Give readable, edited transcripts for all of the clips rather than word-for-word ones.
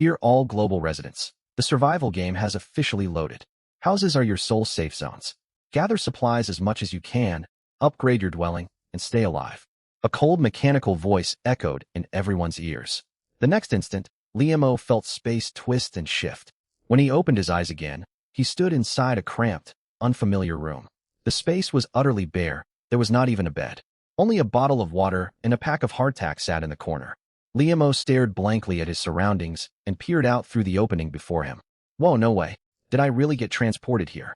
Dear all global residents, the survival game has officially loaded. Houses are your sole safe zones. Gather supplies as much as you can, upgrade your dwelling, and stay alive. A cold mechanical voice echoed in everyone's ears. The next instant, Liam felt space twist and shift. When he opened his eyes again, he stood inside a cramped, unfamiliar room. The space was utterly bare. There was not even a bed. Only a bottle of water and a pack of hardtack sat in the corner. Liam stared blankly at his surroundings and peered out through the opening before him. Whoa, no way. Did I really get transported here?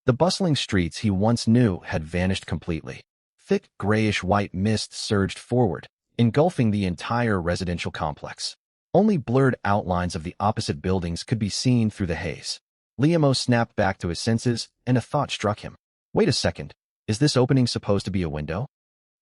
The bustling streets he once knew had vanished completely. Thick, grayish-white mist surged forward, engulfing the entire residential complex. Only blurred outlines of the opposite buildings could be seen through the haze. Liam snapped back to his senses, and a thought struck him. Wait a second, is this opening supposed to be a window?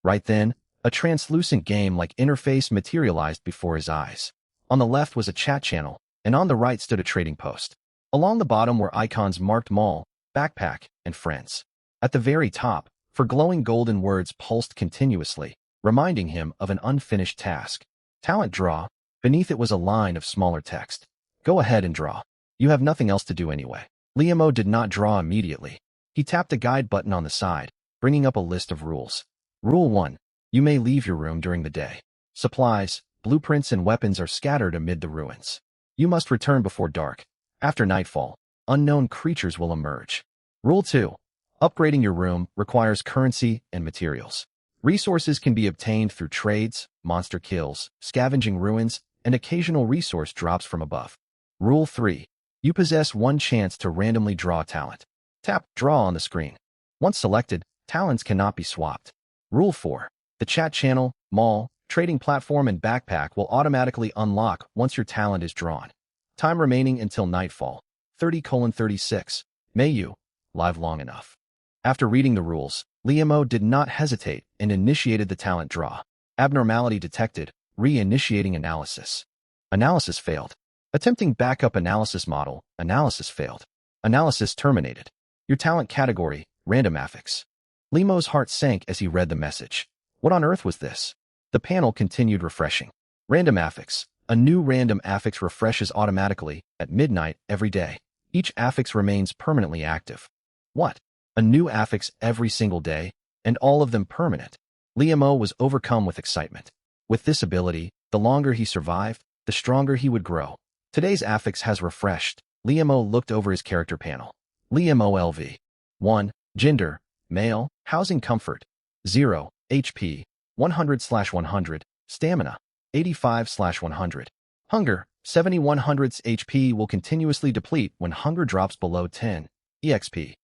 Right then, a translucent game-like interface materialized before his eyes. On the left was a chat channel, and on the right stood a trading post. Along the bottom were icons marked Mall, Backpack, and Friends. At the very top, four glowing golden words pulsed continuously, reminding him of an unfinished task. Talent draw. Beneath it was a line of smaller text. Go ahead and draw. You have nothing else to do anyway. Liam did not draw immediately. He tapped a guide button on the side, bringing up a list of rules. Rule 1. You may leave your room during the day. Supplies, blueprints, and weapons are scattered amid the ruins. You must return before dark. After nightfall, unknown creatures will emerge. Rule 2. Upgrading your room requires currency and materials. Resources can be obtained through trades, monster kills, scavenging ruins, and occasional resource drops from above. Rule 3. You possess one chance to randomly draw a talent. Tap Draw on the screen. Once selected, talents cannot be swapped. Rule 4. The chat channel, mall, trading platform, and backpack will automatically unlock once your talent is drawn. Time remaining until nightfall, 30:36. May you live long enough. After reading the rules, Liam did not hesitate and initiated the talent draw. Abnormality detected. Re-initiating analysis. Analysis failed. Attempting backup analysis model. Analysis failed. Analysis terminated. Your talent category, random affix. Liam's heart sank as he read the message. What on earth was this? The panel continued refreshing. Random affix. A new random affix refreshes automatically at midnight every day. Each affix remains permanently active. What? A new affix every single day, and all of them permanent. Liam was overcome with excitement. With this ability, the longer he survived, the stronger he would grow. Today's affix has refreshed. Liam looked over his character panel. Liam LV. 1. Gender, male, housing comfort. 0. HP, 100/100, stamina, 85/100. Hunger, 7100 HP will continuously deplete when hunger drops below 10. EXP,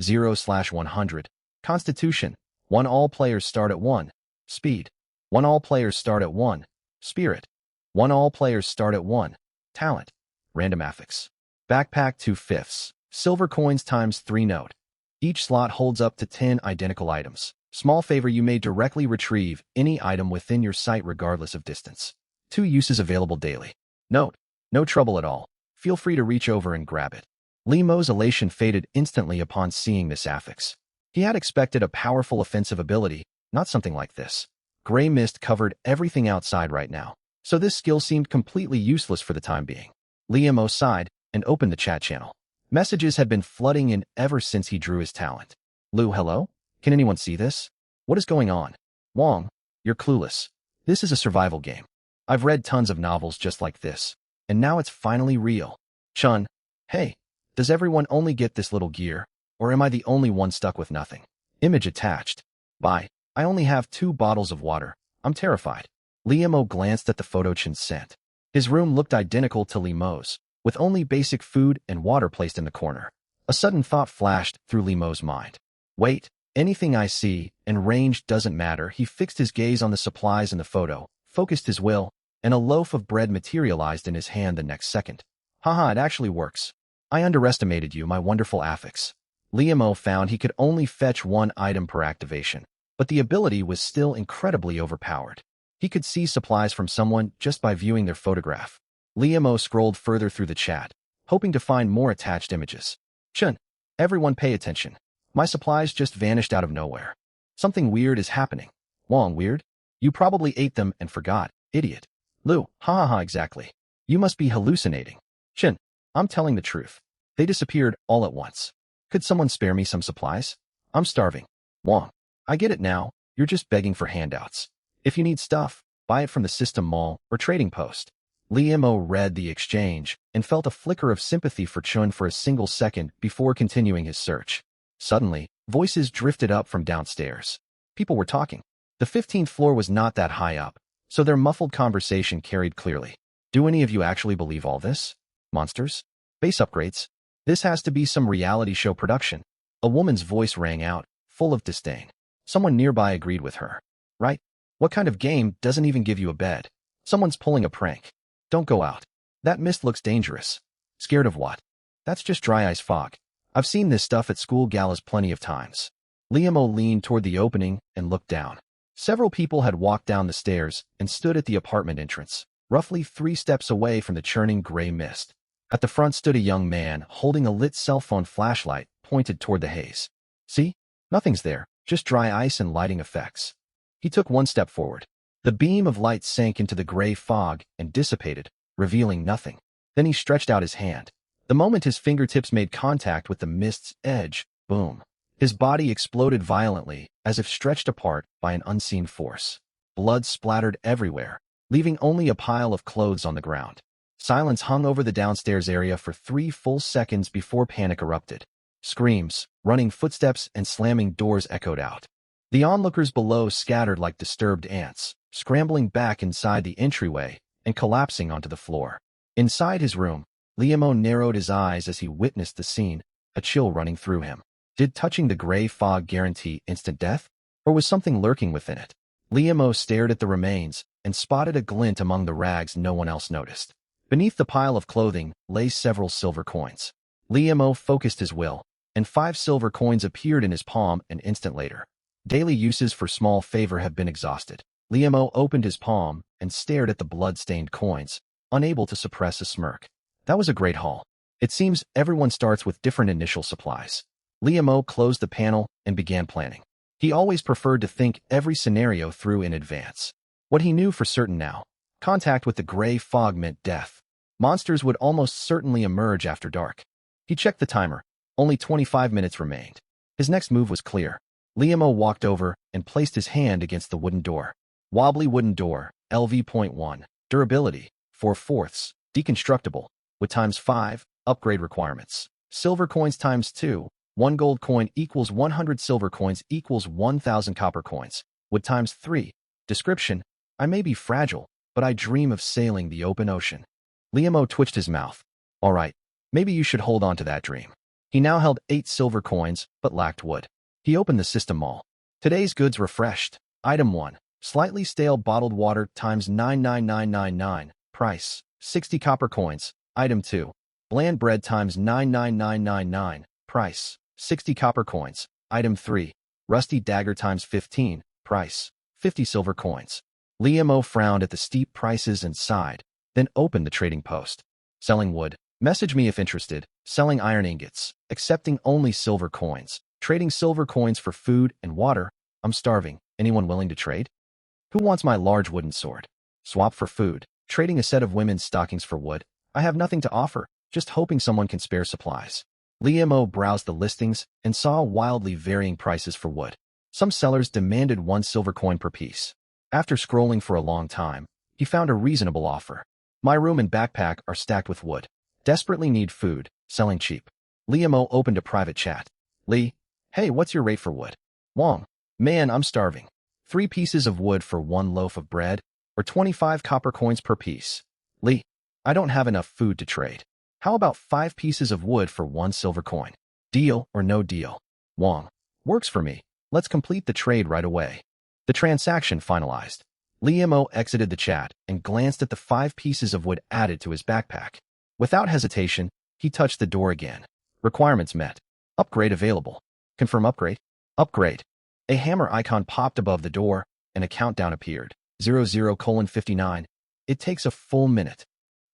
0/100. Constitution, 1 all players start at 1. Speed, 1 all players start at 1. Spirit, 1 all players start at 1. Talent, random affix. Backpack 2/5. Silver coins times 3 note. Each slot holds up to 10 identical items. Small favor, you may directly retrieve any item within your sight regardless of distance. 2 uses available daily. Note, no trouble at all. Feel free to reach over and grab it. Liam's elation faded instantly upon seeing this affix. He had expected a powerful offensive ability, not something like this. Gray mist covered everything outside right now, so this skill seemed completely useless for the time being. Liam sighed and opened the chat channel. Messages had been flooding in ever since he drew his talent. Lou, hello? Can anyone see this? What is going on? Wong, you're clueless. This is a survival game. I've read tons of novels just like this, and now it's finally real. Chun, hey, does everyone only get this little gear, or am I the only one stuck with nothing? Image attached. Bye. I only have 2 bottles of water. I'm terrified. Liam glanced at the photo Chun sent. His room looked identical to Liam's, with only basic food and water placed in the corner. A sudden thought flashed through Liam's mind. Wait. Anything I see, and range doesn't matter. He fixed his gaze on the supplies in the photo, focused his will, and a loaf of bread materialized in his hand the next second. Haha, it actually works. I underestimated you, my wonderful affix. Liam found he could only fetch 1 item per activation, but the ability was still incredibly overpowered. He could see supplies from someone just by viewing their photograph. Liam scrolled further through the chat, hoping to find more attached images. Chun, everyone pay attention. My supplies just vanished out of nowhere. Something weird is happening. Wong, weird? You probably ate them and forgot, idiot. Lu, ha ha ha, exactly. You must be hallucinating. Chin, I'm telling the truth. They disappeared all at once. Could someone spare me some supplies? I'm starving. Wong, I get it now. You're just begging for handouts. If you need stuff, buy it from the system mall or trading post. Li Mo read the exchange and felt a flicker of sympathy for Chun for a single second before continuing his search. Suddenly, voices drifted up from downstairs. People were talking. The 15th floor was not that high up, so their muffled conversation carried clearly. Do any of you actually believe all this? Monsters? Base upgrades? This has to be some reality show production. A woman's voice rang out, full of disdain. Someone nearby agreed with her. Right? What kind of game doesn't even give you a bed? Someone's pulling a prank. Don't go out. That mist looks dangerous. Scared of what? That's just dry ice fog. I've seen this stuff at school galas plenty of times. Liam leaned toward the opening and looked down. Several people had walked down the stairs and stood at the apartment entrance, roughly 3 steps away from the churning gray mist. At the front stood a young man holding a lit cell phone flashlight pointed toward the haze. See? Nothing's there, just dry ice and lighting effects. He took 1 step forward. The beam of light sank into the gray fog and dissipated, revealing nothing. Then he stretched out his hand. The moment his fingertips made contact with the mist's edge, boom. His body exploded violently, as if stretched apart by an unseen force. Blood splattered everywhere, leaving only a pile of clothes on the ground. Silence hung over the downstairs area for 3 full seconds before panic erupted. Screams, running footsteps, and slamming doors echoed out. The onlookers below scattered like disturbed ants, scrambling back inside the entryway and collapsing onto the floor. Inside his room, Liam narrowed his eyes as he witnessed the scene, a chill running through him. Did touching the gray fog guarantee instant death? Or was something lurking within it? Liam stared at the remains and spotted a glint among the rags no one else noticed. Beneath the pile of clothing lay several silver coins. Liam focused his will, and 5 silver coins appeared in his palm an instant later. Daily uses for small favor have been exhausted. Liam opened his palm and stared at the blood-stained coins, unable to suppress a smirk. That was a great haul. It seems everyone starts with different initial supplies. Liam closed the panel and began planning. He always preferred to think every scenario through in advance. What he knew for certain now, contact with the gray fog meant death. Monsters would almost certainly emerge after dark. He checked the timer. Only 25 minutes remained. His next move was clear. Liam walked over and placed his hand against the wooden door. Wobbly wooden door, LV.1. Durability, 4/4. Deconstructible, with ×5, upgrade requirements. Silver coins ×2. 1 gold coin equals 100 silver coins equals 1,000 copper coins, with ×3. Description: I may be fragile, but I dream of sailing the open ocean. Liam twitched his mouth. All right, maybe you should hold on to that dream. He now held 8 silver coins, but lacked wood. He opened the system mall. Today's goods refreshed. Item 1. Slightly stale bottled water ×99999. Price: 60 copper coins. Item 2. Bland bread ×99999. Price: 60 copper coins. Item 3. Rusty dagger ×15. Price: 50 silver coins. Liam frowned at the steep prices and sighed, then opened the trading post. Selling wood. Message me if interested. Selling iron ingots. Accepting only silver coins. Trading silver coins for food and water. I'm starving. Anyone willing to trade? Who wants my large wooden sword? Swap for food. Trading a set of women's stockings for wood. I have nothing to offer, just hoping someone can spare supplies. Liam browsed the listings and saw wildly varying prices for wood. Some sellers demanded 1 silver coin per piece. After scrolling for a long time, he found a reasonable offer. My room and backpack are stacked with wood. Desperately need food, selling cheap. Liam opened a private chat. Lee, hey, what's your rate for wood? Wong, man, I'm starving. 3 pieces of wood for 1 loaf of bread, or 25 copper coins per piece. Lee, I don't have enough food to trade. How about 5 pieces of wood for 1 silver coin? Deal or no deal? Wong, works for me. Let's complete the trade right away. The transaction finalized. Liam exited the chat and glanced at the 5 pieces of wood added to his backpack. Without hesitation, he touched the door again. Requirements met. Upgrade available. Confirm upgrade. Upgrade. A hammer icon popped above the door, and a countdown appeared. 00:59. It takes a full minute.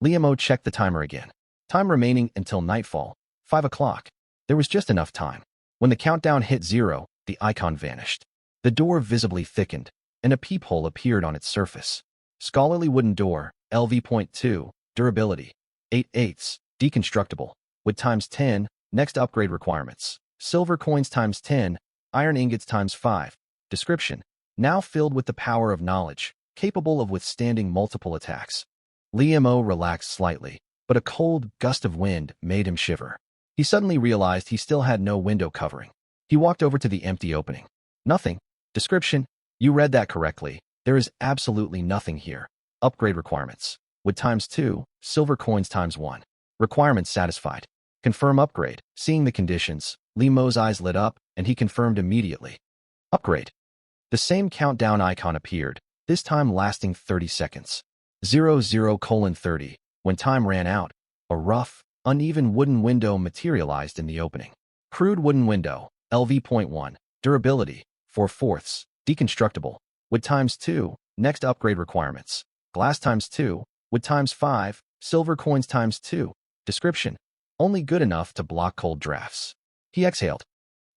Liam checked the timer again. Time remaining until nightfall, 5 o'clock. There was just enough time. When the countdown hit 0, the icon vanished. The door visibly thickened, and a peephole appeared on its surface. Scholarly wooden door, LV.2. Durability. 8/8. Deconstructible. Wood times 10. Next upgrade requirements. Silver coins times 10. Iron ingots times 5. Description. Now filled with the power of knowledge, capable of withstanding multiple attacks. Liam-O relaxed slightly, but a cold gust of wind made him shiver. He suddenly realized he still had no window covering. He walked over to the empty opening. Nothing. Description. You read that correctly. There is absolutely nothing here. Upgrade requirements. Wood times 2. Silver coins times 1. Requirements satisfied. Confirm upgrade. Seeing the conditions, Liam-O's eyes lit up, and he confirmed immediately. Upgrade. The same countdown icon appeared, this time lasting 30 seconds. 00:30. When time ran out, a rough, uneven wooden window materialized in the opening. Crude wooden window, LV.1. Durability, 4/4. Deconstructible. Wood times 2. Next upgrade requirements. Glass times 2. Wood times 5. Silver coins times 2. Description. Only good enough to block cold drafts. He exhaled.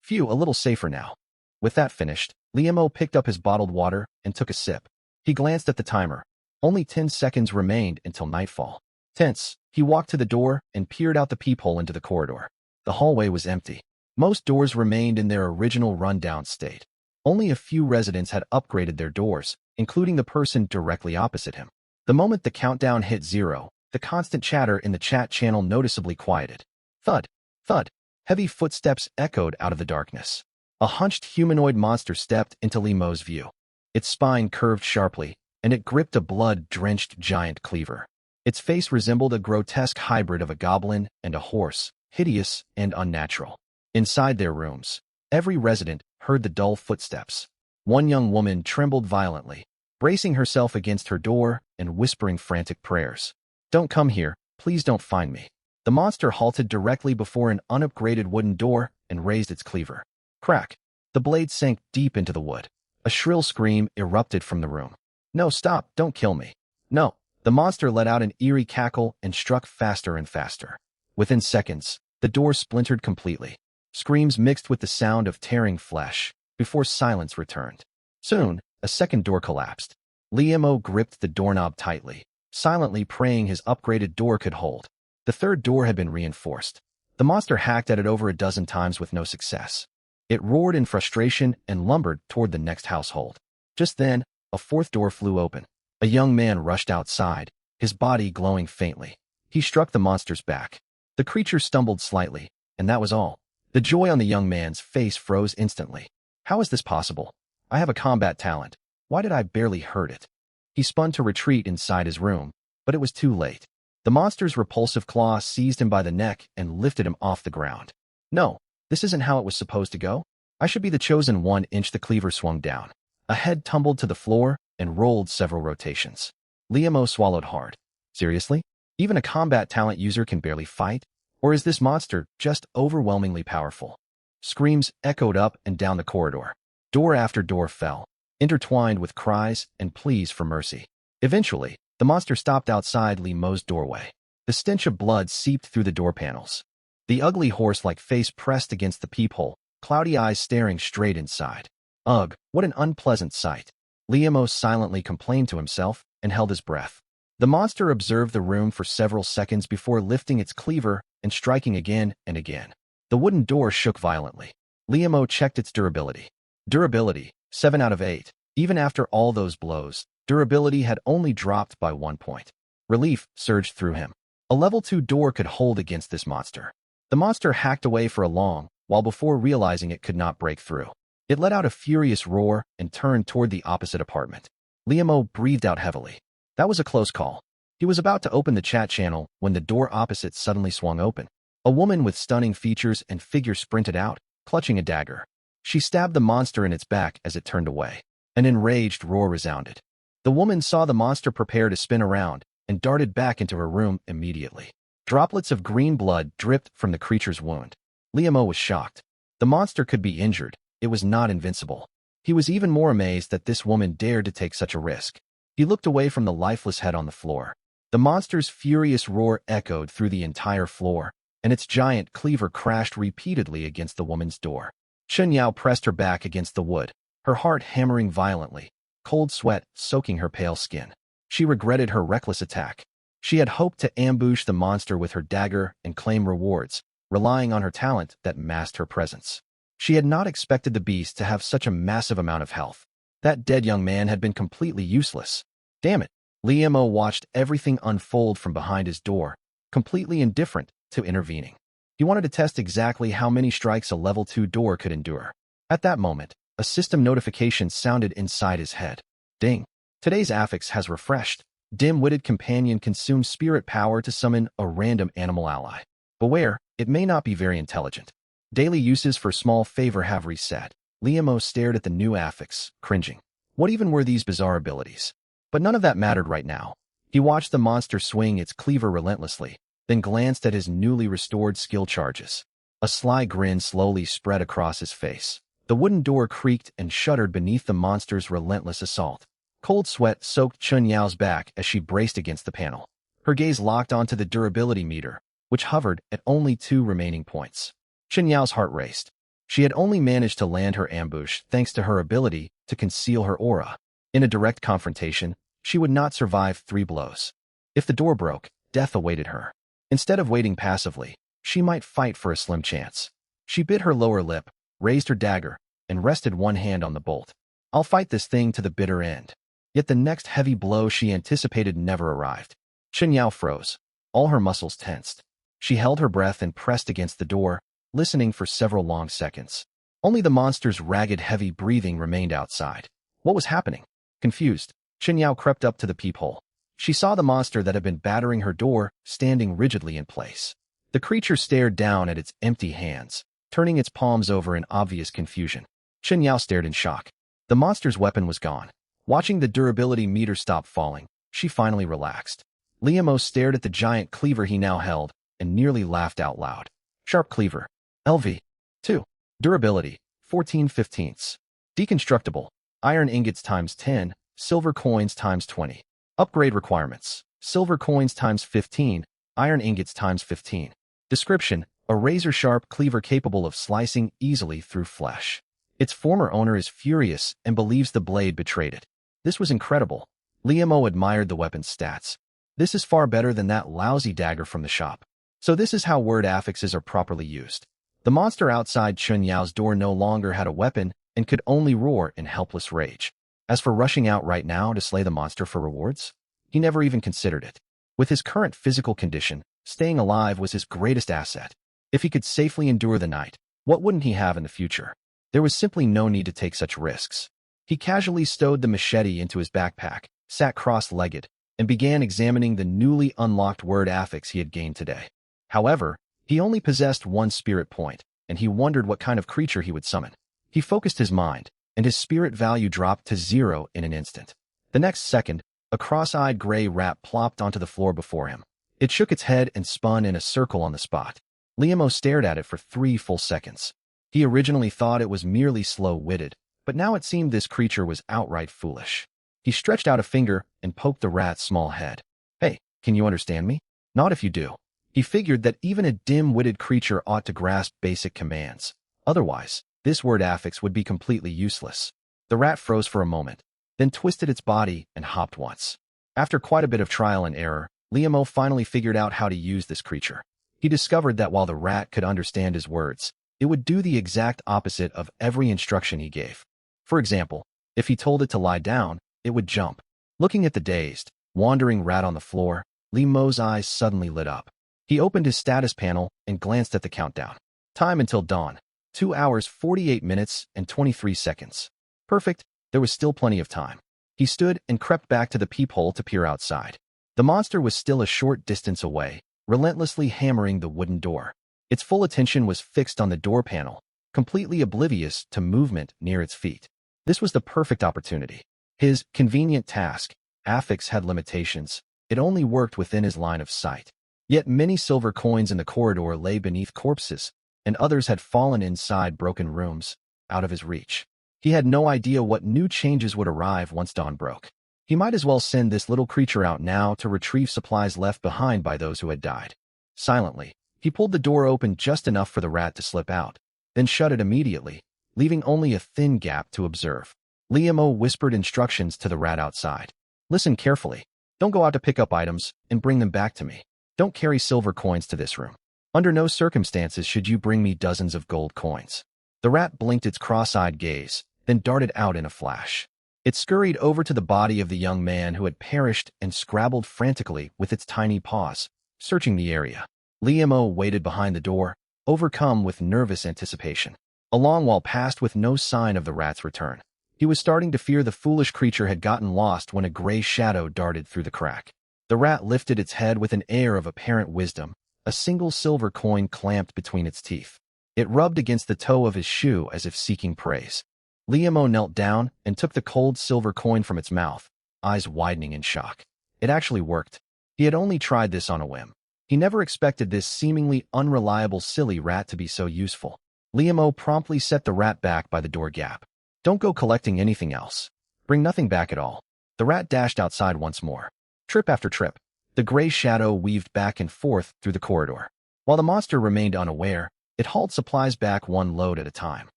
Phew, a little safer now. With that finished, Liam-O picked up his bottled water and took a sip. He glanced at the timer. Only 10 seconds remained until nightfall. Tense, he walked to the door and peered out the peephole into the corridor. The hallway was empty. Most doors remained in their original rundown state. Only a few residents had upgraded their doors, including the person directly opposite him. The moment the countdown hit 0, the constant chatter in the chat channel noticeably quieted. Thud, thud. Heavy footsteps echoed out of the darkness. A hunched humanoid monster stepped into Liam-O's view. Its spine curved sharply, and it gripped a blood-drenched giant cleaver. Its face resembled a grotesque hybrid of a goblin and a horse, hideous and unnatural. Inside their rooms, every resident heard the dull footsteps. One young woman trembled violently, bracing herself against her door and whispering frantic prayers. Don't come here, please don't find me. The monster halted directly before an unupgraded wooden door and raised its cleaver. Crack. The blade sank deep into the wood. A shrill scream erupted from the room. No, stop, don't kill me. No. The monster let out an eerie cackle and struck faster and faster. Within seconds, the door splintered completely. Screams mixed with the sound of tearing flesh, before silence returned. Soon, a second door collapsed. Liam-O gripped the doorknob tightly, silently praying his upgraded door could hold. The third door had been reinforced. The monster hacked at it over a dozen times with no success. It roared in frustration and lumbered toward the next household. Just then, a fourth door flew open. A young man rushed outside, his body glowing faintly. He struck the monster's back. The creature stumbled slightly, and that was all. The joy on the young man's face froze instantly. How is this possible? I have a combat talent. Why did I barely hurt it? He spun to retreat inside his room, but it was too late. The monster's repulsive claw seized him by the neck and lifted him off the ground. No, this isn't how it was supposed to go. I should be the chosen one. The cleaver swung down. A head tumbled to the floor and rolled several rotations. Liam-O swallowed hard. Seriously? Even a combat talent user can barely fight? Or is this monster just overwhelmingly powerful? Screams echoed up and down the corridor. Door after door fell, intertwined with cries and pleas for mercy. Eventually, the monster stopped outside Liam-O's doorway. The stench of blood seeped through the door panels. The ugly horse-like face pressed against the peephole, cloudy eyes staring straight inside. Ugh, what an unpleasant sight. Liam-O silently complained to himself and held his breath. The monster observed the room for several seconds before lifting its cleaver and striking again and again. The wooden door shook violently. Liam-O checked its durability. Durability, 7 out of 8. Even after all those blows, durability had only dropped by 1 point. Relief surged through him. A level 2 door could hold against this monster. The monster hacked away for a long while before realizing it could not break through. It let out a furious roar and turned toward the opposite apartment. Liam-O breathed out heavily. That was a close call. He was about to open the chat channel when the door opposite suddenly swung open. A woman with stunning features and figure sprinted out, clutching a dagger. She stabbed the monster in its back as it turned away. An enraged roar resounded. The woman saw the monster prepare to spin around and darted back into her room immediately. Droplets of green blood dripped from the creature's wound. Liam-O was shocked. The monster could be injured. It was not invincible. He was even more amazed that this woman dared to take such a risk. He looked away from the lifeless head on the floor. The monster's furious roar echoed through the entire floor, and its giant cleaver crashed repeatedly against the woman's door. Chen Yao pressed her back against the wood, her heart hammering violently, cold sweat soaking her pale skin. She regretted her reckless attack. She had hoped to ambush the monster with her dagger and claim rewards, relying on her talent that masked her presence. She had not expected the beast to have such a massive amount of health. That dead young man had been completely useless. Damn it. Liam watched everything unfold from behind his door, completely indifferent to intervening. He wanted to test exactly how many strikes a level 2 door could endure. At that moment, a system notification sounded inside his head. Ding. Today's affix has refreshed. Dim-witted companion consumes spirit power to summon a random animal ally. Beware, it may not be very intelligent. Daily uses for small favor have reset. Liam stared at the new affix, cringing. What even were these bizarre abilities? But none of that mattered right now. He watched the monster swing its cleaver relentlessly, then glanced at his newly restored skill charges. A sly grin slowly spread across his face. The wooden door creaked and shuddered beneath the monster's relentless assault. Cold sweat soaked Chun Yao's back as she braced against the panel. Her gaze locked onto the durability meter, which hovered at only 2 remaining points. Chun Yao's heart raced. She had only managed to land her ambush thanks to her ability to conceal her aura. In a direct confrontation, she would not survive 3 blows. If the door broke, death awaited her. Instead of waiting passively, she might fight for a slim chance. She bit her lower lip, raised her dagger, and rested one hand on the bolt. I'll fight this thing to the bitter end. Yet the next heavy blow she anticipated never arrived. Chun Yao froze. All her muscles tensed. She held her breath and pressed against the door, listening for several long seconds. Only the monster's ragged, heavy breathing remained outside. What was happening? Confused, Chun Yao crept up to the peephole. She saw the monster that had been battering her door, standing rigidly in place. The creature stared down at its empty hands, turning its palms over in obvious confusion. Chun Yao stared in shock. The monster's weapon was gone. Watching the durability meter stop falling, she finally relaxed. Liam stared at the giant cleaver he now held and nearly laughed out loud. Sharp cleaver. LV. 2. Durability. 14/15. Deconstructible. Iron ingots times 10, silver coins times 20. Upgrade requirements. Silver coins times 15, iron ingots times 15. Description: a razor-sharp cleaver capable of slicing easily through flesh. Its former owner is furious and believes the blade betrayed it. This was incredible. Liam admired the weapon's stats. This is far better than that lousy dagger from the shop. So this is how word affixes are properly used. The monster outside Chun Yao's door no longer had a weapon and could only roar in helpless rage. As for rushing out right now to slay the monster for rewards, he never even considered it. With his current physical condition, staying alive was his greatest asset. If he could safely endure the night, what wouldn't he have in the future? There was simply no need to take such risks. He casually stowed the machete into his backpack, sat cross-legged, and began examining the newly unlocked word affix he had gained today. However, he only possessed 1 spirit point, and he wondered what kind of creature he would summon. He focused his mind, and his spirit value dropped to 0 in an instant. The next second, a cross-eyed gray rat plopped onto the floor before him. It shook its head and spun in a circle on the spot. Liam stared at it for 3 full seconds. He originally thought it was merely slow-witted, but now it seemed this creature was outright foolish. He stretched out a finger and poked the rat's small head. Hey, can you understand me? Not if you do. He figured that even a dim-witted creature ought to grasp basic commands. Otherwise, this word affix would be completely useless. The rat froze for a moment, then twisted its body and hopped once. After quite a bit of trial and error, Liam finally figured out how to use this creature. He discovered that while the rat could understand his words, it would do the exact opposite of every instruction he gave. For example, if he told it to lie down, it would jump. Looking at the dazed, wandering rat on the floor, Liam's eyes suddenly lit up. He opened his status panel and glanced at the countdown. Time until dawn. 2 hours, 48 minutes, and 23 seconds. Perfect, there was still plenty of time. He stood and crept back to the peephole to peer outside. The monster was still a short distance away, relentlessly hammering the wooden door. Its full attention was fixed on the door panel, completely oblivious to movement near its feet. This was the perfect opportunity. His convenient task, affix, had limitations. It only worked within his line of sight. Yet many silver coins in the corridor lay beneath corpses, and others had fallen inside broken rooms, out of his reach. He had no idea what new changes would arrive once dawn broke. He might as well send this little creature out now to retrieve supplies left behind by those who had died. Silently, he pulled the door open just enough for the rat to slip out, then shut it immediately, leaving only a thin gap to observe. Liam whispered instructions to the rat outside. Listen carefully. Don't go out to pick up items and bring them back to me. Don't carry silver coins to this room. Under no circumstances should you bring me dozens of gold coins. The rat blinked its cross-eyed gaze, then darted out in a flash. It scurried over to the body of the young man who had perished and scrabbled frantically with its tiny paws, searching the area. Liam waited behind the door, overcome with nervous anticipation. A long while passed with no sign of the rat's return. He was starting to fear the foolish creature had gotten lost when a gray shadow darted through the crack. The rat lifted its head with an air of apparent wisdom, a single silver coin clamped between its teeth. It rubbed against the toe of his shoe as if seeking praise. Liam knelt down and took the cold silver coin from its mouth, eyes widening in shock. It actually worked. He had only tried this on a whim. He never expected this seemingly unreliable silly rat to be so useful. Liam promptly set the rat back by the door gap. Don't go collecting anything else. Bring nothing back at all. The rat dashed outside once more. Trip after trip, the gray shadow weaved back and forth through the corridor. While the monster remained unaware, it hauled supplies back one load at a time.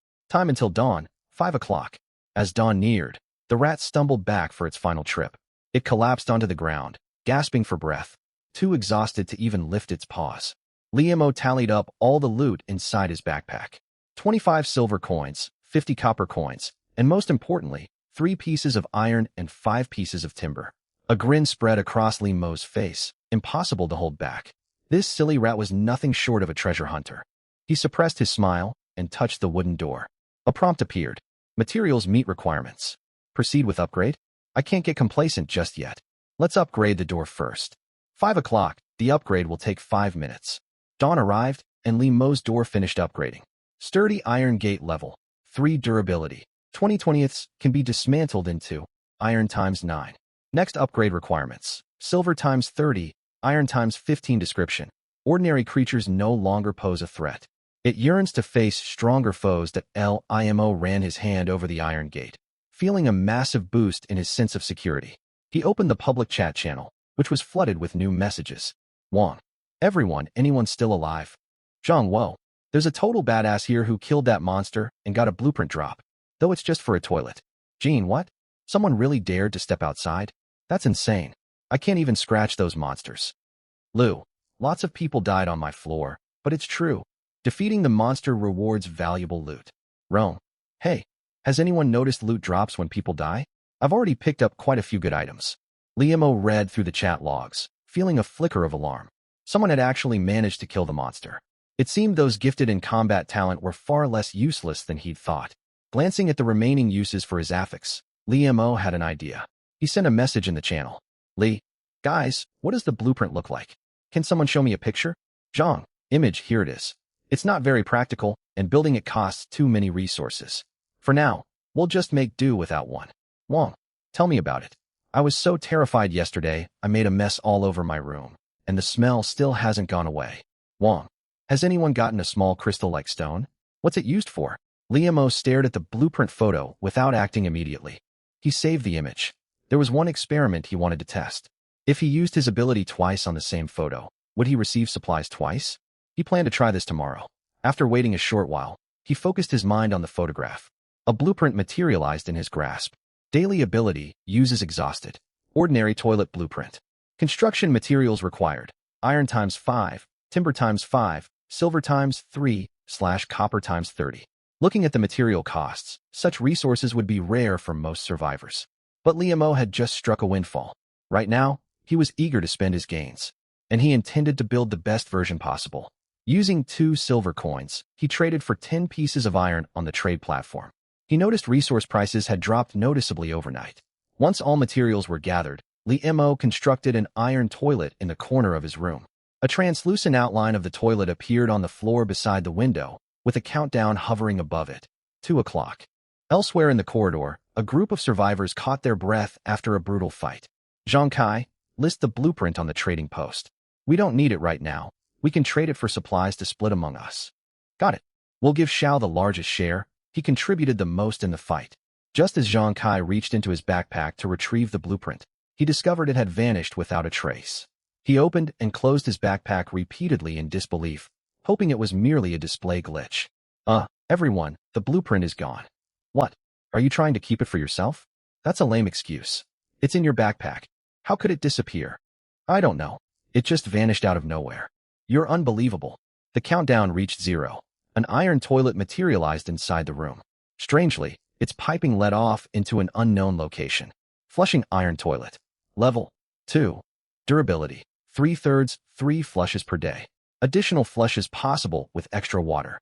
Time until dawn, 5 o'clock. As dawn neared, the rat stumbled back for its final trip. It collapsed onto the ground, gasping for breath, too exhausted to even lift its paws. Liam tallied up all the loot inside his backpack. 25 silver coins, 50 copper coins, and most importantly, 3 pieces of iron and 5 pieces of timber. A grin spread across Liam's face, impossible to hold back. This silly rat was nothing short of a treasure hunter. He suppressed his smile and touched the wooden door. A prompt appeared. Materials meet requirements. Proceed with upgrade? I can't get complacent just yet. Let's upgrade the door first. 5 o'clock, the upgrade will take 5 minutes. Dawn arrived, and Liam's door finished upgrading. Sturdy iron gate level, 3 durability. 20/20ths can be dismantled into iron times 9. Next upgrade requirements. Silver times 30, iron times 15 description. Ordinary creatures no longer pose a threat. It yearns to face stronger foes. Liam ran his hand over the iron gate, feeling a massive boost in his sense of security. He opened the public chat channel, which was flooded with new messages. Wong. Everyone, anyone still alive? Zhang, whoa. There's a total badass here who killed that monster and got a blueprint drop, though it's just for a toilet. Jean, what? Someone really dared to step outside? That's insane. I can't even scratch those monsters. Lou. Lots of people died on my floor, but it's true. Defeating the monster rewards valuable loot. Rome. Hey, has anyone noticed loot drops when people die? I've already picked up quite a few good items. Liam read through the chat logs, feeling a flicker of alarm. Someone had actually managed to kill the monster. It seemed those gifted in combat talent were far less useless than he'd thought. Glancing at the remaining uses for his affix, Liam had an idea. He sent a message in the channel. Lee, guys, what does the blueprint look like? Can someone show me a picture? Zhang, image, here it is. It's not very practical, and building it costs too many resources. For now, we'll just make do without one. Wong, tell me about it. I was so terrified yesterday, I made a mess all over my room, and the smell still hasn't gone away. Wong, has anyone gotten a small crystal-like stone? What's it used for? Liam stared at the blueprint photo without acting immediately. He saved the image. There was one experiment he wanted to test. If he used his ability twice on the same photo, would he receive supplies twice? He planned to try this tomorrow. After waiting a short while, he focused his mind on the photograph. A blueprint materialized in his grasp. Daily ability, uses exhausted. Ordinary toilet blueprint. Construction materials required. Iron times 5, timber times 5, silver times 3, / copper times 30. Looking at the material costs, such resources would be rare for most survivors. But Liam had just struck a windfall. Right now, he was eager to spend his gains, and he intended to build the best version possible. Using 2 silver coins, he traded for 10 pieces of iron on the trade platform. He noticed resource prices had dropped noticeably overnight. Once all materials were gathered, Liam constructed an iron toilet in the corner of his room. A translucent outline of the toilet appeared on the floor beside the window, with a countdown hovering above it. 2 o'clock. Elsewhere in the corridor, a group of survivors caught their breath after a brutal fight. Zhang Kai, list the blueprint on the trading post. We don't need it right now. We can trade it for supplies to split among us. Got it. We'll give Xiao the largest share. He contributed the most in the fight. Just as Zhang Kai reached into his backpack to retrieve the blueprint, he discovered it had vanished without a trace. He opened and closed his backpack repeatedly in disbelief, hoping it was merely a display glitch. Everyone, the blueprint is gone. What? Are you trying to keep it for yourself? That's a lame excuse. It's in your backpack. How could it disappear? I don't know. It just vanished out of nowhere. You're unbelievable. The countdown reached 0. An iron toilet materialized inside the room. Strangely, its piping led off into an unknown location. Flushing iron toilet. Level 2. Durability. 3/3, 3 flushes per day. Additional flushes possible with extra water.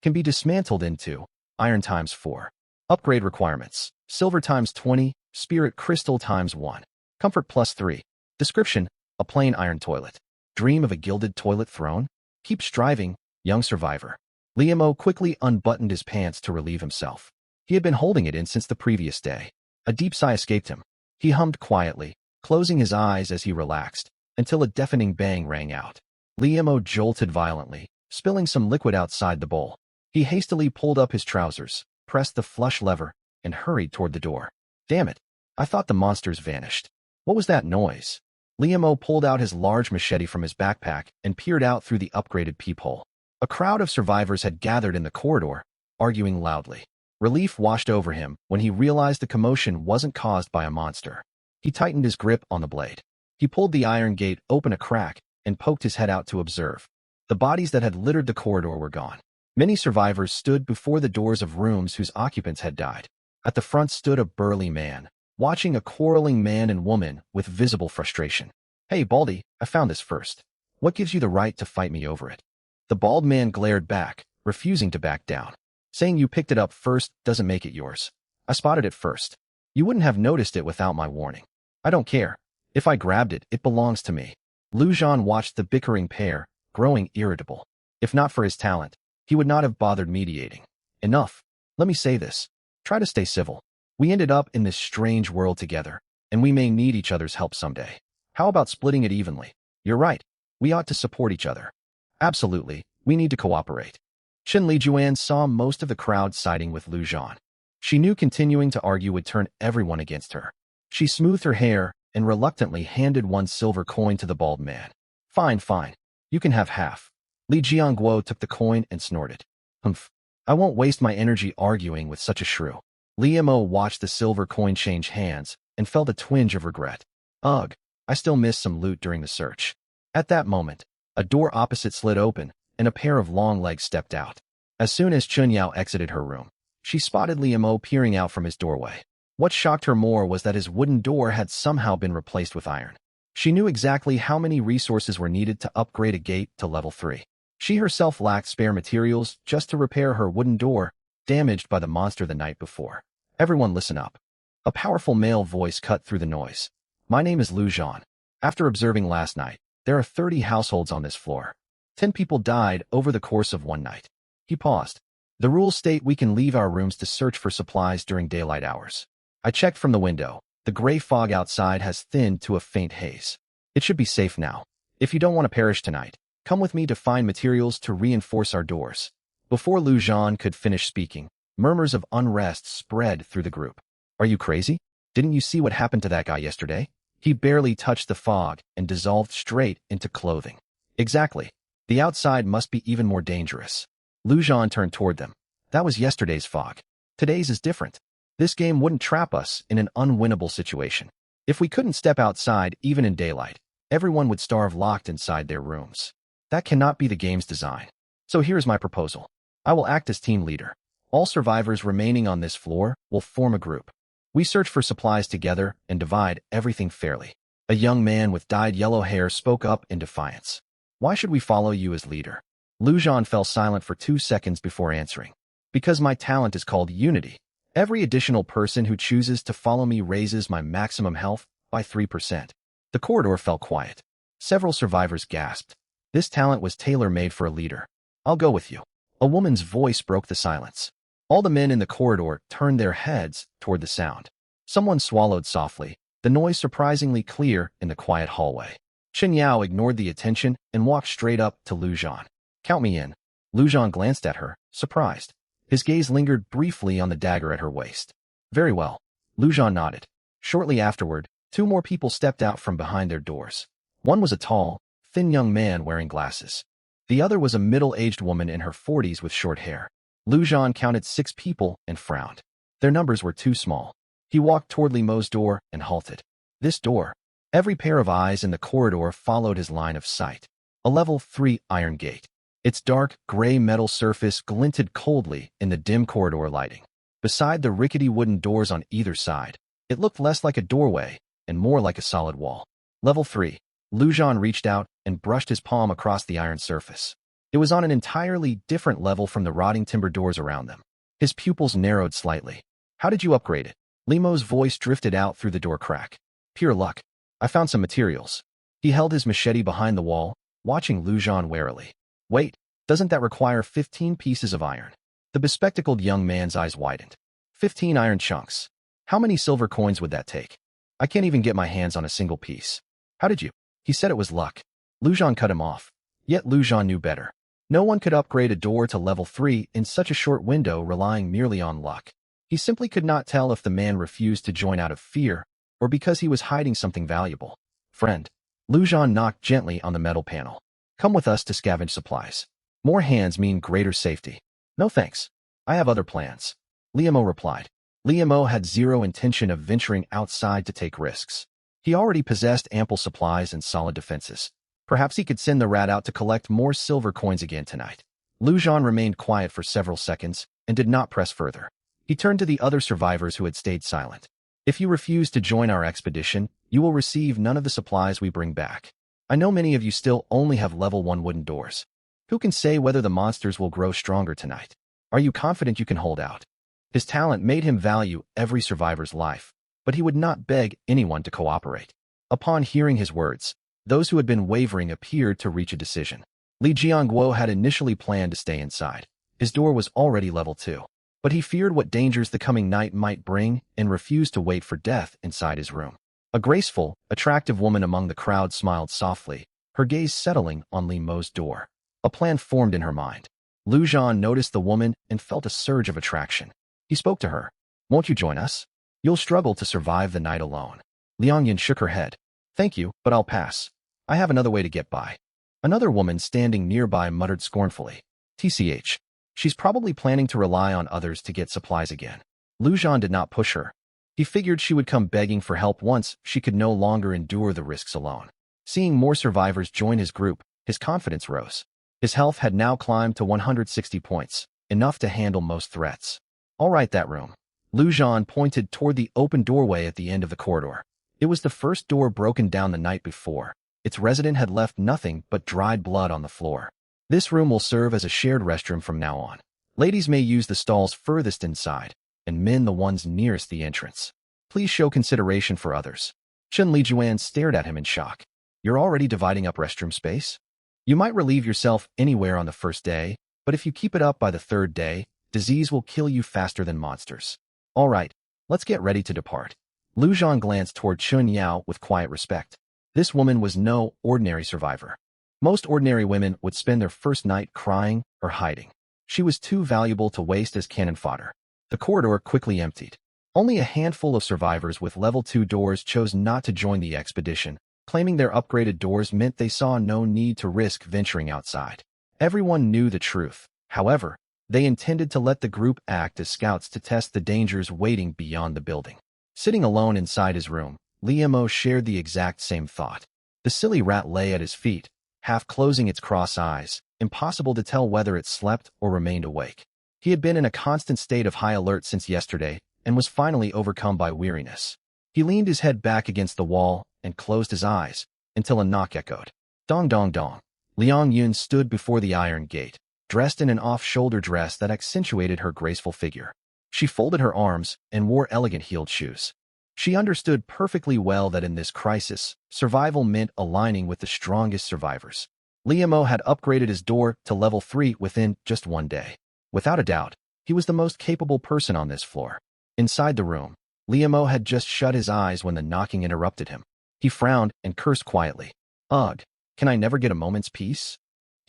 Can be dismantled into iron times 4. Upgrade requirements. Silver times 20, spirit crystal times 1. Comfort plus 3. Description: a plain iron toilet. Dream of a gilded toilet throne? Keep striving, young survivor. Liam quickly unbuttoned his pants to relieve himself. He had been holding it in since the previous day. A deep sigh escaped him. He hummed quietly, closing his eyes as he relaxed, until a deafening bang rang out. Liam jolted violently, spilling some liquid outside the bowl. He hastily pulled up his trousers, pressed the flush lever, and hurried toward the door. Damn it! I thought the monsters vanished. What was that noise? Liam pulled out his large machete from his backpack and peered out through the upgraded peephole. A crowd of survivors had gathered in the corridor, arguing loudly. Relief washed over him when he realized the commotion wasn't caused by a monster. He tightened his grip on the blade. He pulled the iron gate open a crack and poked his head out to observe. The bodies that had littered the corridor were gone. Many survivors stood before the doors of rooms whose occupants had died. At the front stood a burly man, watching a quarreling man and woman with visible frustration. Hey, Baldy, I found this first. What gives you the right to fight me over it? The bald man glared back, refusing to back down. Saying you picked it up first doesn't make it yours. I spotted it first. You wouldn't have noticed it without my warning. I don't care. If I grabbed it, it belongs to me. Lujan watched the bickering pair, growing irritable. If not for his talent, he would not have bothered mediating. Enough. Let me say this. Try to stay civil. We ended up in this strange world together, and we may need each other's help someday. How about splitting it evenly? You're right. We ought to support each other. Absolutely. We need to cooperate. Chen Lijuan saw most of the crowd siding with Lujan. She knew continuing to argue would turn everyone against her. She smoothed her hair and reluctantly handed one silver coin to the bald man. Fine, fine. You can have half. Li Jiangguo took the coin and snorted. Humph. I won't waste my energy arguing with such a shrew. Liam watched the silver coin change hands and felt a twinge of regret. Ugh, I still missed some loot during the search. At that moment, a door opposite slid open, and a pair of long legs stepped out. As soon as Chunyao exited her room, she spotted Liam peering out from his doorway. What shocked her more was that his wooden door had somehow been replaced with iron. She knew exactly how many resources were needed to upgrade a gate to level 3. She herself lacked spare materials just to repair her wooden door, damaged by the monster the night before. Everyone listen up. A powerful male voice cut through the noise. My name is Lujan. After observing last night, there are 30 households on this floor. 10 people died over the course of one night. He paused. The rules state we can leave our rooms to search for supplies during daylight hours. I checked from the window. The gray fog outside has thinned to a faint haze. It should be safe now. If you don't want to perish tonight, come with me to find materials to reinforce our doors. Before Lujan could finish speaking, murmurs of unrest spread through the group. Are you crazy? Didn't you see what happened to that guy yesterday? He barely touched the fog and dissolved straight into clothing. Exactly. The outside must be even more dangerous. Lujan turned toward them. That was yesterday's fog. Today's is different. This game wouldn't trap us in an unwinnable situation. If we couldn't step outside even in daylight, everyone would starve locked inside their rooms. That cannot be the game's design. So here's my proposal. I will act as team leader. All survivors remaining on this floor will form a group. We search for supplies together and divide everything fairly. A young man with dyed yellow hair spoke up in defiance. Why should we follow you as leader? Lujan fell silent for 2 seconds before answering. Because my talent is called unity. Every additional person who chooses to follow me raises my maximum health by 3%. The corridor fell quiet. Several survivors gasped. This talent was tailor-made for a leader. I'll go with you. A woman's voice broke the silence. All the men in the corridor turned their heads toward the sound. Someone swallowed softly, the noise surprisingly clear in the quiet hallway. Chen Yao ignored the attention and walked straight up to Lujan. Count me in. Lujan glanced at her, surprised. His gaze lingered briefly on the dagger at her waist. Very well. Lujan nodded. Shortly afterward, 2 more people stepped out from behind their doors. One was a tall, thin young man wearing glasses. The other was a middle-aged woman in her 40s with short hair. Lujan counted 6 people and frowned. Their numbers were too small. He walked toward Li Mo's door and halted. This door. Every pair of eyes in the corridor followed his line of sight. A level 3 iron gate. Its dark, gray metal surface glinted coldly in the dim corridor lighting. Beside the rickety wooden doors on either side, it looked less like a doorway and more like a solid wall. Level 3. Lujan reached out and brushed his palm across the iron surface. It was on an entirely different level from the rotting timber doors around them. His pupils narrowed slightly. How did you upgrade it? Limo's voice drifted out through the door crack. Pure luck. I found some materials. He held his machete behind the wall, watching Lujan warily. Wait, doesn't that require 15 pieces of iron? The bespectacled young man's eyes widened. 15 iron chunks. How many silver coins would that take? I can't even get my hands on a single piece. How did you? He said it was luck. Lujan cut him off. Yet Lujan knew better. No one could upgrade a door to level 3 in such a short window relying merely on luck. He simply could not tell if the man refused to join out of fear or because he was hiding something valuable. Friend. Lujan knocked gently on the metal panel. Come with us to scavenge supplies. More hands mean greater safety. No thanks. I have other plans. Liamo replied. Liamo had zero intention of venturing outside to take risks. He already possessed ample supplies and solid defenses. Perhaps he could send the rat out to collect more silver coins again tonight. Lujan remained quiet for several seconds and did not press further. He turned to the other survivors who had stayed silent. If you refuse to join our expedition, you will receive none of the supplies we bring back. I know many of you still only have level 1 wooden doors. Who can say whether the monsters will grow stronger tonight? Are you confident you can hold out? His talent made him value every survivor's life, but he would not beg anyone to cooperate. Upon hearing his words, those who had been wavering appeared to reach a decision. Li Jiangguo had initially planned to stay inside. His door was already level 2. But he feared what dangers the coming night might bring and refused to wait for death inside his room. A graceful, attractive woman among the crowd smiled softly, her gaze settling on Li Mo's door. A plan formed in her mind. Lujan noticed the woman and felt a surge of attraction. He spoke to her. Won't you join us? You'll struggle to survive the night alone. Liang Yin shook her head. Thank you, but I'll pass. I have another way to get by. Another woman standing nearby muttered scornfully. TCH. She's probably planning to rely on others to get supplies again. Lujan did not push her. He figured she would come begging for help once she could no longer endure the risks alone. Seeing more survivors join his group, his confidence rose. His health had now climbed to 160 points, enough to handle most threats. All right, that room. Lujan pointed toward the open doorway at the end of the corridor. It was the first door broken down the night before. Its resident had left nothing but dried blood on the floor. This room will serve as a shared restroom from now on. Ladies may use the stalls furthest inside, and men the ones nearest the entrance. Please show consideration for others. Chen Lijuan stared at him in shock. You're already dividing up restroom space? You might relieve yourself anywhere on the first day, but if you keep it up by the third day, disease will kill you faster than monsters. All right, let's get ready to depart. Lujan glanced toward Chun Yao with quiet respect. This woman was no ordinary survivor. Most ordinary women would spend their first night crying or hiding. She was too valuable to waste as cannon fodder. The corridor quickly emptied. Only a handful of survivors with level 2 doors chose not to join the expedition, claiming their upgraded doors meant they saw no need to risk venturing outside. Everyone knew the truth. However, they intended to let the group act as scouts to test the dangers waiting beyond the building. Sitting alone inside his room, Liamo shared the exact same thought. The silly rat lay at his feet, half closing its cross eyes, impossible to tell whether it slept or remained awake. He had been in a constant state of high alert since yesterday and was finally overcome by weariness. He leaned his head back against the wall and closed his eyes until a knock echoed. Dong dong dong. Liang Yun stood before the iron gate, dressed in an off-shoulder dress that accentuated her graceful figure. She folded her arms and wore elegant heeled shoes. She understood perfectly well that in this crisis, survival meant aligning with the strongest survivors. Liamo had upgraded his door to level 3 within just one day. Without a doubt, he was the most capable person on this floor. Inside the room, Liamo had just shut his eyes when the knocking interrupted him. He frowned and cursed quietly. Ugh, can I never get a moment's peace?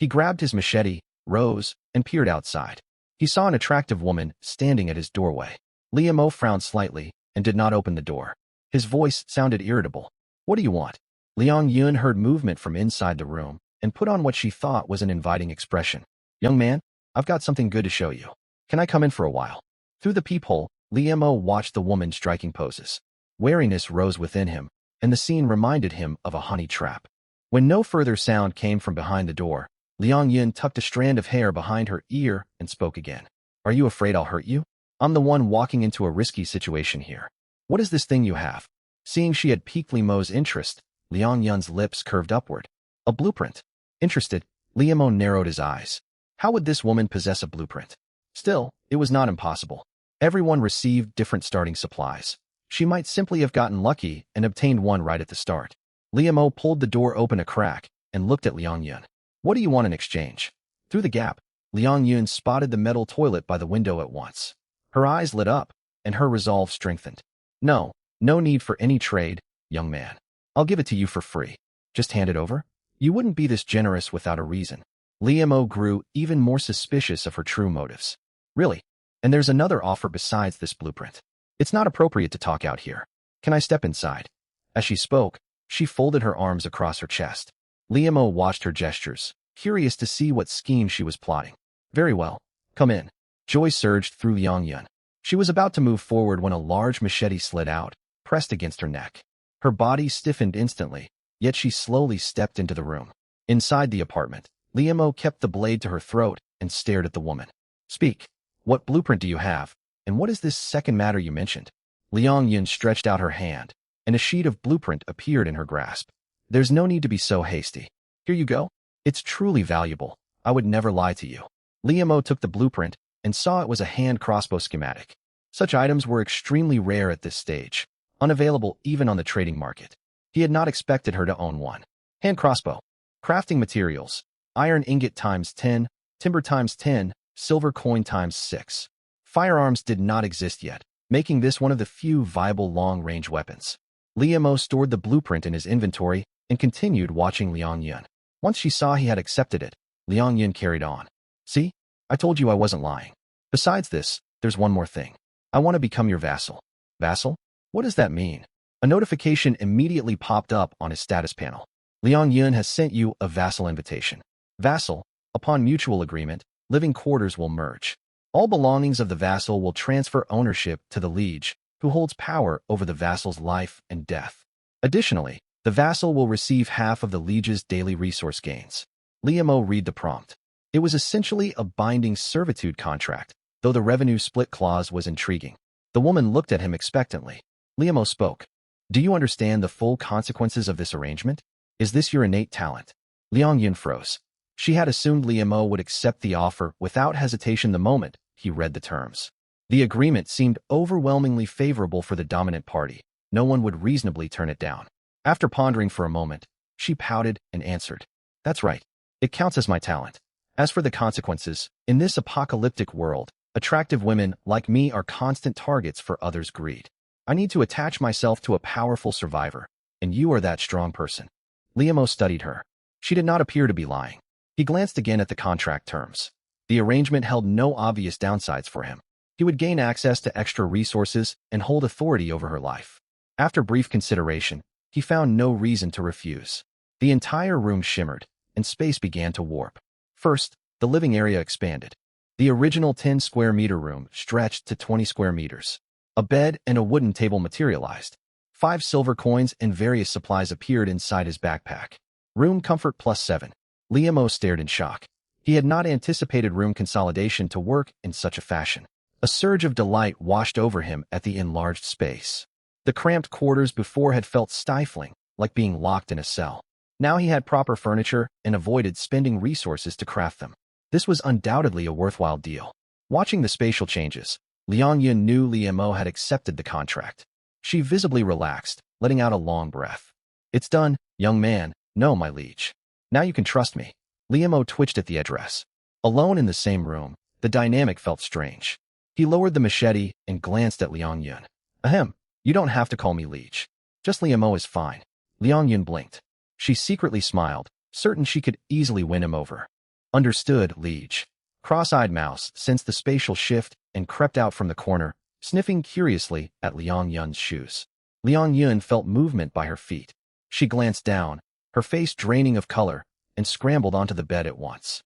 He grabbed his machete, rose, and peered outside. He saw an attractive woman standing at his doorway. Liamo frowned slightly and did not open the door. His voice sounded irritable. What do you want? Liang Yun heard movement from inside the room and put on what she thought was an inviting expression. Young man, I've got something good to show you. Can I come in for a while? Through the peephole, Liamo watched the woman striking poses. Wariness rose within him, and the scene reminded him of a honey trap. When no further sound came from behind the door, Liang Yun tucked a strand of hair behind her ear and spoke again. Are you afraid I'll hurt you? I'm the one walking into a risky situation here. What is this thing you have? Seeing she had piqued Li Mo's interest, Liang Yun's lips curved upward. A blueprint. Interested, Li Mo narrowed his eyes. How would this woman possess a blueprint? Still, it was not impossible. Everyone received different starting supplies. She might simply have gotten lucky and obtained one right at the start. Li Mo pulled the door open a crack and looked at Liang Yun. What do you want in exchange? Through the gap, Liang Yun spotted the metal toilet by the window at once. Her eyes lit up, and her resolve strengthened. No need for any trade, young man. I'll give it to you for free. Just hand it over? You wouldn't be this generous without a reason. Li Mo grew even more suspicious of her true motives. Really? And there's another offer besides this blueprint. It's not appropriate to talk out here. Can I step inside? As she spoke, she folded her arms across her chest. Li Mo watched her gestures, curious to see what scheme she was plotting. Very well. Come in. Joy surged through Liang Yun. She was about to move forward when a large machete slid out, pressed against her neck. Her body stiffened instantly, yet she slowly stepped into the room. Inside the apartment, Li Mo kept the blade to her throat and stared at the woman. Speak. What blueprint do you have, and what is this second matter you mentioned? Liang Yun stretched out her hand, and a sheet of blueprint appeared in her grasp. There's no need to be so hasty. Here you go. It's truly valuable. I would never lie to you. Li Mo took the blueprint and saw it was a hand crossbow schematic. Such items were extremely rare at this stage, unavailable even on the trading market. He had not expected her to own one. Hand crossbow. Crafting materials. Iron ingot times 10, timber times 10, silver coin times 6. Firearms did not exist yet, making this one of the few viable long-range weapons. Li Mo stored the blueprint in his inventory and continued watching Liang Yun. Once she saw he had accepted it, Liang Yun carried on. See? I told you I wasn't lying. Besides this, there's one more thing. I want to become your vassal. Vassal? What does that mean? A notification immediately popped up on his status panel. Liang Yun has sent you a vassal invitation. Vassal, upon mutual agreement, living quarters will merge. All belongings of the vassal will transfer ownership to the liege, who holds power over the vassal's life and death. Additionally, the vassal will receive half of the liege's daily resource gains. Li Mo read the prompt. It was essentially a binding servitude contract, though the revenue split clause was intriguing. The woman looked at him expectantly. Li Mo spoke. Do you understand the full consequences of this arrangement? Is this your innate talent? Liang Yun froze. She had assumed Li Mo would accept the offer without hesitation the moment he read the terms. The agreement seemed overwhelmingly favorable for the dominant party. No one would reasonably turn it down. After pondering for a moment, she pouted and answered. That's right. It counts as my talent. As for the consequences, in this apocalyptic world, attractive women like me are constant targets for others' greed. I need to attach myself to a powerful survivor, and you are that strong person. Li Mo studied her. She did not appear to be lying. He glanced again at the contract terms. The arrangement held no obvious downsides for him. He would gain access to extra resources and hold authority over her life. After brief consideration, he found no reason to refuse. The entire room shimmered, and space began to warp. First, the living area expanded. The original 10 square meter room stretched to 20 square meters. A bed and a wooden table materialized. 5 silver coins and various supplies appeared inside his backpack. Room comfort +7. Li Mo stared in shock. He had not anticipated room consolidation to work in such a fashion. A surge of delight washed over him at the enlarged space. The cramped quarters before had felt stifling, like being locked in a cell. Now he had proper furniture and avoided spending resources to craft them. This was undoubtedly a worthwhile deal. Watching the spatial changes, Liang Yun knew Li Mo had accepted the contract. She visibly relaxed, letting out a long breath. It's done, young man. No, my liege. Now you can trust me. Li Mo twitched at the address. Alone in the same room, the dynamic felt strange. He lowered the machete and glanced at Liang Yun. Ahem, you don't have to call me liege. Just Li Mo is fine. Liang Yun blinked. She secretly smiled, certain she could easily win him over. Understood, liege. Cross-eyed Mouse sensed the spatial shift and crept out from the corner, sniffing curiously at Liang Yun's shoes. Liang Yun felt movement by her feet. She glanced down, her face draining of color, and scrambled onto the bed at once.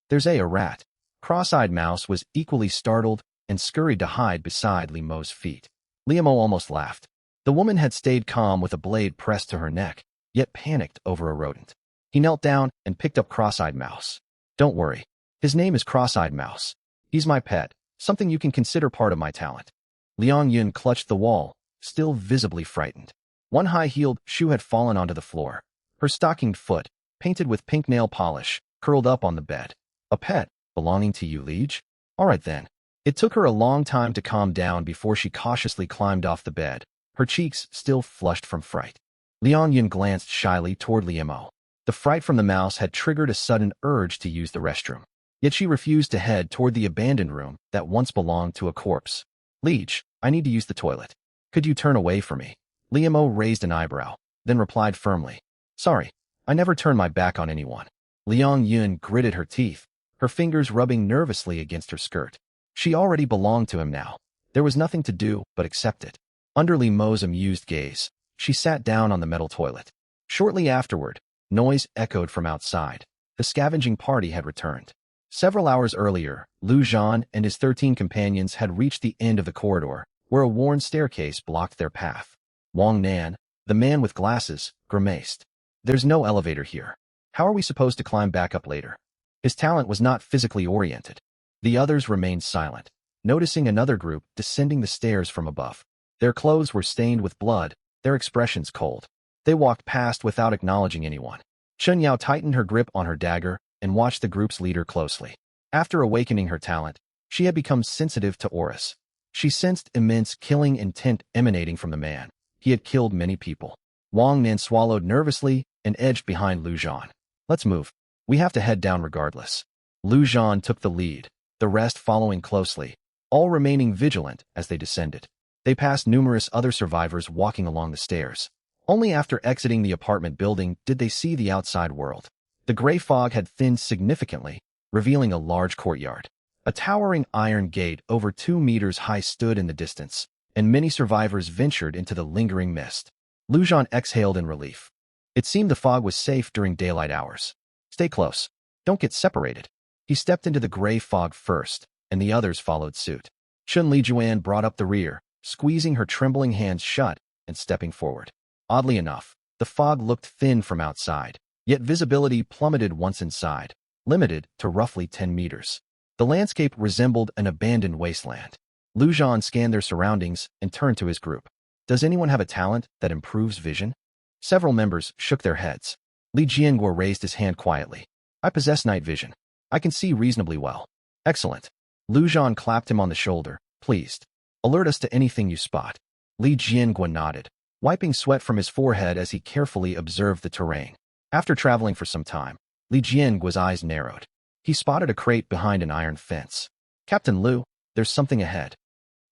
There's a rat. Cross-eyed Mouse was equally startled and scurried to hide beside Li Mo's feet. Li Mo almost laughed. The woman had stayed calm with a blade pressed to her neck, yet panicked over a rodent. He knelt down and picked up Cross-Eyed Mouse. Don't worry. His name is Cross-Eyed Mouse. He's my pet, something you can consider part of my talent. Liang Yun clutched the wall, still visibly frightened. One high-heeled shoe had fallen onto the floor. Her stockinged foot, painted with pink nail polish, curled up on the bed. A pet, belonging to you, liege? All right then. It took her a long time to calm down before she cautiously climbed off the bed, her cheeks still flushed from fright. Liang Yun glanced shyly toward Liemo. The fright from the mouse had triggered a sudden urge to use the restroom. Yet she refused to head toward the abandoned room that once belonged to a corpse. Liege, I need to use the toilet. Could you turn away from me? Liemo raised an eyebrow, then replied firmly. Sorry, I never turn my back on anyone. Liang Yun gritted her teeth, her fingers rubbing nervously against her skirt. She already belonged to him now. There was nothing to do but accept it. Under Liemo's amused gaze, she sat down on the metal toilet. Shortly afterward, noise echoed from outside. The scavenging party had returned. Several hours earlier, Lu Zhan and his 13 companions had reached the end of the corridor, where a worn staircase blocked their path. Wang Nan, the man with glasses, grimaced. There's no elevator here. How are we supposed to climb back up later? His talent was not physically oriented. The others remained silent, noticing another group descending the stairs from above. Their clothes were stained with blood, their expressions cold. They walked past without acknowledging anyone. Chun Yao tightened her grip on her dagger and watched the group's leader closely. After awakening her talent, she had become sensitive to auras. She sensed immense killing intent emanating from the man. He had killed many people. Wang Nan swallowed nervously and edged behind Lu Zhan. Let's move. We have to head down regardless. Lu Zhan took the lead, the rest following closely, all remaining vigilant as they descended. They passed numerous other survivors walking along the stairs. Only after exiting the apartment building did they see the outside world. The gray fog had thinned significantly, revealing a large courtyard. A towering iron gate over 2 meters high stood in the distance, and many survivors ventured into the lingering mist. Lu Zhan exhaled in relief. It seemed the fog was safe during daylight hours. Stay close. Don't get separated. He stepped into the gray fog first, and the others followed suit. Chun Lijuan brought up the rear, squeezing her trembling hands shut and stepping forward. Oddly enough, the fog looked thin from outside, yet visibility plummeted once inside, limited to roughly 10 meters. The landscape resembled an abandoned wasteland. Lu Zhan scanned their surroundings and turned to his group. Does anyone have a talent that improves vision? Several members shook their heads. Li Jianguo raised his hand quietly. I possess night vision. I can see reasonably well. Excellent. Lu Zhan clapped him on the shoulder, pleased. Alert us to anything you spot. Li Jianguo nodded, wiping sweat from his forehead as he carefully observed the terrain. After traveling for some time, Li Jianguo's eyes narrowed. He spotted a crate behind an iron fence. Captain Lu, there's something ahead.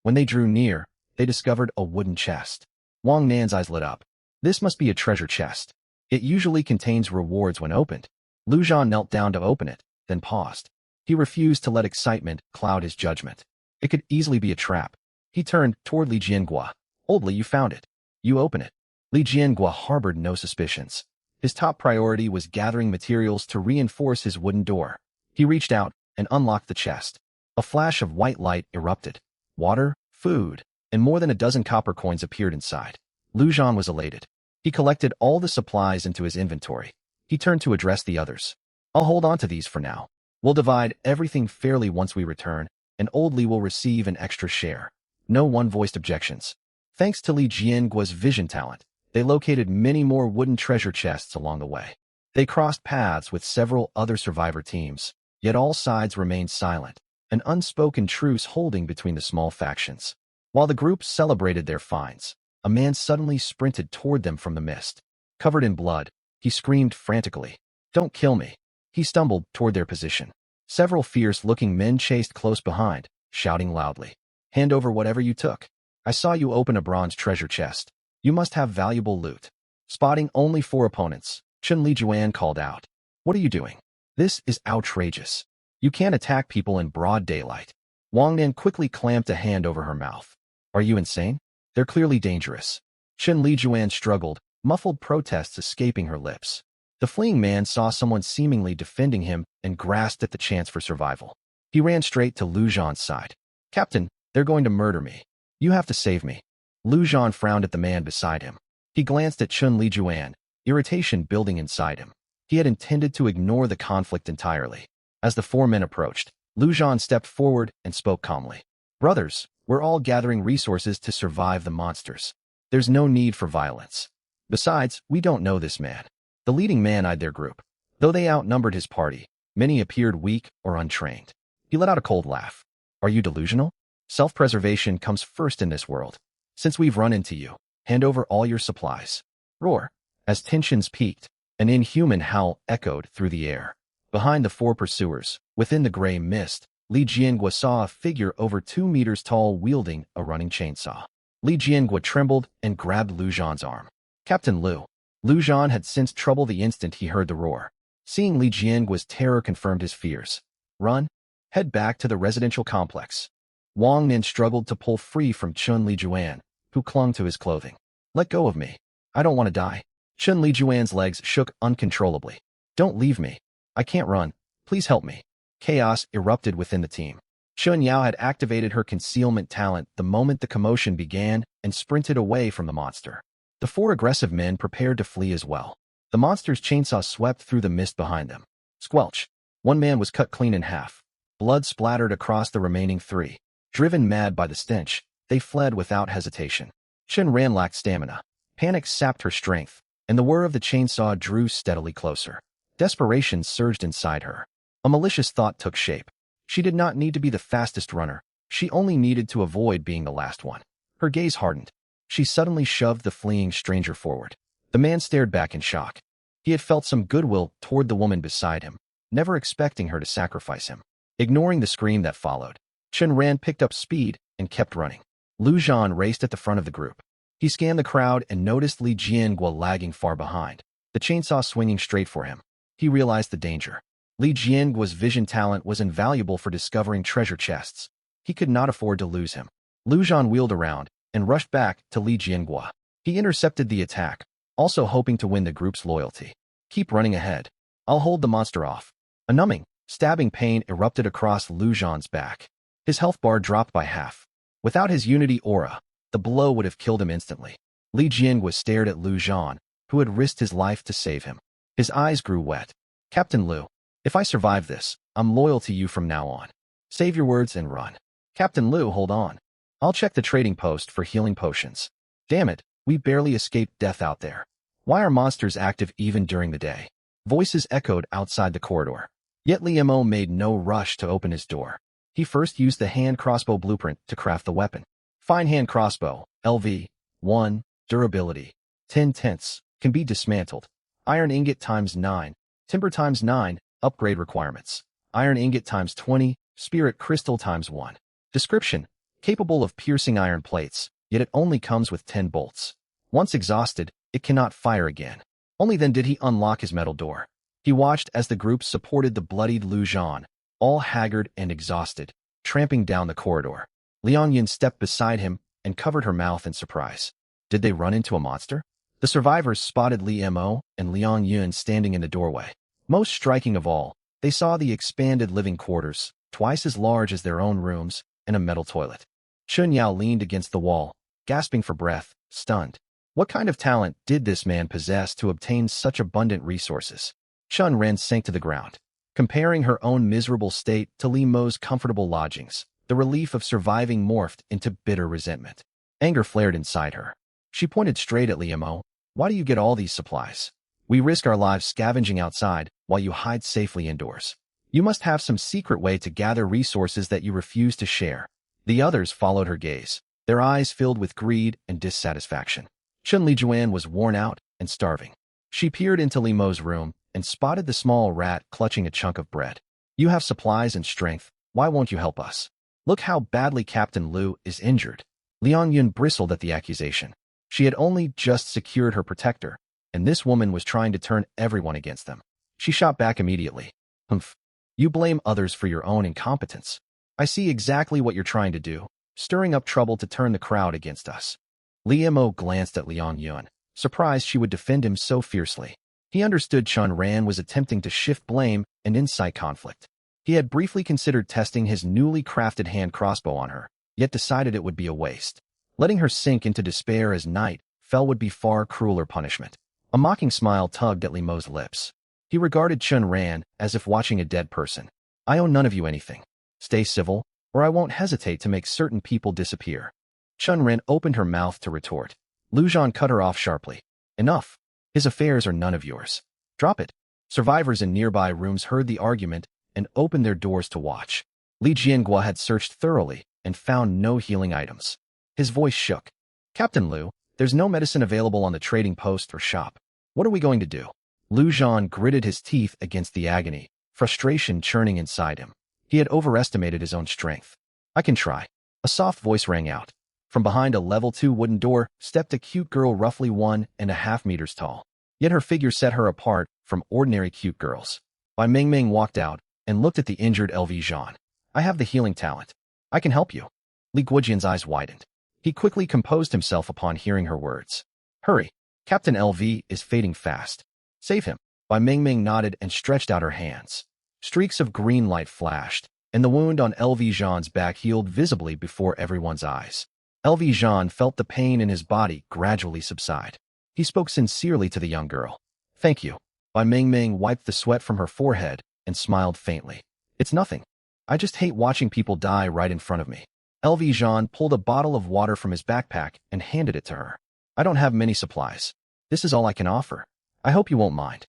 When they drew near, they discovered a wooden chest. Wang Nan's eyes lit up. This must be a treasure chest. It usually contains rewards when opened. Lu Zhan knelt down to open it, then paused. He refused to let excitement cloud his judgment. It could easily be a trap. He turned toward Li Jianguo. Oldly, you found it. You open it. Li Jianguo harbored no suspicions. His top priority was gathering materials to reinforce his wooden door. He reached out and unlocked the chest. A flash of white light erupted. Water, food, and more than a dozen copper coins appeared inside. Lu Zhan was elated. He collected all the supplies into his inventory. He turned to address the others. I'll hold on to these for now. We'll divide everything fairly once we return, and Old Li will receive an extra share. No one voiced objections. Thanks to Li Jianguo's vision talent, they located many more wooden treasure chests along the way. They crossed paths with several other survivor teams, yet all sides remained silent, an unspoken truce holding between the small factions. While the group celebrated their finds, a man suddenly sprinted toward them from the mist. Covered in blood, he screamed frantically, "Don't kill me!" He stumbled toward their position. Several fierce-looking men chased close behind, shouting loudly, "Hand over whatever you took. I saw you open a bronze treasure chest. You must have valuable loot." Spotting only 4 opponents, Chun Lijuan called out, "What are you doing? This is outrageous. You can't attack people in broad daylight." Wang Nan quickly clamped a hand over her mouth. "Are you insane? They're clearly dangerous." Chun Lijuan struggled, muffled protests escaping her lips. The fleeing man saw someone seemingly defending him and grasped at the chance for survival. He ran straight to Lu Zhan's side. "Captain, they're going to murder me. You have to save me." Lu Zhan frowned at the man beside him. He glanced at Chun Lijuan, irritation building inside him. He had intended to ignore the conflict entirely. As the four men approached, Lu Zhan stepped forward and spoke calmly. Brothers, we're all gathering resources to survive the monsters. There's no need for violence. Besides, we don't know this man. The leading man eyed their group. Though they outnumbered his party, many appeared weak or untrained. He let out a cold laugh. Are you delusional? Self-preservation comes first in this world. Since we've run into you, hand over all your supplies. Roar. As tensions peaked, an inhuman howl echoed through the air. Behind the four pursuers, within the gray mist, Li Jiangua saw a figure over 2 meters tall wielding a running chainsaw. Li Jiangua trembled and grabbed Lu Zhan's arm. Captain Lu. Lu Zhan had sensed trouble the instant he heard the roar. Seeing Li Jiangua's terror confirmed his fears. Run. Head back to the residential complex. Wang Nin struggled to pull free from Chun Lijuan, who clung to his clothing. Let go of me. I don't want to die. Chun Lijuan's legs shook uncontrollably. Don't leave me. I can't run. Please help me. Chaos erupted within the team. Chun Yao had activated her concealment talent the moment the commotion began and sprinted away from the monster. The four aggressive men prepared to flee as well. The monster's chainsaw swept through the mist behind them. Squelch. One man was cut clean in half. Blood splattered across the remaining 3. Driven mad by the stench, they fled without hesitation. Chun Ran lacked stamina. Panic sapped her strength, and the whir of the chainsaw drew steadily closer. Desperation surged inside her. A malicious thought took shape. She did not need to be the fastest runner. She only needed to avoid being the last one. Her gaze hardened. She suddenly shoved the fleeing stranger forward. The man stared back in shock. He had felt some goodwill toward the woman beside him, never expecting her to sacrifice him. Ignoring the scream that followed, Chun Ran picked up speed and kept running. Lu Zhan raced at the front of the group. He scanned the crowd and noticed Li Jiangua lagging far behind, the chainsaw swinging straight for him. He realized the danger. Li Jiangua's vision talent was invaluable for discovering treasure chests. He could not afford to lose him. Lu Zhan wheeled around and rushed back to Li Jiangua. He intercepted the attack, also hoping to win the group's loyalty. Keep running ahead. I'll hold the monster off. A numbing, stabbing pain erupted across Lu Zhan's back. His health bar dropped by half. Without his unity aura, the blow would have killed him instantly. Li Jiangua stared at Lu Zhan, who had risked his life to save him. His eyes grew wet. Captain Lu, if I survive this, I'm loyal to you from now on. Save your words and run. Captain Lu, hold on. I'll check the trading post for healing potions. Damn it, we barely escaped death out there. Why are monsters active even during the day? Voices echoed outside the corridor. Yet Li Mo made no rush to open his door. He first used the hand crossbow blueprint to craft the weapon. Fine hand crossbow, LV, 1, durability, 10 tenths, can be dismantled. Iron ingot times 9, timber times 9, upgrade requirements. Iron ingot times 20, spirit crystal times 1. Description, capable of piercing iron plates, yet it only comes with 10 bolts. Once exhausted, it cannot fire again. Only then did he unlock his metal door. He watched as the group supported the bloodied Lu Zhan, all haggard and exhausted, tramping down the corridor. Liang Yin stepped beside him and covered her mouth in surprise. Did they run into a monster? The survivors spotted Li Mo and Liang Yin standing in the doorway. Most striking of all, they saw the expanded living quarters, twice as large as their own rooms, and a metal toilet. Chun Yao leaned against the wall, gasping for breath, stunned. What kind of talent did this man possess to obtain such abundant resources? Chun Ren sank to the ground. Comparing her own miserable state to Li Mo's comfortable lodgings, the relief of surviving morphed into bitter resentment. Anger flared inside her. She pointed straight at Li Mo. Why do you get all these supplies? We risk our lives scavenging outside while you hide safely indoors. You must have some secret way to gather resources that you refuse to share. The others followed her gaze, their eyes filled with greed and dissatisfaction. Chun Lijuan was worn out and starving. She peered into Li Mo's room and spotted the small rat clutching a chunk of bread. You have supplies and strength. Why won't you help us? Look how badly Captain Lu is injured. Liang Yun bristled at the accusation. She had only just secured her protector, and this woman was trying to turn everyone against them. She shot back immediately. Humph. You blame others for your own incompetence. I see exactly what you're trying to do, stirring up trouble to turn the crowd against us. Li Mo glanced at Liang Yun, surprised she would defend him so fiercely. He understood Chun Ran was attempting to shift blame and incite conflict. He had briefly considered testing his newly crafted hand crossbow on her, yet decided it would be a waste. Letting her sink into despair as night fell would be far crueler punishment. A mocking smile tugged at Li Mo's lips. He regarded Chun Ran as if watching a dead person. I owe none of you anything. Stay civil, or I won't hesitate to make certain people disappear. Chun Ran opened her mouth to retort. Lu Zhan cut her off sharply. Enough. His affairs are none of yours. Drop it. Survivors in nearby rooms heard the argument and opened their doors to watch. Li Jiangua had searched thoroughly and found no healing items. His voice shook. Captain Lu, there's no medicine available on the trading post or shop. What are we going to do? Lu Zhan gritted his teeth against the agony, frustration churning inside him. He had overestimated his own strength. I can try. A soft voice rang out. From behind a level 2 wooden door stepped a cute girl roughly 1.5 meters tall. Yet her figure set her apart from ordinary cute girls. Bai Mingming walked out and looked at the injured LV Zhan. I have the healing talent. I can help you. Li Guojian's eyes widened. He quickly composed himself upon hearing her words. Hurry. Captain LV is fading fast. Save him. Bai Mingming nodded and stretched out her hands. Streaks of green light flashed, and the wound on LV Zhan's back healed visibly before everyone's eyes. LV Zhan felt the pain in his body gradually subside. He spoke sincerely to the young girl. Thank you. Bai Mingming wiped the sweat from her forehead and smiled faintly. It's nothing. I just hate watching people die right in front of me. LV Zhan pulled a bottle of water from his backpack and handed it to her. I don't have many supplies. This is all I can offer. I hope you won't mind.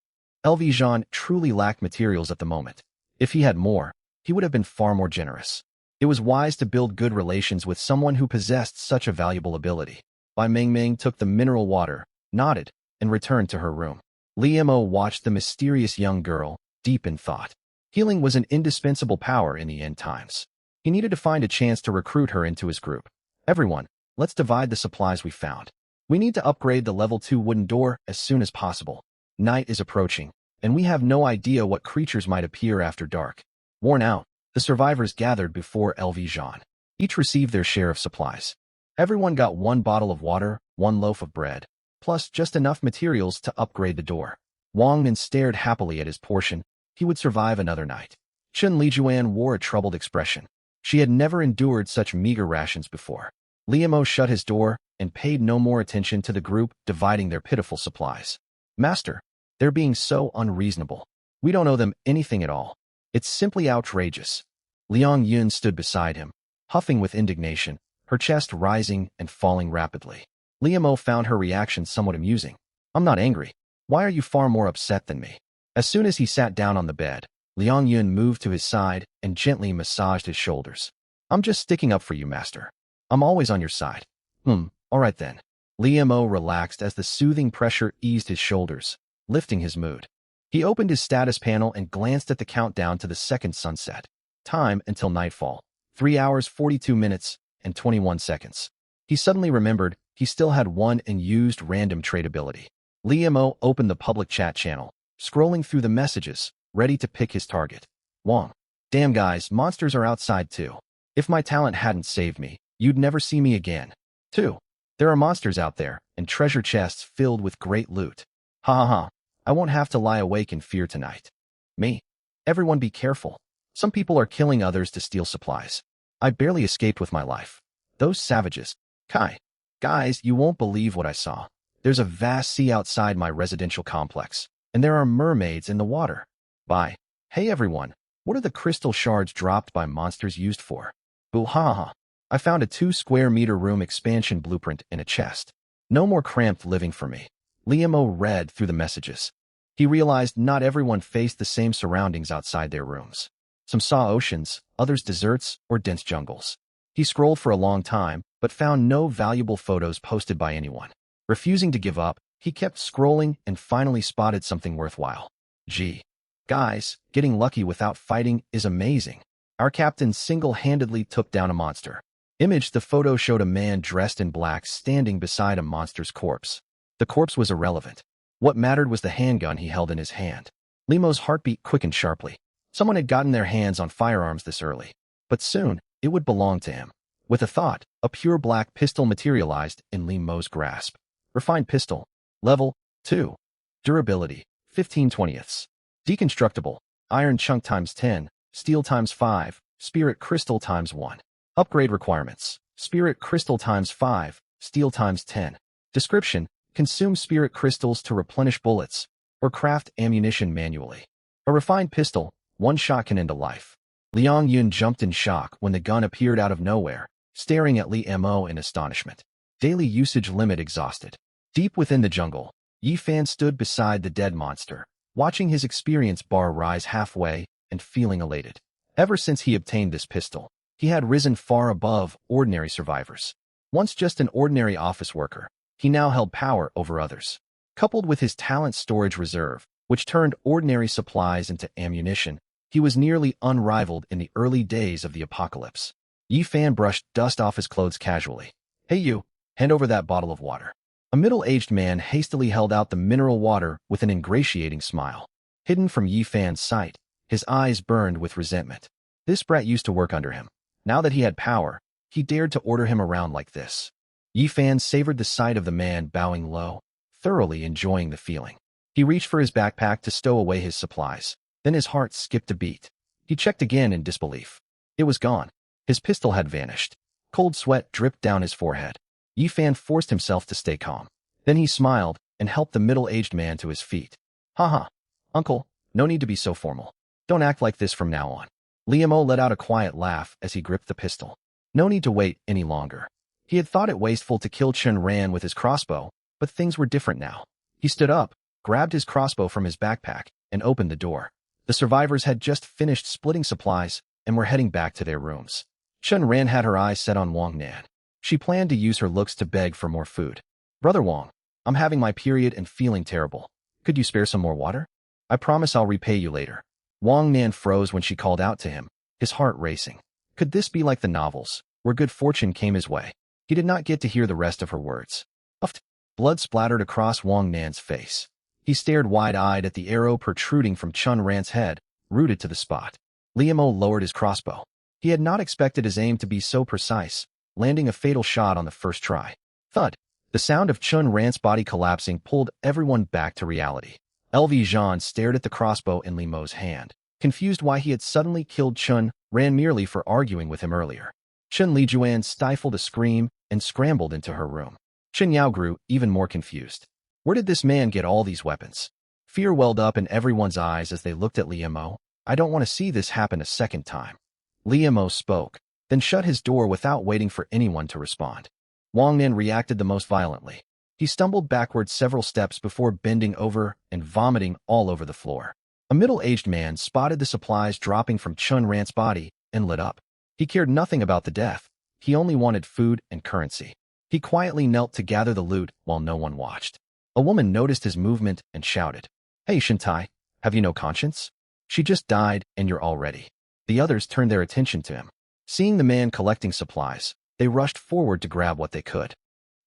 LV Zhan truly lacked materials at the moment. If he had more, he would have been far more generous. It was wise to build good relations with someone who possessed such a valuable ability. Bai Mingming took the mineral water, nodded, and returned to her room. Li Mo watched the mysterious young girl, deep in thought. Healing was an indispensable power in the end times. He needed to find a chance to recruit her into his group. Everyone, let's divide the supplies we found. We need to upgrade the level 2 wooden door as soon as possible. Night is approaching, and we have no idea what creatures might appear after dark. Worn out, the survivors gathered before LV Zhan. Each received their share of supplies. Everyone got 1 bottle of water, 1 loaf of bread, plus just enough materials to upgrade the door. Wang Min stared happily at his portion. He would survive another night. Chun Lijuan wore a troubled expression. She had never endured such meager rations before. Li Mo shut his door and paid no more attention to the group dividing their pitiful supplies. Master, they're being so unreasonable. We don't owe them anything at all. It's simply outrageous. Liang Yun stood beside him, huffing with indignation, her chest rising and falling rapidly. Li Mo found her reaction somewhat amusing. I'm not angry. Why are you far more upset than me? As soon as he sat down on the bed, Liang Yun moved to his side and gently massaged his shoulders. I'm just sticking up for you, master. I'm always on your side. All right then. Li Mo relaxed as the soothing pressure eased his shoulders, lifting his mood. He opened his status panel and glanced at the countdown to the second sunset. Time until nightfall. 3 hours 42 minutes and 21 seconds. He suddenly remembered he still had one unused random trait ability. Li Mo opened the public chat channel, scrolling through the messages, ready to pick his target. Wang. Damn guys, monsters are outside too. If my talent hadn't saved me, you'd never see me again. 2. There are monsters out there, and treasure chests filled with great loot. Ha ha ha. I won't have to lie awake in fear tonight. Me. Everyone be careful. Some people are killing others to steal supplies. I barely escaped with my life. Those savages. Kai. Guys, you won't believe what I saw. There's a vast sea outside my residential complex, and there are mermaids in the water. Bye. Hey everyone, what are the crystal shards dropped by monsters used for? Boo ha ha. I found a 2 square meter room expansion blueprint in a chest. No more cramped living for me. Li Mo read through the messages. He realized not everyone faced the same surroundings outside their rooms. Some saw oceans, others deserts or dense jungles. He scrolled for a long time, but found no valuable photos posted by anyone. Refusing to give up, he kept scrolling and finally spotted something worthwhile. Gee. Guys, getting lucky without fighting is amazing. Our captain single-handedly took down a monster. Image the photo showed a man dressed in black standing beside a monster's corpse. The corpse was irrelevant. What mattered was the handgun he held in his hand. Li Mo's heartbeat quickened sharply. Someone had gotten their hands on firearms this early. But soon, it would belong to him. With a thought, a pure black pistol materialized in Li Mo's grasp. Refined pistol. Level 2. Durability 15/20. Deconstructible. Iron chunk times 10. Steel times 5. Spirit crystal times 1. Upgrade requirements. Spirit crystal times 5, steel times 10. Description: consume spirit crystals to replenish bullets or craft ammunition manually. A refined pistol, one shot can end a life. Liang Yun jumped in shock when the gun appeared out of nowhere, staring at Li Mo in astonishment. Daily usage limit exhausted. Deep within the jungle, Yi Fan stood beside the dead monster, watching his experience bar rise halfway and feeling elated. Ever since he obtained this pistol, he had risen far above ordinary survivors. Once just an ordinary office worker, he now held power over others. Coupled with his talent storage reserve, which turned ordinary supplies into ammunition, he was nearly unrivaled in the early days of the apocalypse. Yi Fan brushed dust off his clothes casually. "Hey you, hand over that bottle of water." A middle-aged man hastily held out the mineral water with an ingratiating smile. Hidden from Yi Fan's sight, his eyes burned with resentment. This brat used to work under him. Now that he had power, he dared to order him around like this. Yi Fan savored the sight of the man bowing low, thoroughly enjoying the feeling. He reached for his backpack to stow away his supplies. Then his heart skipped a beat. He checked again in disbelief. It was gone. His pistol had vanished. Cold sweat dripped down his forehead. Yi Fan forced himself to stay calm. Then he smiled and helped the middle-aged man to his feet. "Haha, uncle, no need to be so formal. Don't act like this from now on." Li Mo let out a quiet laugh as he gripped the pistol. No need to wait any longer. He had thought it wasteful to kill Chun Ran with his crossbow, but things were different now. He stood up, grabbed his crossbow from his backpack, and opened the door. The survivors had just finished splitting supplies and were heading back to their rooms. Chun Ran had her eyes set on Wang Nan. She planned to use her looks to beg for more food. "Brother Wang, I'm having my period and feeling terrible. Could you spare some more water? I promise I'll repay you later." Wang Nan froze when she called out to him, his heart racing. Could this be like the novels, where good fortune came his way? He did not get to hear the rest of her words. Puffed. Blood splattered across Wang Nan's face. He stared wide-eyed at the arrow protruding from Chun Ran's head, rooted to the spot. Li Mo lowered his crossbow. He had not expected his aim to be so precise, landing a fatal shot on the first try. Thud. The sound of Chun Ran's body collapsing pulled everyone back to reality. LV Jean stared at the crossbow in Li Mo's hand, confused why he had suddenly killed Chun Ran merely for arguing with him earlier. Chun Lijuan stifled a scream and scrambled into her room. Chen Yao grew even more confused. Where did this man get all these weapons? Fear welled up in everyone's eyes as they looked at Li Mo. "I don't want to see this happen a second time." Li Mo spoke, then shut his door without waiting for anyone to respond. Wang Nan reacted the most violently. He stumbled backward several steps before bending over and vomiting all over the floor. A middle-aged man spotted the supplies dropping from Chun Ran's body and lit up. He cared nothing about the death. He only wanted food and currency. He quietly knelt to gather the loot while no one watched. A woman noticed his movement and shouted, "Hey, Shintai, have you no conscience? She just died and you're all ready." The others turned their attention to him. Seeing the man collecting supplies, they rushed forward to grab what they could.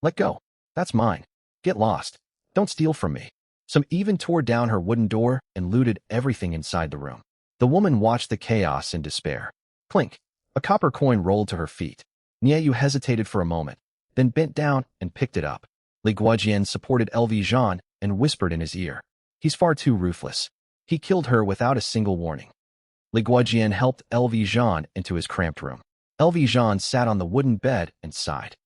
"Let go. That's mine. Get lost. Don't steal from me." Some even tore down her wooden door and looted everything inside the room. The woman watched the chaos in despair. Clink. A copper coin rolled to her feet. Niayu hesitated for a moment, then bent down and picked it up. Li Guojian supported LV Jean and whispered in his ear, "He's far too ruthless. He killed her without a single warning." Li Guojian helped LV Jean into his cramped room. LV Jean sat on the wooden bed and sighed.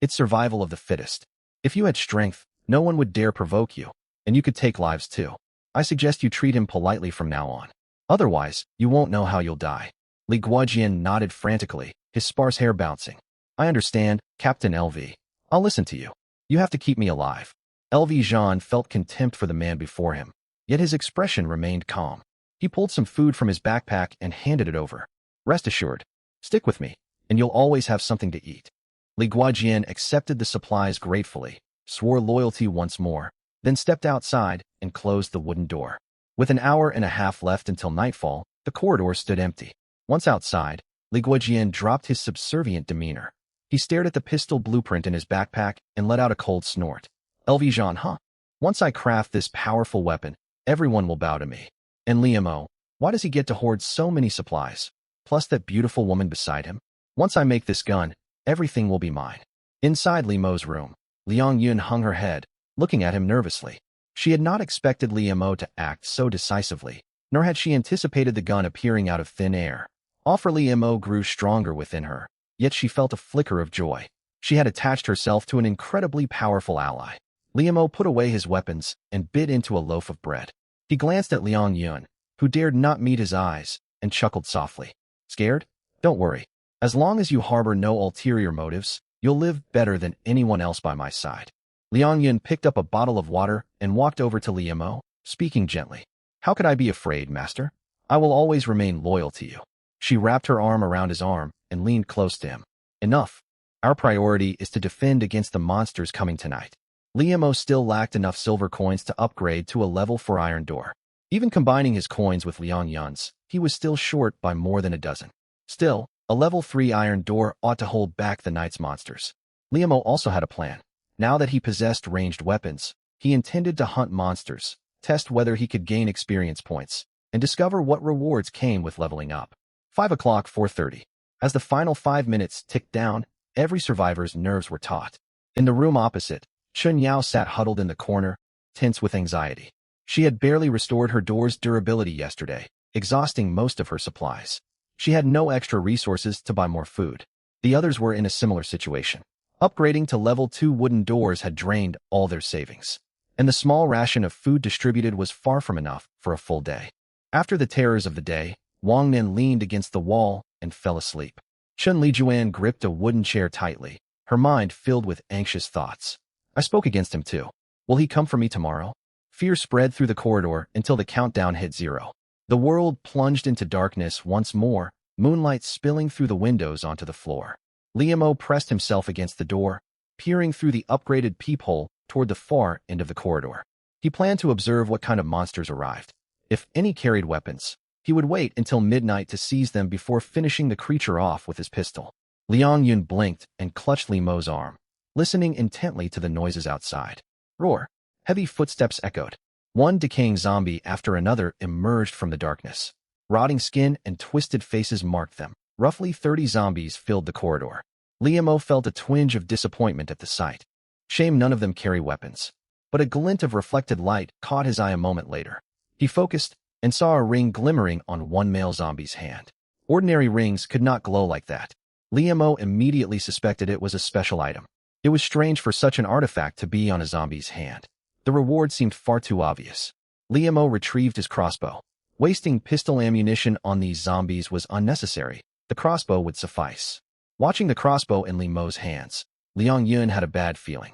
"It's survival of the fittest. If you had strength, no one would dare provoke you, and you could take lives too. I suggest you treat him politely from now on. Otherwise, you won't know how you'll die." Li Guojian nodded frantically, his sparse hair bouncing. "I understand, Captain LV. I'll listen to you. You have to keep me alive." LV Jean felt contempt for the man before him, yet his expression remained calm. He pulled some food from his backpack and handed it over. "Rest assured, stick with me, and you'll always have something to eat." Li Guojian accepted the supplies gratefully, swore loyalty once more, then stepped outside and closed the wooden door. With an hour and a half left until nightfall, the corridor stood empty. Once outside, Li Guojian dropped his subservient demeanor. He stared at the pistol blueprint in his backpack and let out a cold snort. "LV Jean, huh? Once I craft this powerful weapon, everyone will bow to me. And Li Mo, why does he get to hoard so many supplies? Plus that beautiful woman beside him? Once I make this gun, everything will be mine." Inside Li Mo's room, Liang Yun hung her head, looking at him nervously. She had not expected Li Mo to act so decisively, nor had she anticipated the gun appearing out of thin air. Offer Li Mo grew stronger within her, yet she felt a flicker of joy. She had attached herself to an incredibly powerful ally. Liamo put away his weapons and bit into a loaf of bread. He glanced at Liang Yun, who dared not meet his eyes, and chuckled softly. Scared? Don't worry. As long as you harbor no ulterior motives, you'll live better than anyone else by my side. Liang Yun picked up a bottle of water and walked over to Liamo, speaking gently. How could I be afraid, master? I will always remain loyal to you. She wrapped her arm around his arm and leaned close to him. Enough. Our priority is to defend against the monsters coming tonight. Liamo still lacked enough silver coins to upgrade to a level 4 iron door. Even combining his coins with Liang Yun's, he was still short by more than a dozen. Still, a level 3 iron door ought to hold back the night's monsters. Liamo also had a plan. Now that he possessed ranged weapons, he intended to hunt monsters, test whether he could gain experience points, and discover what rewards came with leveling up. 5 o'clock, 4:30. As the final 5 minutes ticked down, every survivor's nerves were taut. In the room opposite, Chun Yao sat huddled in the corner, tense with anxiety. She had barely restored her door's durability yesterday, exhausting most of her supplies. She had no extra resources to buy more food. The others were in a similar situation. Upgrading to level 2 wooden doors had drained all their savings, and the small ration of food distributed was far from enough for a full day. After the terrors of the day, Wang Nin leaned against the wall and fell asleep. Chun Lijuan gripped a wooden chair tightly, her mind filled with anxious thoughts. I spoke against him too. Will he come for me tomorrow? Fear spread through the corridor until the countdown hit 0. The world plunged into darkness once more, moonlight spilling through the windows onto the floor. Liamo pressed himself against the door, peering through the upgraded peephole toward the far end of the corridor. He planned to observe what kind of monsters arrived. If any carried weapons, he would wait until midnight to seize them before finishing the creature off with his pistol. Liang Yun blinked and clutched Liamo's arm, listening intently to the noises outside. Roar! Heavy footsteps echoed. One decaying zombie after another emerged from the darkness. Rotting skin and twisted faces marked them. Roughly 30 zombies filled the corridor. Liamo felt a twinge of disappointment at the sight. Shame none of them carry weapons. But a glint of reflected light caught his eye a moment later. He focused and saw a ring glimmering on one male zombie's hand. Ordinary rings could not glow like that. Liamo immediately suspected it was a special item. It was strange for such an artifact to be on a zombie's hand. The reward seemed far too obvious. Liamo retrieved his crossbow. Wasting pistol ammunition on these zombies was unnecessary. The crossbow would suffice. Watching the crossbow in Liamo's hands, Liang Yun had a bad feeling.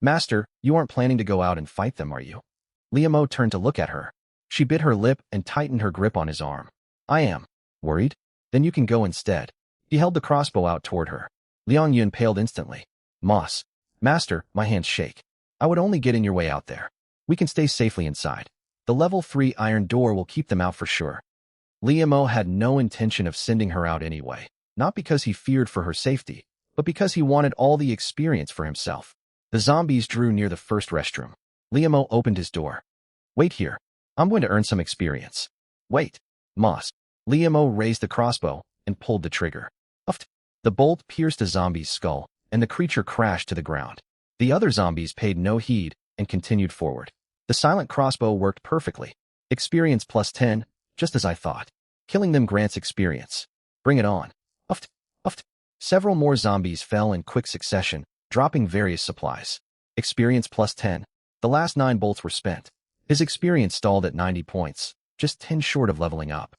Master, you aren't planning to go out and fight them, are you? Liamo turned to look at her. She bit her lip and tightened her grip on his arm. I am. Worried? Then you can go instead. He held the crossbow out toward her. Liang Yun paled instantly. Master, my hands shake. I would only get in your way out there. We can stay safely inside. The level 3 iron door will keep them out for sure. Liamo had no intention of sending her out anyway, not because he feared for her safety, but because he wanted all the experience for himself. The zombies drew near the first restroom. Liamo opened his door. Wait here. I'm going to earn some experience. Wait. Liamo raised the crossbow and pulled the trigger. Uffed. The bolt pierced a zombie's skull, and the creature crashed to the ground. The other zombies paid no heed and continued forward. The silent crossbow worked perfectly. Experience plus 10, just as I thought. Killing them grants experience. Bring it on. Uffed. Several more zombies fell in quick succession, dropping various supplies. Experience plus 10. The last 9 bolts were spent. His experience stalled at 90 points, just 10 short of leveling up.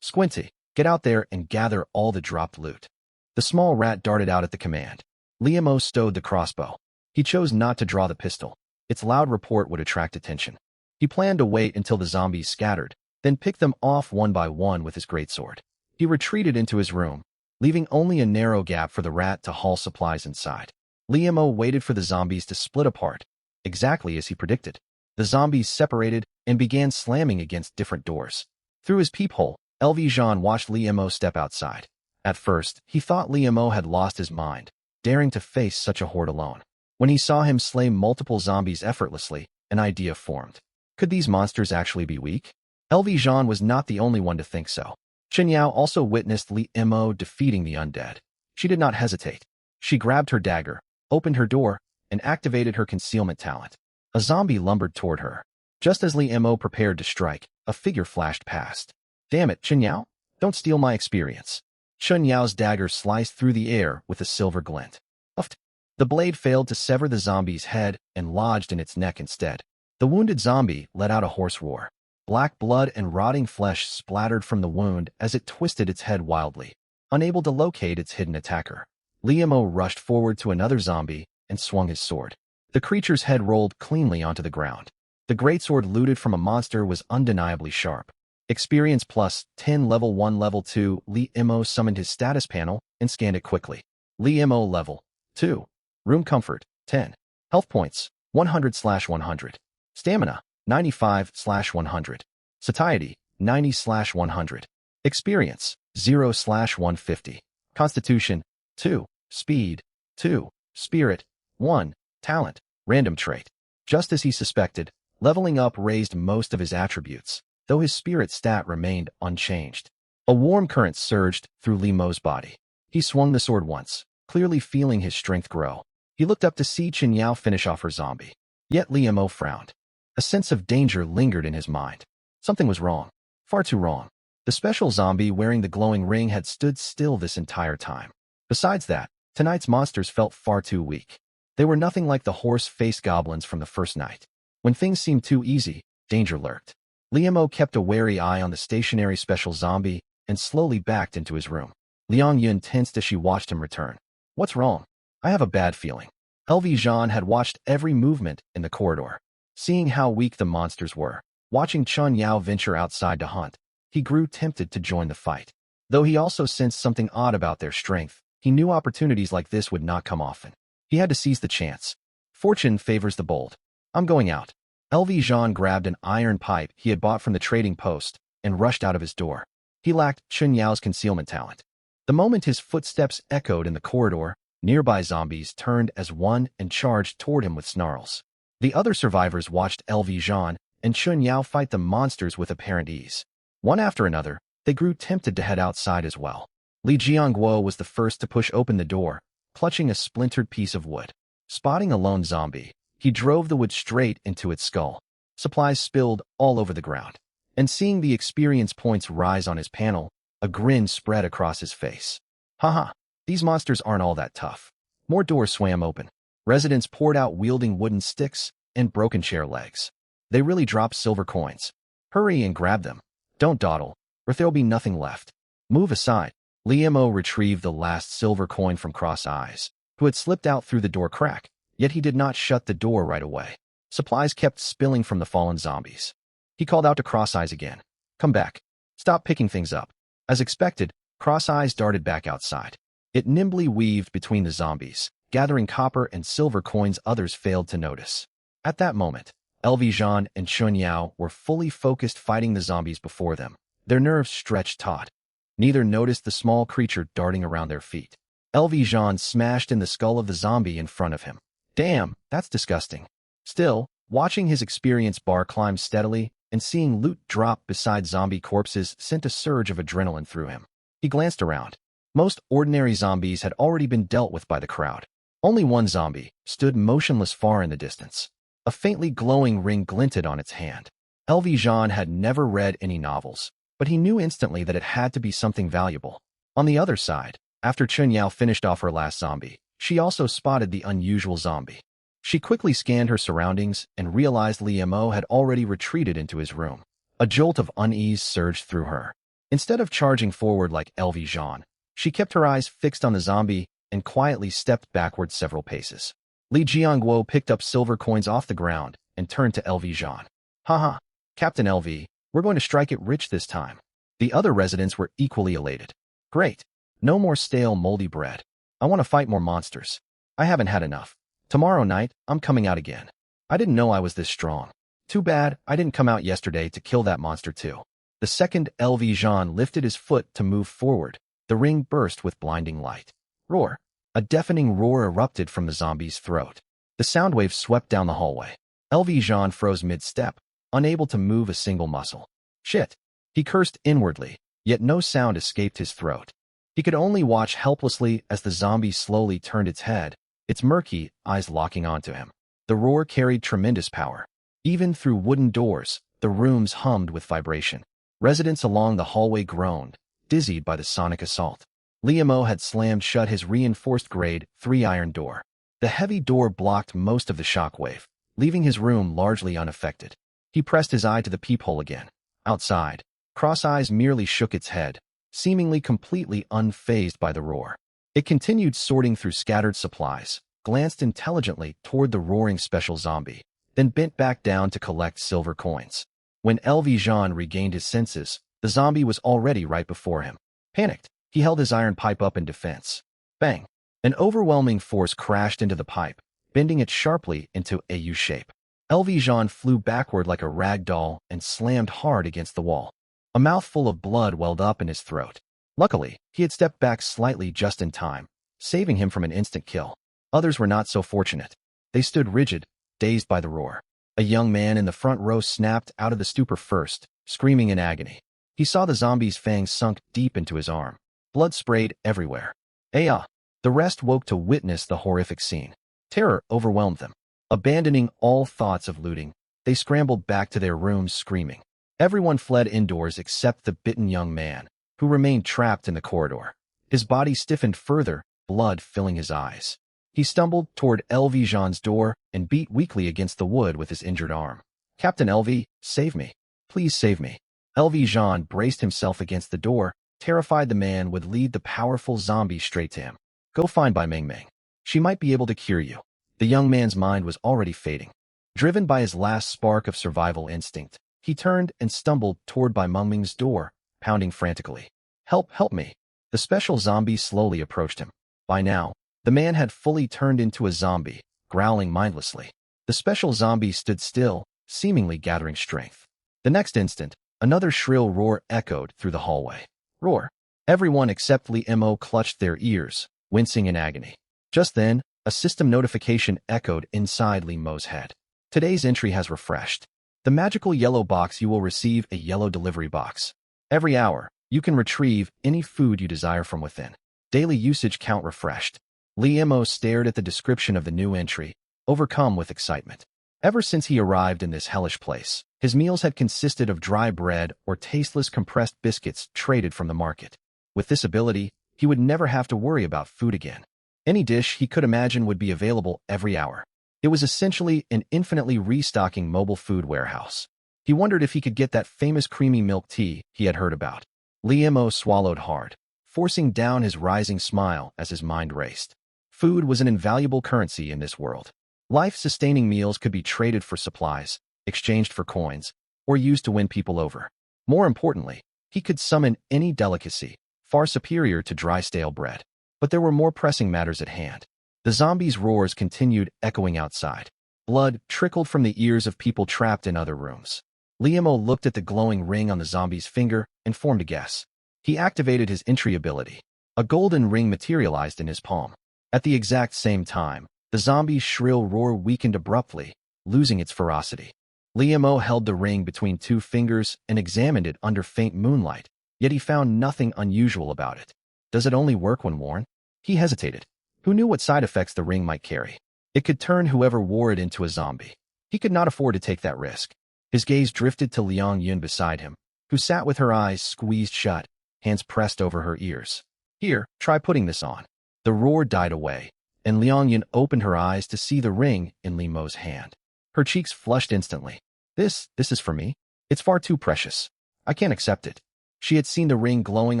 Squinty, get out there and gather all the dropped loot. The small rat darted out at the command. Liamo stowed the crossbow. He chose not to draw the pistol. Its loud report would attract attention. He planned to wait until the zombies scattered, then pick them off one by one with his greatsword. He retreated into his room, leaving only a narrow gap for the rat to haul supplies inside. Liamo waited for the zombies to split apart, exactly as he predicted. The zombies separated and began slamming against different doors. Through his peephole, LV Jean watched Liamo step outside. At first, he thought Liamo had lost his mind, daring to face such a horde alone. When he saw him slay multiple zombies effortlessly, an idea formed. Could these monsters actually be weak? LV Jean was not the only one to think so. Chen Yao also witnessed Liamo defeating the undead. She did not hesitate. She grabbed her dagger, opened her door, and activated her concealment talent. A zombie lumbered toward her. Just as Liamo prepared to strike, a figure flashed past. Damn it, Chen Yao! Don't steal my experience. Chun Yao's dagger sliced through the air with a silver glint. Uft. The blade failed to sever the zombie's head and lodged in its neck instead. The wounded zombie let out a hoarse roar. Black blood and rotting flesh splattered from the wound as it twisted its head wildly. Unable to locate its hidden attacker, Liamo rushed forward to another zombie and swung his sword. The creature's head rolled cleanly onto the ground. The greatsword looted from a monster was undeniably sharp. Experience plus 10 level 1 level 2. Liamo summoned his status panel and scanned it quickly. Liamo level 2. Room comfort 10. Health points 100/100. Stamina 95/100. Satiety 90/100. Experience 0/150. Constitution 2. Speed 2. Spirit 1. Talent random trait. Just as he suspected, leveling up raised most of his attributes, though his spirit stat remained unchanged. A warm current surged through Liamo's body. He swung the sword once, clearly feeling his strength grow. He looked up to see Chun Yao finish off her zombie. Yet Liamo frowned. A sense of danger lingered in his mind. Something was wrong. Far too wrong. The special zombie wearing the glowing ring had stood still this entire time. Besides that, tonight's monsters felt far too weak. They were nothing like the horse-faced goblins from the first night. When things seemed too easy, danger lurked. Liamo kept a wary eye on the stationary special zombie and slowly backed into his room. Liang Yun tensed as she watched him return. What's wrong? I have a bad feeling. LV Zhan had watched every movement in the corridor. Seeing how weak the monsters were, watching Chun Yao venture outside to hunt, he grew tempted to join the fight. Though he also sensed something odd about their strength, he knew opportunities like this would not come often. He had to seize the chance. Fortune favors the bold. I'm going out. LV Zhan grabbed an iron pipe he had bought from the trading post and rushed out of his door. He lacked Chun Yao's concealment talent. The moment his footsteps echoed in the corridor, nearby zombies turned as one and charged toward him with snarls. The other survivors watched LV Zhan and Chun Yao fight the monsters with apparent ease. One after another, they grew tempted to head outside as well. Li Jiangguo was the first to push open the door, clutching a splintered piece of wood. Spotting a lone zombie, he drove the wood straight into its skull. Supplies spilled all over the ground. And seeing the experience points rise on his panel, a grin spread across his face. Haha, these monsters aren't all that tough. More doors swam open. Residents poured out wielding wooden sticks and broken chair legs. They really dropped silver coins. Hurry and grab them. Don't dawdle, or there'll be nothing left. Move aside. Liamo retrieved the last silver coin from Cross Eyes, who had slipped out through the door crack, yet he did not shut the door right away. Supplies kept spilling from the fallen zombies. He called out to Cross Eyes again. Come back. Stop picking things up. As expected, Cross Eyes darted back outside. It nimbly weaved between the zombies, gathering copper and silver coins others failed to notice. At that moment, LV Zhan and Chun Yao were fully focused fighting the zombies before them, their nerves stretched taut. Neither noticed the small creature darting around their feet. LV Zhan smashed in the skull of the zombie in front of him. Damn, that's disgusting. Still, watching his experience bar climb steadily and seeing loot drop beside zombie corpses sent a surge of adrenaline through him. He glanced around. Most ordinary zombies had already been dealt with by the crowd. Only one zombie stood motionless far in the distance. A faintly glowing ring glinted on its hand. LV Zhan had never read any novels, but he knew instantly that it had to be something valuable. On the other side, after Chun Yao finished off her last zombie, she also spotted the unusual zombie. She quickly scanned her surroundings and realized Liamo had already retreated into his room. A jolt of unease surged through her. Instead of charging forward like LV Zhan, she kept her eyes fixed on the zombie and quietly stepped backward several paces. Li Jiangguo picked up silver coins off the ground and turned to LV Zhan. Haha, Captain LV, we're going to strike it rich this time. The other residents were equally elated. Great. No more stale, moldy bread. I want to fight more monsters. I haven't had enough. Tomorrow night, I'm coming out again. I didn't know I was this strong. Too bad I didn't come out yesterday to kill that monster too. The second LV Zhan lifted his foot to move forward. The ring burst with blinding light. Roar. A deafening roar erupted from the zombie's throat. The sound wave swept down the hallway. LV Zhan froze mid-step, unable to move a single muscle. Shit. He cursed inwardly, yet no sound escaped his throat. He could only watch helplessly as the zombie slowly turned its head, its murky eyes locking onto him. The roar carried tremendous power. Even through wooden doors, the rooms hummed with vibration. Residents along the hallway groaned, dizzied by the sonic assault. Liamo had slammed shut his reinforced grade 3 iron door. The heavy door blocked most of the shockwave, leaving his room largely unaffected. He pressed his eye to the peephole again. Outside, Cross-Eyes merely shook its head, seemingly completely unfazed by the roar. It continued sorting through scattered supplies, glanced intelligently toward the roaring special zombie, then bent back down to collect silver coins. When LV Jean regained his senses, the zombie was already right before him. Panicked, he held his iron pipe up in defense. Bang! An overwhelming force crashed into the pipe, bending it sharply into a U shape. LV Jean flew backward like a rag doll and slammed hard against the wall. A mouthful of blood welled up in his throat. Luckily, he had stepped back slightly just in time, saving him from an instant kill. Others were not so fortunate. They stood rigid, dazed by the roar. A young man in the front row snapped out of the stupor first, screaming in agony. He saw the zombie's fangs sunk deep into his arm. Blood sprayed everywhere. Aya! The rest woke to witness the horrific scene. Terror overwhelmed them. Abandoning all thoughts of looting, they scrambled back to their rooms screaming. Everyone fled indoors except the bitten young man, who remained trapped in the corridor. His body stiffened further, blood filling his eyes. He stumbled toward LV Jean's door and beat weakly against the wood with his injured arm. Captain LV, save me. Please save me. LV Jean braced himself against the door, terrified the man would lead the powerful zombie straight to him. Go find Bai Meng Meng. She might be able to cure you. The young man's mind was already fading. Driven by his last spark of survival instinct, he turned and stumbled toward Bai Meng Meng's door, pounding frantically. Help me. The special zombie slowly approached him. By now, the man had fully turned into a zombie, growling mindlessly. The special zombie stood still, seemingly gathering strength. The next instant, another shrill roar echoed through the hallway. Roar! Everyone except Li Mo clutched their ears, wincing in agony. Just then, a system notification echoed inside Li Mo's head. Today's entry has refreshed. The magical yellow box you will receive a yellow delivery box. Every hour, you can retrieve any food you desire from within. Daily usage count refreshed. Li Mo stared at the description of the new entry, overcome with excitement. Ever since he arrived in this hellish place, his meals had consisted of dry bread or tasteless compressed biscuits traded from the market. With this ability, he would never have to worry about food again. Any dish he could imagine would be available every hour. It was essentially an infinitely restocking mobile food warehouse. He wondered if he could get that famous creamy milk tea he had heard about. Li Mo swallowed hard, forcing down his rising smile as his mind raced. Food was an invaluable currency in this world. Life-sustaining meals could be traded for supplies, exchanged for coins, or used to win people over. More importantly, he could summon any delicacy, far superior to dry stale bread. But there were more pressing matters at hand. The zombies' roars continued echoing outside. Blood trickled from the ears of people trapped in other rooms. Liamo looked at the glowing ring on the zombie's finger and formed a guess. He activated his entry ability. A golden ring materialized in his palm. At the exact same time, the zombie's shrill roar weakened abruptly, losing its ferocity. Liamo held the ring between two fingers and examined it under faint moonlight, yet he found nothing unusual about it. Does it only work when worn? He hesitated. Who knew what side effects the ring might carry? It could turn whoever wore it into a zombie. He could not afford to take that risk. His gaze drifted to Liang Yun beside him, who sat with her eyes squeezed shut, hands pressed over her ears. Here, try putting this on. The roar died away, and Liang Yun opened her eyes to see the ring in Li Mo's hand. Her cheeks flushed instantly. This is for me? It's far too precious. I can't accept it. She had seen the ring glowing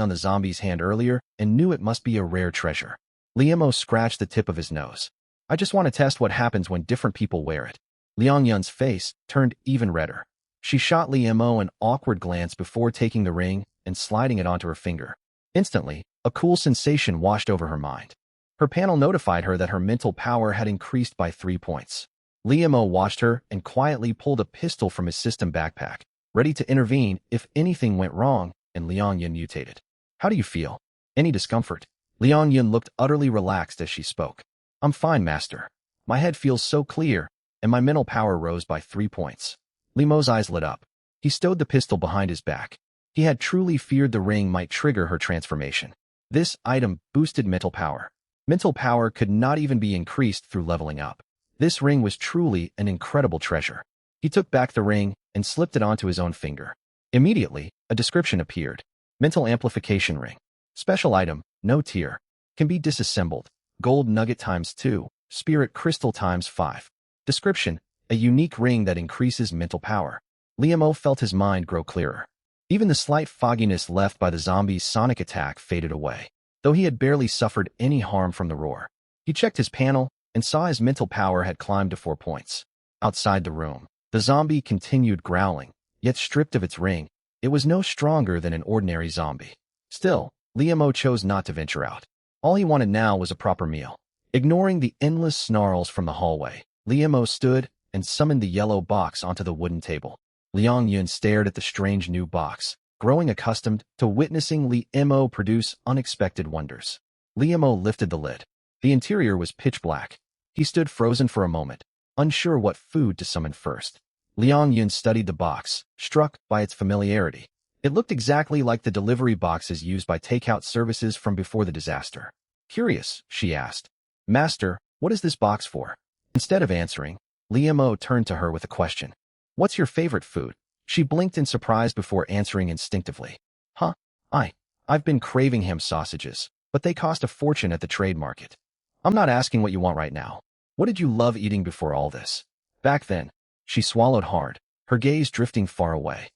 on the zombie's hand earlier and knew it must be a rare treasure. Liamo scratched the tip of his nose. I just want to test what happens when different people wear it. Liang Yun's face turned even redder. She shot Liamo an awkward glance before taking the ring and sliding it onto her finger. Instantly, a cool sensation washed over her mind. Her panel notified her that her mental power had increased by 3 points. Liamo watched her and quietly pulled a pistol from his system backpack, ready to intervene if anything went wrong, and Liang Yun mutated. How do you feel? Any discomfort? Liang Yun looked utterly relaxed as she spoke. I'm fine, master. My head feels so clear, and my mental power rose by 3 points. Liamo's eyes lit up. He stowed the pistol behind his back. He had truly feared the ring might trigger her transformation. This item boosted mental power. Mental power could not even be increased through leveling up. This ring was truly an incredible treasure. He took back the ring and slipped it onto his own finger. Immediately, a description appeared. Mental amplification ring. Special item, no tier. Can be disassembled. Gold nugget times 2. Spirit crystal times 5. Description, a unique ring that increases mental power. Liam felt his mind grow clearer. Even the slight fogginess left by the zombie's sonic attack faded away, though he had barely suffered any harm from the roar. He checked his panel and saw his mental power had climbed to 4 points. Outside the room, the zombie continued growling, yet stripped of its ring, it was no stronger than an ordinary zombie. Still, Liam chose not to venture out. All he wanted now was a proper meal. Ignoring the endless snarls from the hallway, Liam stood and summoned the yellow box onto the wooden table. Liang Yun stared at the strange new box, growing accustomed to witnessing Liam produce unexpected wonders. Liam lifted the lid. The interior was pitch black. He stood frozen for a moment, unsure what food to summon first. Liang Yun studied the box, struck by its familiarity. It looked exactly like the delivery boxes used by takeout services from before the disaster. Curious, she asked, "Master, what is this box for?" Instead of answering, Liam turned to her with a question. "What's your favorite food?" She blinked in surprise before answering instinctively. "Huh? I've been craving ham sausages, but they cost a fortune at the trade market." "I'm not asking what you want right now. What did you love eating before all this?" "Back then." She swallowed hard, her gaze drifting far away.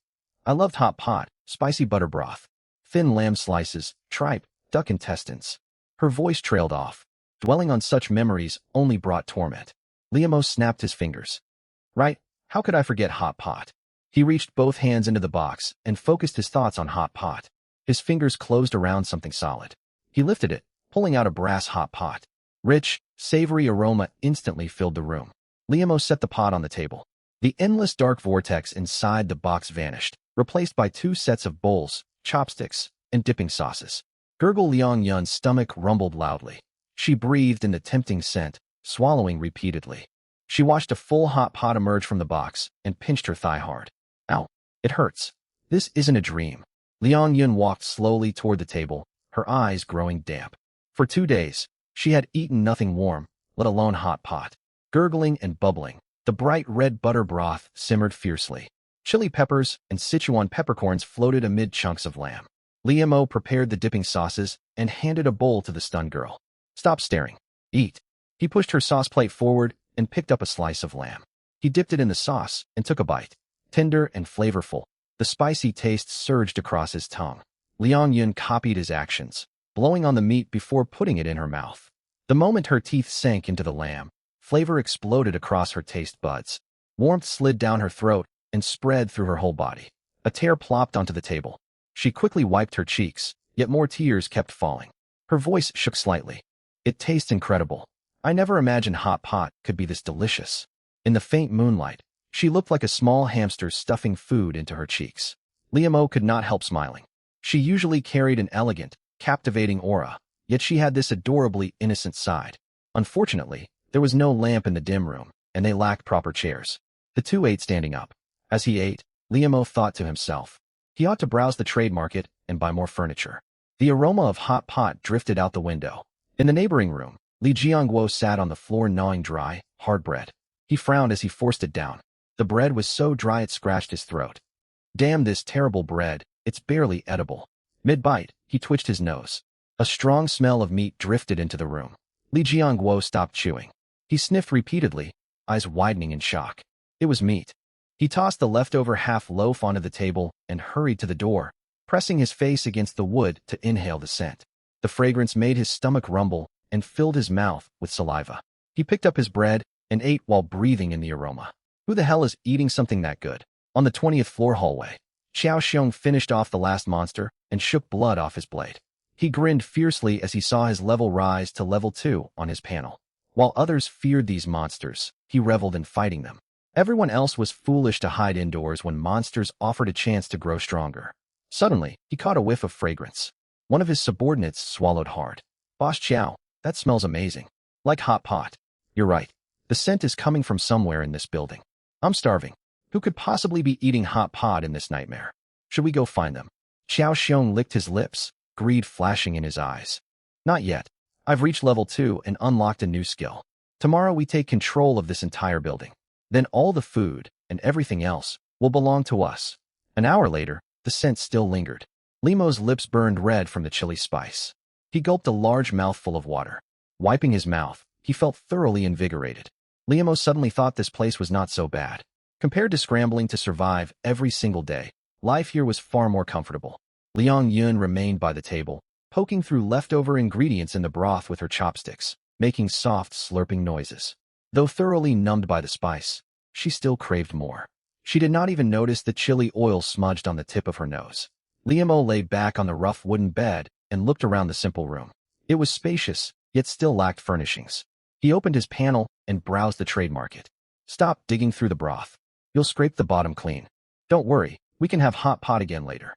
"I loved hot pot, spicy butter broth, thin lamb slices, tripe, duck intestines." Her voice trailed off. Dwelling on such memories only brought torment. Liam snapped his fingers. "Right, how could I forget hot pot?" He reached both hands into the box and focused his thoughts on hot pot. His fingers closed around something solid. He lifted it, pulling out a brass hot pot. Rich, savory aroma instantly filled the room. Liam set the pot on the table. The endless dark vortex inside the box vanished, replaced by 2 sets of bowls, chopsticks, and dipping sauces. Gurgle Liang Yun's stomach rumbled loudly. She breathed in the tempting scent, swallowing repeatedly. She watched a full hot pot emerge from the box and pinched her thigh hard. "Ow, it hurts. This isn't a dream." Liang Yun walked slowly toward the table, her eyes growing damp. For 2 days, she had eaten nothing warm, let alone hot pot. Gurgling and bubbling, the bright red butter broth simmered fiercely. Chili peppers and Sichuan peppercorns floated amid chunks of lamb. Liam prepared the dipping sauces and handed a bowl to the stunned girl. "Stop staring. Eat." He pushed her sauce plate forward and picked up a slice of lamb. He dipped it in the sauce and took a bite. Tender and flavorful, the spicy taste surged across his tongue. Liang Yun copied his actions, blowing on the meat before putting it in her mouth. The moment her teeth sank into the lamb, flavor exploded across her taste buds. Warmth slid down her throat and spread through her whole body. A tear plopped onto the table. She quickly wiped her cheeks, yet more tears kept falling. Her voice shook slightly. "It tastes incredible. I never imagined hot pot could be this delicious." In the faint moonlight, she looked like a small hamster stuffing food into her cheeks. Liam could not help smiling. She usually carried an elegant, captivating aura, yet she had this adorably innocent side. Unfortunately, there was no lamp in the dim room, and they lacked proper chairs. The two ate standing up. As he ate, Liam thought to himself, he ought to browse the trade market and buy more furniture. The aroma of hot pot drifted out the window. In the neighboring room, Li Jiangguo sat on the floor gnawing dry, hard bread. He frowned as he forced it down. The bread was so dry it scratched his throat. "Damn this terrible bread, it's barely edible." Mid-bite, he twitched his nose. A strong smell of meat drifted into the room. Li Jiangguo stopped chewing. He sniffed repeatedly, eyes widening in shock. It was meat. He tossed the leftover half loaf onto the table and hurried to the door, pressing his face against the wood to inhale the scent. The fragrance made his stomach rumble and filled his mouth with saliva. He picked up his bread and ate while breathing in the aroma. Who the hell is eating something that good? On the 20th floor hallway, Xiao Xiong finished off the last monster and shook blood off his blade. He grinned fiercely as he saw his level rise to level 2 on his panel. While others feared these monsters, he reveled in fighting them. Everyone else was foolish to hide indoors when monsters offered a chance to grow stronger. Suddenly, he caught a whiff of fragrance. One of his subordinates swallowed hard. "Boss Xiao, that smells amazing. Like hot pot." "You're right. The scent is coming from somewhere in this building. I'm starving. Who could possibly be eating hot pot in this nightmare? Should we go find them?" Xiao Xiong licked his lips, greed flashing in his eyes. "Not yet. I've reached level 2 and unlocked a new skill. Tomorrow we take control of this entire building. Then all the food and everything else will belong to us." An hour later, the scent still lingered. Limo's lips burned red from the chili spice. He gulped a large mouthful of water. Wiping his mouth, he felt thoroughly invigorated. Limo suddenly thought this place was not so bad. Compared to scrambling to survive every single day, life here was far more comfortable. Liang Yun remained by the table, poking through leftover ingredients in the broth with her chopsticks, making soft, slurping noises. Though thoroughly numbed by the spice, she still craved more. She did not even notice the chili oil smudged on the tip of her nose. Liamo lay back on the rough wooden bed and looked around the simple room. It was spacious, yet still lacked furnishings. He opened his panel and browsed the trade market. Stop digging through the broth. You'll scrape the bottom clean. Don't worry, we can have hot pot again later.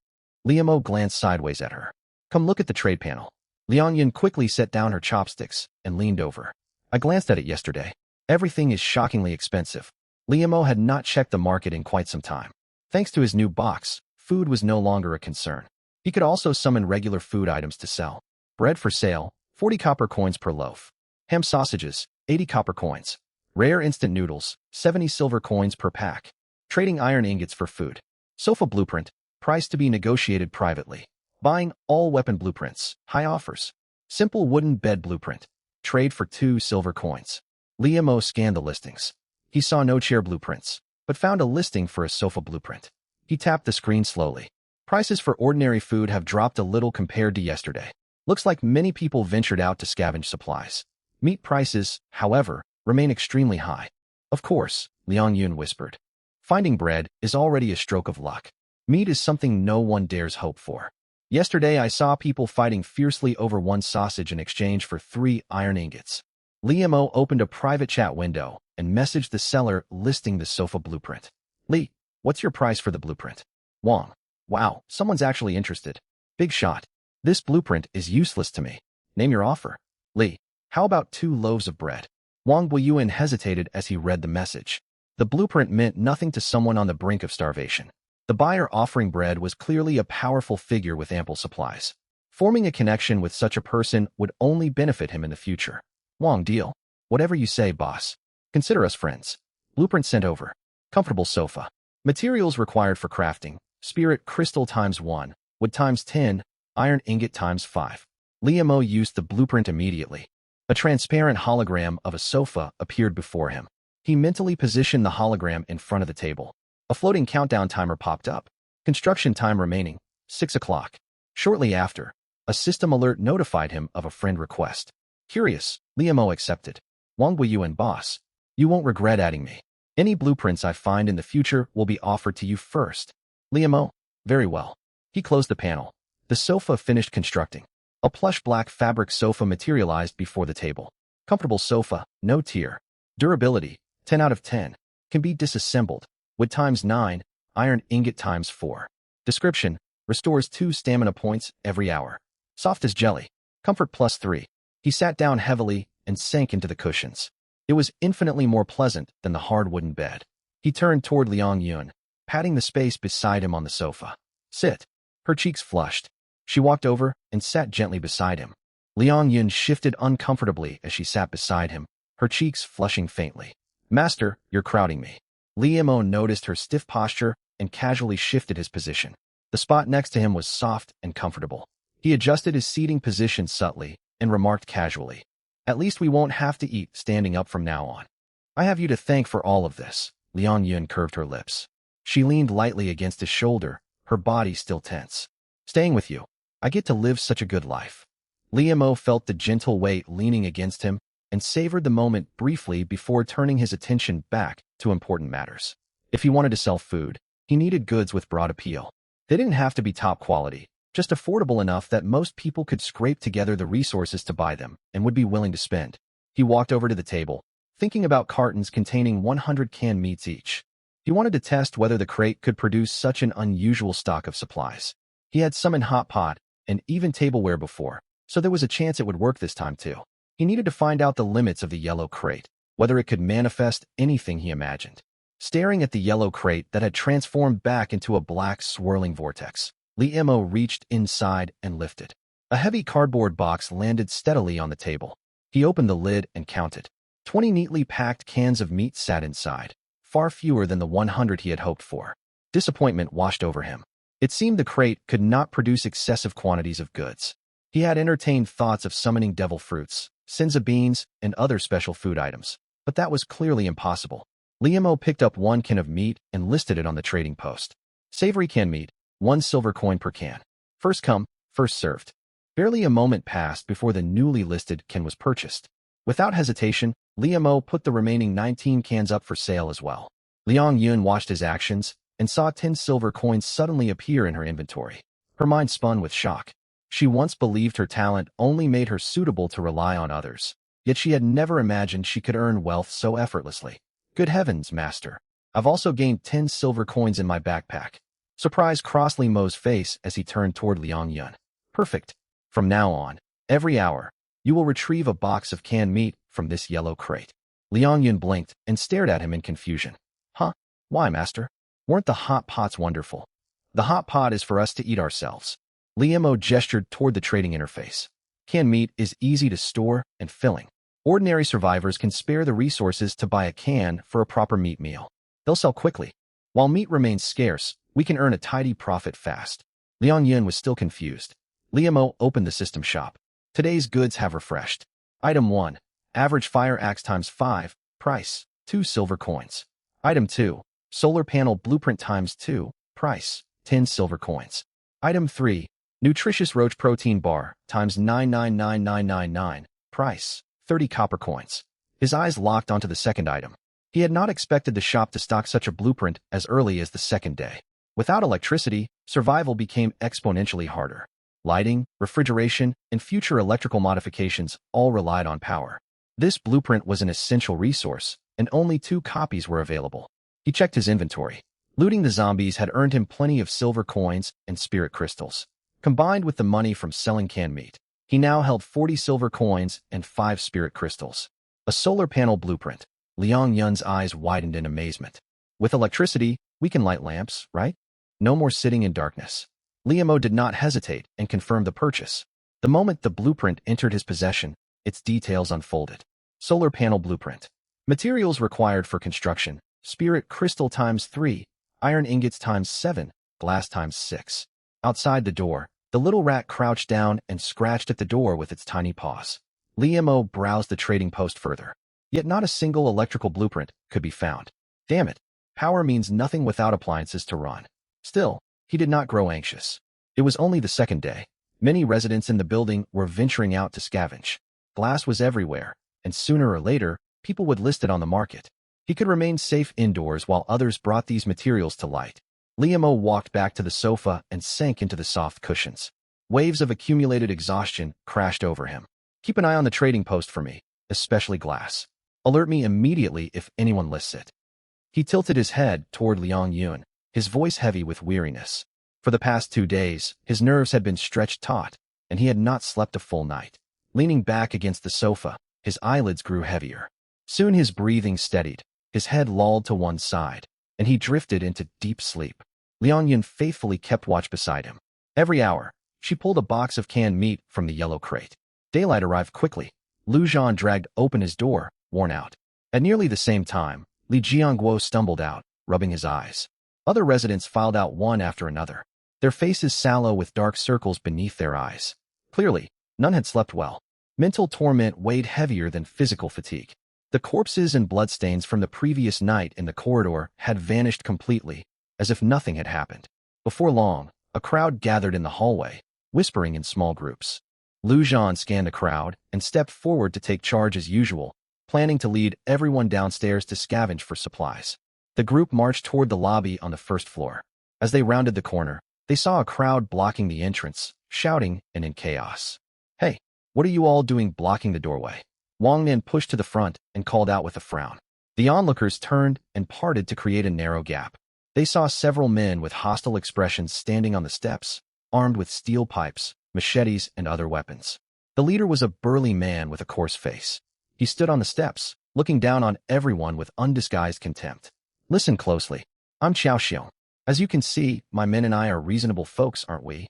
Liamo glanced sideways at her. Come look at the trade panel. Liang Yin quickly set down her chopsticks and leaned over. I glanced at it yesterday. Everything is shockingly expensive. Liamo had not checked the market in quite some time. Thanks to his new box, food was no longer a concern. He could also summon regular food items to sell. Bread for sale, 40 copper coins per loaf. Ham sausages, 80 copper coins. Rare instant noodles, 70 silver coins per pack. Trading iron ingots for food. Sofa blueprint, price to be negotiated privately. Buying all weapon blueprints, high offers. Simple wooden bed blueprint. Trade for 2 silver coins. Liamo scanned the listings. He saw no chair blueprints, but found a listing for a sofa blueprint. He tapped the screen slowly. Prices for ordinary food have dropped a little compared to yesterday. Looks like many people ventured out to scavenge supplies. Meat prices, however, remain extremely high. Of course, Liang Yun whispered. Finding bread is already a stroke of luck. Meat is something no one dares hope for. Yesterday I saw people fighting fiercely over 1 sausage in exchange for 3 iron ingots. Liamo opened a private chat window and messaged the seller listing the sofa blueprint. Li, what's your price for the blueprint? Wang. Wow, someone's actually interested. Big shot. This blueprint is useless to me. Name your offer. Li, how about 2 loaves of bread? Wang Buiyuan hesitated as he read the message. The blueprint meant nothing to someone on the brink of starvation. The buyer offering bread was clearly a powerful figure with ample supplies. Forming a connection with such a person would only benefit him in the future. Wang, deal. Whatever you say, boss. Consider us friends. Blueprint sent over. Comfortable sofa. Materials required for crafting. Spirit crystal ×1. Wood ×10. Iron ingot ×5. Liamo used the blueprint immediately. A transparent hologram of a sofa appeared before him. He mentally positioned the hologram in front of the table. A floating countdown timer popped up. Construction time remaining, 6 o'clock. Shortly after, a system alert notified him of a friend request. Curious, Liamo accepted. Wang Buiyuan, boss. You won't regret adding me. Any blueprints I find in the future will be offered to you first. Liamo, very well. He closed the panel. The sofa finished constructing. A plush black fabric sofa materialized before the table. Comfortable sofa, no tier. Durability, 10 out of 10. Can be disassembled. Wood ×9, iron ingot ×4. Description, restores 2 stamina points every hour. Soft as jelly. Comfort +3. He sat down heavily and sank into the cushions. It was infinitely more pleasant than the hard wooden bed. He turned toward Liang Yun, patting the space beside him on the sofa. Sit. Her cheeks flushed. She walked over and sat gently beside him. Liang Yun shifted uncomfortably as she sat beside him, her cheeks flushing faintly. Master, you're crowding me. Liamo noticed her stiff posture and casually shifted his position. The spot next to him was soft and comfortable. He adjusted his seating position subtly and remarked casually, at least we won't have to eat standing up from now on. I have you to thank for all of this. Liang Yun curved her lips. She leaned lightly against his shoulder, her body still tense. Staying with you, I get to live such a good life. Liamo felt the gentle weight leaning against him and savored the moment briefly before turning his attention back to important matters. If he wanted to sell food, he needed goods with broad appeal. They didn't have to be top quality, just affordable enough that most people could scrape together the resources to buy them and would be willing to spend. He walked over to the table, thinking about cartons containing 100 canned meats each. He wanted to test whether the crate could produce such an unusual stock of supplies. He had summoned hot pot and even tableware before, so there was a chance it would work this time too. He needed to find out the limits of the yellow crate, whether it could manifest anything he imagined. Staring at the yellow crate that had transformed back into a black swirling vortex, Liamo reached inside and lifted. A heavy cardboard box landed steadily on the table. He opened the lid and counted. 20 neatly packed cans of meat sat inside, far fewer than the 100 he had hoped for. Disappointment washed over him. It seemed the crate could not produce excessive quantities of goods. He had entertained thoughts of summoning devil fruits, sinza beans, and other special food items, but that was clearly impossible. Liamo picked up 1 can of meat and listed it on the trading post. Savory canned meat, 1 silver coin per can. First come, first served. Barely a moment passed before the newly listed can was purchased. Without hesitation, Liamo put the remaining 19 cans up for sale as well. Liang Yun watched his actions and saw 10 silver coins suddenly appear in her inventory. Her mind spun with shock. She once believed her talent only made her suitable to rely on others, yet she had never imagined she could earn wealth so effortlessly. Good heavens, master. I've also gained 10 silver coins in my backpack. Surprise crossed Liamo's face as he turned toward Liang Yun. Perfect. From now on, every hour, you will retrieve a box of canned meat from this yellow crate. Liang Yun blinked and stared at him in confusion. Huh? Why, master? Weren't the hot pots wonderful? The hot pot is for us to eat ourselves. Liamo gestured toward the trading interface. Canned meat is easy to store and filling. Ordinary survivors can spare the resources to buy a can for a proper meat meal. They'll sell quickly. While meat remains scarce, we can earn a tidy profit fast. Liang Yun was still confused. Liamo opened the system shop. Today's goods have refreshed. Item 1. Average fire axe times 5. Price. 2 silver coins. Item 2. Solar panel blueprint times 2. Price. 10 silver coins. Item 3. Nutritious roach protein bar times 99999. Price. 30 copper coins. His eyes locked onto the second item. He had not expected the shop to stock such a blueprint as early as the second day. Without electricity, survival became exponentially harder. Lighting, refrigeration, and future electrical modifications all relied on power. This blueprint was an essential resource, and only 2 copies were available. He checked his inventory. Looting the zombies had earned him plenty of silver coins and spirit crystals. Combined with the money from selling canned meat, he now held 40 silver coins and 5 spirit crystals. A solar panel blueprint. Liang Yun's eyes widened in amazement. With electricity, we can light lamps, right? No more sitting in darkness. Liamo did not hesitate and confirmed the purchase. The moment the blueprint entered his possession, its details unfolded. Solar panel blueprint. Materials required for construction. Spirit crystal times 3, iron ingots times 7, glass times 6. Outside the door, the little rat crouched down and scratched at the door with its tiny paws. Liamo browsed the trading post further. Yet not a single electrical blueprint could be found. Damn it. Power means nothing without appliances to run. Still, he did not grow anxious. It was only the second day. Many residents in the building were venturing out to scavenge. Glass was everywhere, and sooner or later, people would list it on the market. He could remain safe indoors while others brought these materials to light. Liamo walked back to the sofa and sank into the soft cushions. Waves of accumulated exhaustion crashed over him. Keep an eye on the trading post for me, especially glass. Alert me immediately if anyone lists it. He tilted his head toward Liang Yun, his voice heavy with weariness. For the past 2 days, his nerves had been stretched taut, and he had not slept a full night. Leaning back against the sofa, his eyelids grew heavier. Soon his breathing steadied, his head lolled to one side, and he drifted into deep sleep. Liang Yun faithfully kept watch beside him. Every hour, she pulled a box of canned meat from the yellow crate. Daylight arrived quickly. Lu Zhan dragged open his door, worn out. At nearly the same time, Li Jiangguo stumbled out, rubbing his eyes. Other residents filed out one after another, their faces sallow with dark circles beneath their eyes. Clearly, none had slept well. Mental torment weighed heavier than physical fatigue. The corpses and bloodstains from the previous night in the corridor had vanished completely, as if nothing had happened. Before long, a crowd gathered in the hallway, whispering in small groups. Lu Zhan scanned the crowd and stepped forward to take charge as usual, planning to lead everyone downstairs to scavenge for supplies. The group marched toward the lobby on the first floor. As they rounded the corner, they saw a crowd blocking the entrance, shouting and in chaos. Hey, what are you all doing blocking the doorway? Wang Nin pushed to the front and called out with a frown. The onlookers turned and parted to create a narrow gap. They saw several men with hostile expressions standing on the steps, armed with steel pipes, machetes, and other weapons. The leader was a burly man with a coarse face. He stood on the steps, looking down on everyone with undisguised contempt. Listen closely. I'm Xiao Xiong. As you can see, my men and I are reasonable folks, aren't we?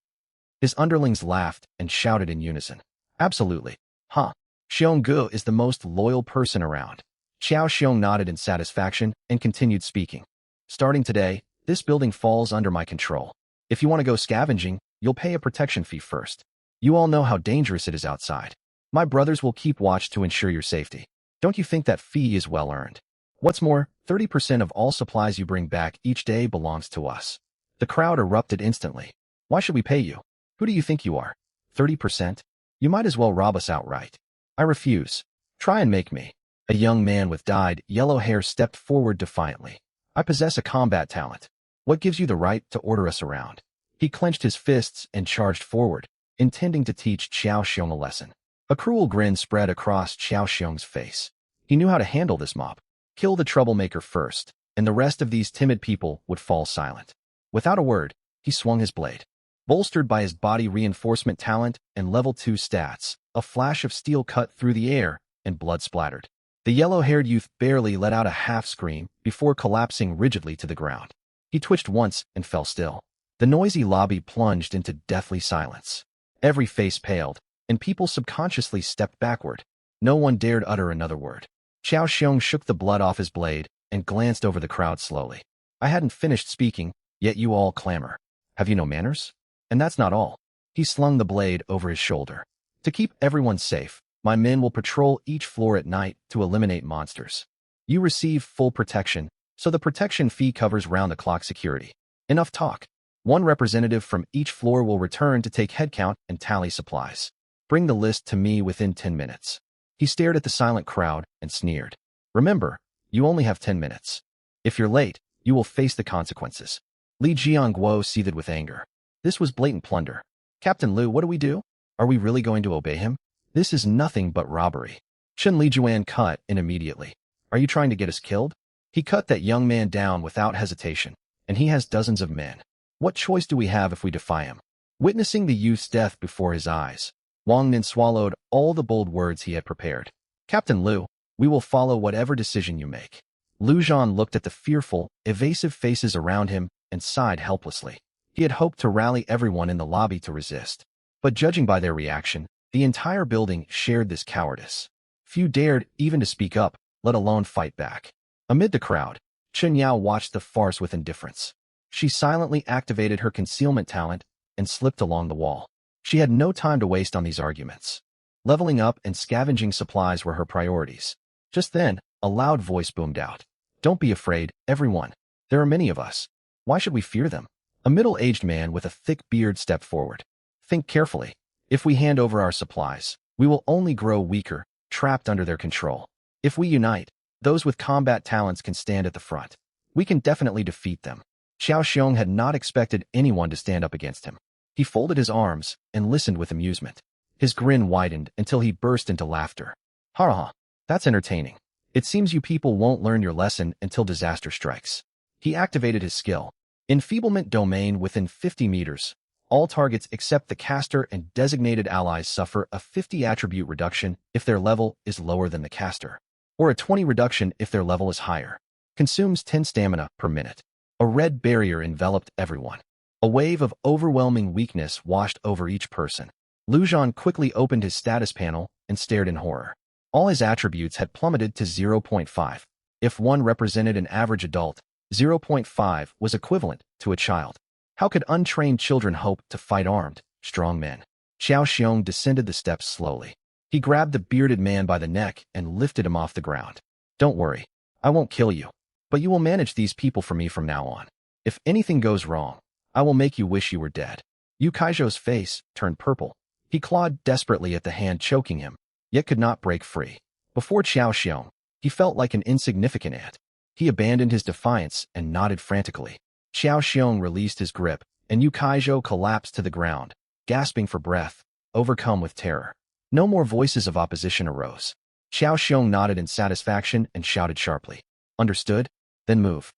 His underlings laughed and shouted in unison. Absolutely. Huh. Xiong Gu is the most loyal person around. Xiao Xiong nodded in satisfaction and continued speaking. Starting today, this building falls under my control. If you want to go scavenging, you'll pay a protection fee first. You all know how dangerous it is outside. My brothers will keep watch to ensure your safety. Don't you think that fee is well earned? What's more, 30% of all supplies you bring back each day belongs to us. The crowd erupted instantly. Why should we pay you? Who do you think you are? 30%? You might as well rob us outright. I refuse. Try and make me. A young man with dyed yellow hair stepped forward defiantly. I possess a combat talent. What gives you the right to order us around? He clenched his fists and charged forward, intending to teach Xiao Xiong a lesson. A cruel grin spread across Xiao Xiong's face. He knew how to handle this mob. Kill the troublemaker first, and the rest of these timid people would fall silent. Without a word, he swung his blade. Bolstered by his body reinforcement talent and level 2 stats, a flash of steel cut through the air and blood splattered. The yellow-haired youth barely let out a half-scream before collapsing rigidly to the ground. He twitched once and fell still. The noisy lobby plunged into deathly silence. Every face paled, and people subconsciously stepped backward. No one dared utter another word. Xiao Xiong shook the blood off his blade and glanced over the crowd slowly. I hadn't finished speaking, yet you all clamor. Have you no manners? And that's not all. He slung the blade over his shoulder. To keep everyone safe, my men will patrol each floor at night to eliminate monsters. You receive full protection, so the protection fee covers round-the-clock security. Enough talk. One representative from each floor will return to take headcount and tally supplies. Bring the list to me within 10 minutes. He stared at the silent crowd and sneered. Remember, you only have 10 minutes. If you're late, you will face the consequences. Li Jiangguo seethed with anger. This was blatant plunder. Captain Liu, what do we do? Are we really going to obey him? This is nothing but robbery. Chen Lijuan cut in immediately. Are you trying to get us killed? He cut that young man down without hesitation, and he has dozens of men. What choice do we have if we defy him? Witnessing the youth's death before his eyes, Wang Nin swallowed all the bold words he had prepared. Captain Liu, we will follow whatever decision you make. Lu Zhan looked at the fearful, evasive faces around him and sighed helplessly. He had hoped to rally everyone in the lobby to resist. But judging by their reaction, the entire building shared this cowardice. Few dared even to speak up, let alone fight back. Amid the crowd, Chen Yao watched the farce with indifference. She silently activated her concealment talent and slipped along the wall. She had no time to waste on these arguments. Leveling up and scavenging supplies were her priorities. Just then, a loud voice boomed out. Don't be afraid, everyone. There are many of us. Why should we fear them? A middle-aged man with a thick beard stepped forward. Think carefully. If we hand over our supplies, we will only grow weaker, trapped under their control. If we unite, those with combat talents can stand at the front. We can definitely defeat them. Xiao Xiong had not expected anyone to stand up against him. He folded his arms and listened with amusement. His grin widened until he burst into laughter. Ha ha, that's entertaining. It seems you people won't learn your lesson until disaster strikes. He activated his skill. Enfeeblement domain within 50 meters. All targets except the caster and designated allies suffer a 50 attribute reduction if their level is lower than the caster, or a 20 reduction if their level is higher. Consumes 10 stamina per minute. A red barrier enveloped everyone. A wave of overwhelming weakness washed over each person. Lu Zhan quickly opened his status panel and stared in horror. All his attributes had plummeted to 0.5. If one represented an average adult, 0.5 was equivalent to a child. How could untrained children hope to fight armed, strong men? Xiao Xiong descended the steps slowly. He grabbed the bearded man by the neck and lifted him off the ground. Don't worry, I won't kill you, but you will manage these people for me from now on. If anything goes wrong, I will make you wish you were dead. Yu Kaizhou's face turned purple. He clawed desperately at the hand choking him, yet could not break free. Before Xiao Xiong, he felt like an insignificant ant. He abandoned his defiance and nodded frantically. Xiao Xiong released his grip, and Yu Kaizhou collapsed to the ground, gasping for breath, overcome with terror. No more voices of opposition arose. Xiao Xiong nodded in satisfaction and shouted sharply. Understood? Then move.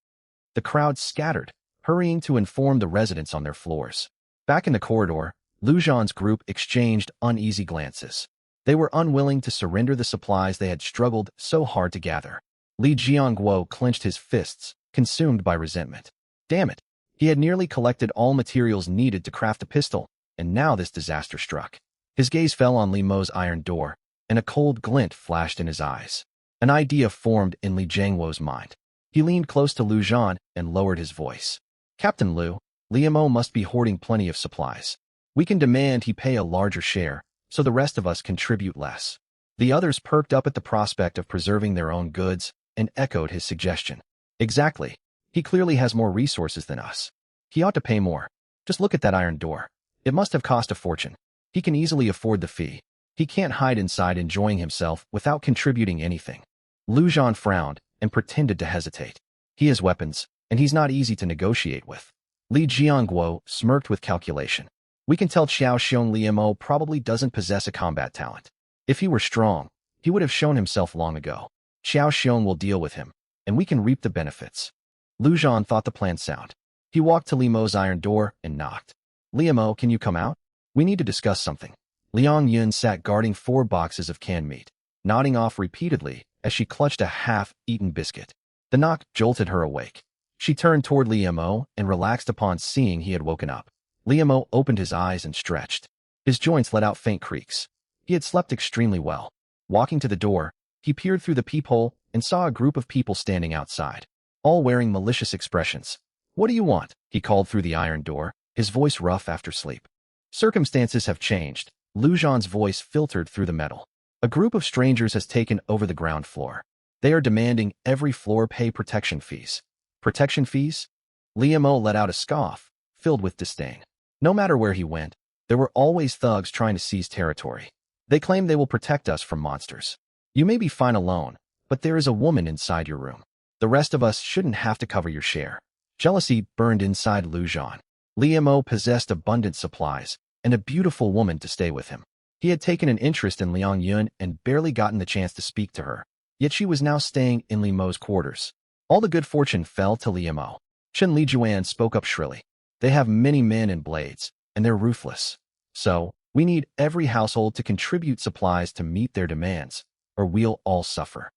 The crowd scattered, hurrying to inform the residents on their floors. Back in the corridor, Lu Zhan's group exchanged uneasy glances. They were unwilling to surrender the supplies they had struggled so hard to gather. Li Jiangguo clenched his fists, consumed by resentment. Damn it! He had nearly collected all materials needed to craft a pistol, and now this disaster struck. His gaze fell on Li Mo's iron door, and a cold glint flashed in his eyes. An idea formed in Li Jiangguo's mind. He leaned close to Lu Zhan and lowered his voice. Captain Liu, Liamo must be hoarding plenty of supplies. We can demand he pay a larger share, so the rest of us contribute less. The others perked up at the prospect of preserving their own goods and echoed his suggestion. Exactly. He clearly has more resources than us. He ought to pay more. Just look at that iron door. It must have cost a fortune. He can easily afford the fee. He can't hide inside enjoying himself without contributing anything. Lu Zhan frowned and pretended to hesitate. He has weapons, and he's not easy to negotiate with. Li Jiangguo smirked with calculation. We can tell Xiao Xiong Liamo probably doesn't possess a combat talent. If he were strong, he would have shown himself long ago. Xiao Xiong will deal with him, and we can reap the benefits. Lu Zhan thought the plan sound. He walked to Liamo's iron door and knocked. Liamo, can you come out? We need to discuss something. Liang Yun sat guarding 4 boxes of canned meat, nodding off repeatedly as she clutched a half-eaten biscuit. The knock jolted her awake. She turned toward Liamo and relaxed upon seeing he had woken up. Liamo opened his eyes and stretched. His joints let out faint creaks. He had slept extremely well. Walking to the door, he peered through the peephole and saw a group of people standing outside, all wearing malicious expressions. What do you want? He called through the iron door, his voice rough after sleep. Circumstances have changed. Lu Zhan's voice filtered through the metal. A group of strangers has taken over the ground floor. They are demanding every floor pay protection fees. Protection fees? Liamo let out a scoff, filled with disdain. No matter where he went, there were always thugs trying to seize territory. They claim they will protect us from monsters. You may be fine alone, but there is a woman inside your room. The rest of us shouldn't have to cover your share. Jealousy burned inside Lu Zhan. Liamo possessed abundant supplies and a beautiful woman to stay with him. He had taken an interest in Liang Yun and barely gotten the chance to speak to her, yet she was now staying in Liamo's quarters. All the good fortune fell to Liamo. Chen Lijuan spoke up shrilly. They have many men and blades, and they're ruthless. So, we need every household to contribute supplies to meet their demands, or we'll all suffer.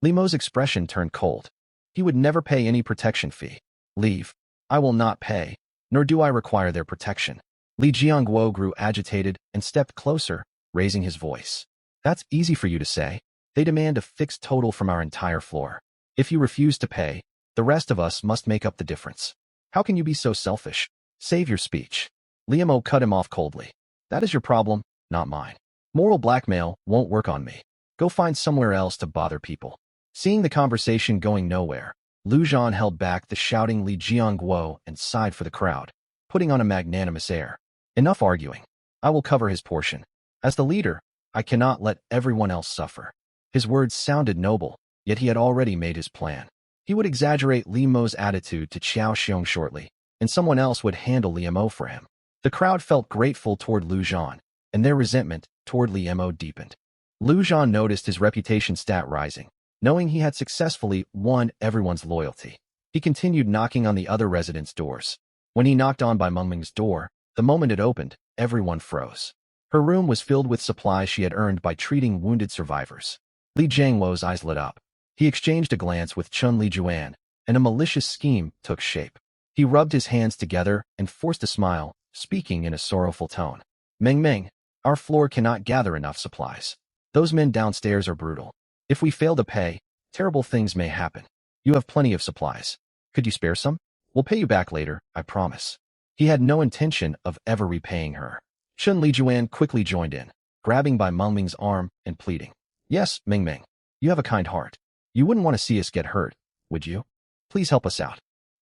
Liamo's expression turned cold. He would never pay any protection fee. Leave. I will not pay, nor do I require their protection. Li Jiangguo grew agitated and stepped closer, raising his voice. That's easy for you to say. They demand a fixed total from our entire floor. If you refuse to pay, the rest of us must make up the difference. How can you be so selfish? Save your speech. Liamo cut him off coldly. That is your problem, not mine. Moral blackmail won't work on me. Go find somewhere else to bother people. Seeing the conversation going nowhere, Lu Zhan held back the shouting Li Jiangguo and sighed for the crowd, putting on a magnanimous air. Enough arguing. I will cover his portion. As the leader, I cannot let everyone else suffer. His words sounded noble, yet he had already made his plan. He would exaggerate Liamo's attitude to Xiao Xiong shortly, and someone else would handle Liamo for him. The crowd felt grateful toward Lu Zhan, and their resentment toward Liamo deepened. Lu Zhan noticed his reputation stat rising, knowing he had successfully won everyone's loyalty. He continued knocking on the other residents' doors. When he knocked on Bai Mengming's door, the moment it opened, everyone froze. Her room was filled with supplies she had earned by treating wounded survivors. Li Jiangguo's eyes lit up. He exchanged a glance with Chen Lijuan, and a malicious scheme took shape. He rubbed his hands together and forced a smile, speaking in a sorrowful tone. Meng, our floor cannot gather enough supplies. Those men downstairs are brutal. If we fail to pay, terrible things may happen. You have plenty of supplies. Could you spare some? We'll pay you back later, I promise. He had no intention of ever repaying her. Chen Lijuan quickly joined in, grabbing Bai Mengming's arm and pleading. Yes, Meng, you have a kind heart. You wouldn't want to see us get hurt, would you? Please help us out.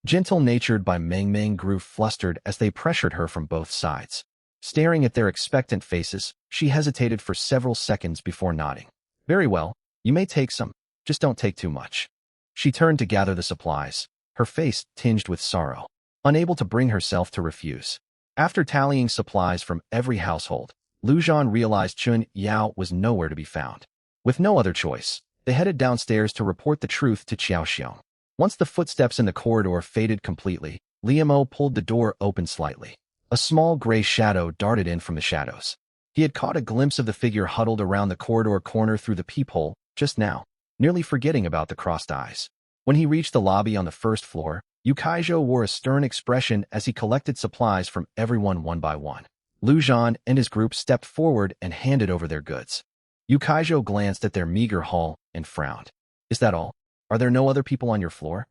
Gentle-natured Bai Mengming grew flustered as they pressured her from both sides. Staring at their expectant faces, she hesitated for several seconds before nodding. Very well, you may take some, just don't take too much. She turned to gather the supplies, her face tinged with sorrow, unable to bring herself to refuse. After tallying supplies from every household, Lu Zhan realized Chun Yao was nowhere to be found. With no other choice, they headed downstairs to report the truth to Xiao Xiong. Once the footsteps in the corridor faded completely, Liamo pulled the door open slightly. A small gray shadow darted in from the shadows. He had caught a glimpse of the figure huddled around the corridor corner through the peephole just now, nearly forgetting about the crossed eyes. When he reached the lobby on the first floor, Yu Kaizhou wore a stern expression as he collected supplies from everyone one by one. Lu Zhan and his group stepped forward and handed over their goods. Yu Kaizhou glanced at their meager haul and frowned. Is that all? Are there no other people on your floor?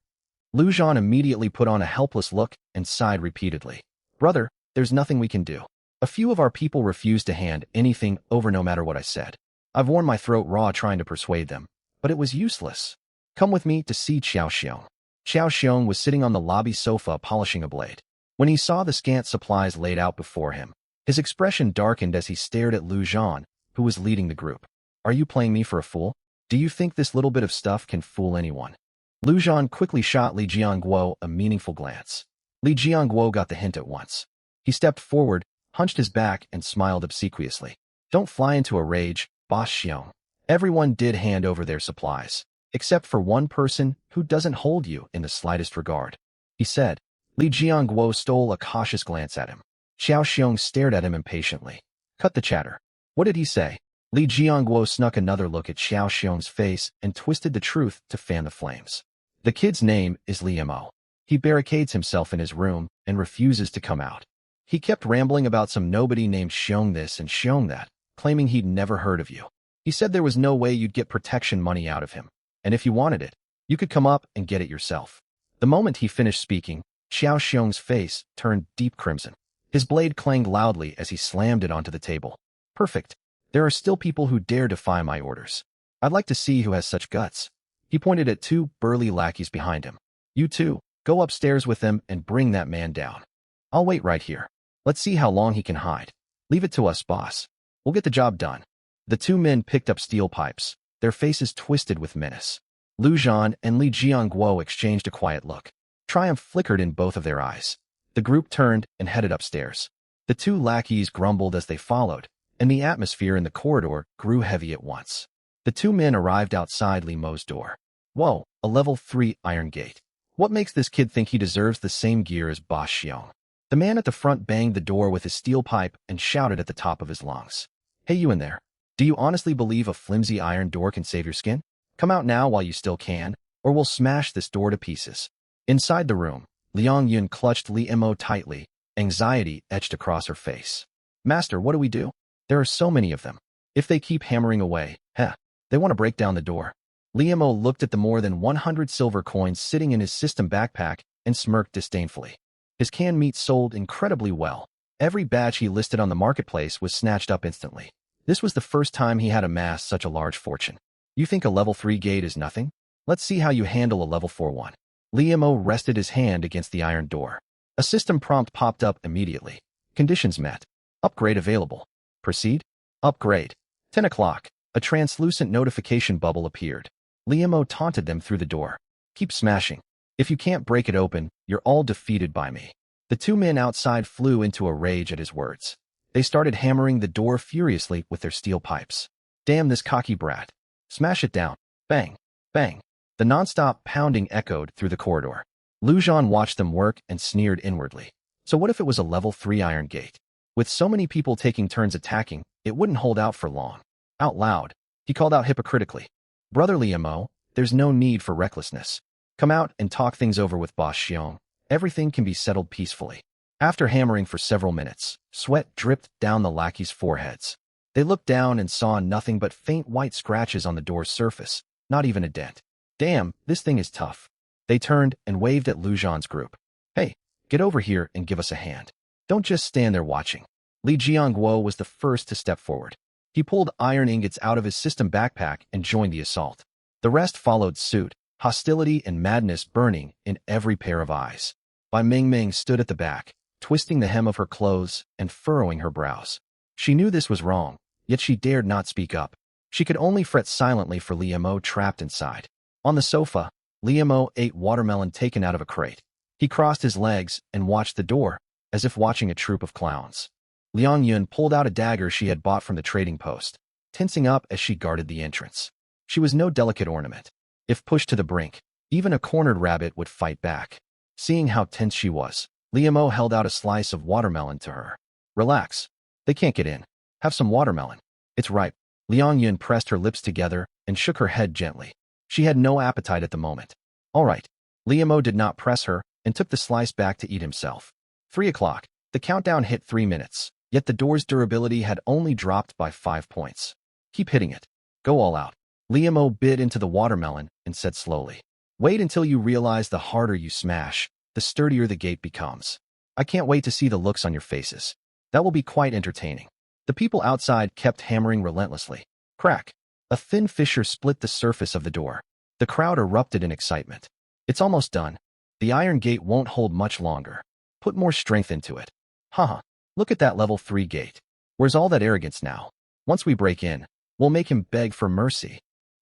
Lu Zhan immediately put on a helpless look and sighed repeatedly. Brother, there's nothing we can do. A few of our people refused to hand anything over no matter what I said. I've worn my throat raw trying to persuade them, but it was useless. Come with me to see Xiao Xiong. Xiao Xiong was sitting on the lobby sofa polishing a blade. When he saw the scant supplies laid out before him, his expression darkened as he stared at Lu Zhan, who was leading the group. Are you playing me for a fool? Do you think this little bit of stuff can fool anyone? Lu Zhan quickly shot Li Jiangguo a meaningful glance. Li Jiangguo got the hint at once. He stepped forward, hunched his back, and smiled obsequiously. Don't fly into a rage, Boss Xiong. Everyone did hand over their supplies, except for one person who doesn't hold you in the slightest regard, he said. Li Jiangguo stole a cautious glance at him. Xiao Xiong stared at him impatiently. Cut the chatter. What did he say? Li Jiangguo snuck another look at Xiao Xiong's face and twisted the truth to fan the flames. The kid's name is Li Mo. He barricades himself in his room and refuses to come out. He kept rambling about some nobody named Xiong this and Xiong that, claiming he'd never heard of you. He said there was no way you'd get protection money out of him, and if you wanted it, you could come up and get it yourself. The moment he finished speaking, Xiao Xiong's face turned deep crimson. His blade clanged loudly as he slammed it onto the table. Perfect. There are still people who dare defy my orders. I'd like to see who has such guts. He pointed at two burly lackeys behind him. You two, go upstairs with them and bring that man down. I'll wait right here. Let's see how long he can hide. Leave it to us, boss. We'll get the job done. The two men picked up steel pipes, their faces twisted with menace. Lu Zhan and Li Jiangguo exchanged a quiet look. Triumph flickered in both of their eyes. The group turned and headed upstairs. The two lackeys grumbled as they followed, and the atmosphere in the corridor grew heavy at once. The two men arrived outside Li Mo's door. Whoa, a level 3 iron gate. What makes this kid think he deserves the same gear as Boss Xiong? The man at the front banged the door with his steel pipe and shouted at the top of his lungs. Hey, you in there. Do you honestly believe a flimsy iron door can save your skin? Come out now while you still can, or we'll smash this door to pieces. Inside the room, Liang Yun clutched Li Mo tightly, anxiety etched across her face. Master, what do we do? There are so many of them. If they keep hammering away, they want to break down the door. Li Mo looked at the more than 100 silver coins sitting in his system backpack and smirked disdainfully. His canned meat sold incredibly well. Every batch he listed on the marketplace was snatched up instantly. This was the first time he had amassed such a large fortune. You think a level 3 gate is nothing? Let's see how you handle a level 4 one. Li Mo rested his hand against the iron door. A system prompt popped up immediately. Conditions met. Upgrade available. Proceed? Upgrade. 10 o'clock. A translucent notification bubble appeared. Li Mo taunted them through the door. Keep smashing. If you can't break it open, you're all defeated by me. The two men outside flew into a rage at his words. They started hammering the door furiously with their steel pipes. Damn this cocky brat. Smash it down. Bang. Bang. The non-stop pounding echoed through the corridor. Lu Zhan watched them work and sneered inwardly. So what if it was a level 3 iron gate? With so many people taking turns attacking, it wouldn't hold out for long. Out loud, he called out hypocritically. Brother Li Mo, there's no need for recklessness. Come out and talk things over with Boss Xiong. Everything can be settled peacefully. After hammering for several minutes, sweat dripped down the lackeys' foreheads. They looked down and saw nothing but faint white scratches on the door's surface, not even a dent. Damn, this thing is tough. They turned and waved at Lu Zhan's group. Hey, get over here and give us a hand. Don't just stand there watching. Li Jiangguo was the first to step forward. He pulled iron ingots out of his system backpack and joined the assault. The rest followed suit, hostility and madness burning in every pair of eyes. Bai Mingming stood at the back, twisting the hem of her clothes and furrowing her brows. She knew this was wrong, yet she dared not speak up. She could only fret silently for Li Mo trapped inside. On the sofa, Li Mo ate watermelon taken out of a crate. He crossed his legs and watched the door, as if watching a troupe of clowns. Liang Yun pulled out a dagger she had bought from the trading post, tensing up as she guarded the entrance. She was no delicate ornament. If pushed to the brink, even a cornered rabbit would fight back. Seeing how tense she was, Li Mo held out a slice of watermelon to her. Relax. They can't get in. Have some watermelon. It's ripe. Liang Yun pressed her lips together and shook her head gently. She had no appetite at the moment. All right. Li Mo did not press her and took the slice back to eat himself. 3 o'clock. The countdown hit 3 minutes, yet the door's durability had only dropped by 5 points. Keep hitting it. Go all out. Li Mo bit into the watermelon and said slowly. Wait until you realize the harder you smash, the sturdier the gate becomes. I can't wait to see the looks on your faces. That will be quite entertaining. The people outside kept hammering relentlessly. Crack. A thin fissure split the surface of the door. The crowd erupted in excitement. It's almost done. The iron gate won't hold much longer. Put more strength into it. Haha. Look at that level 3 gate. Where's all that arrogance now? Once we break in, we'll make him beg for mercy.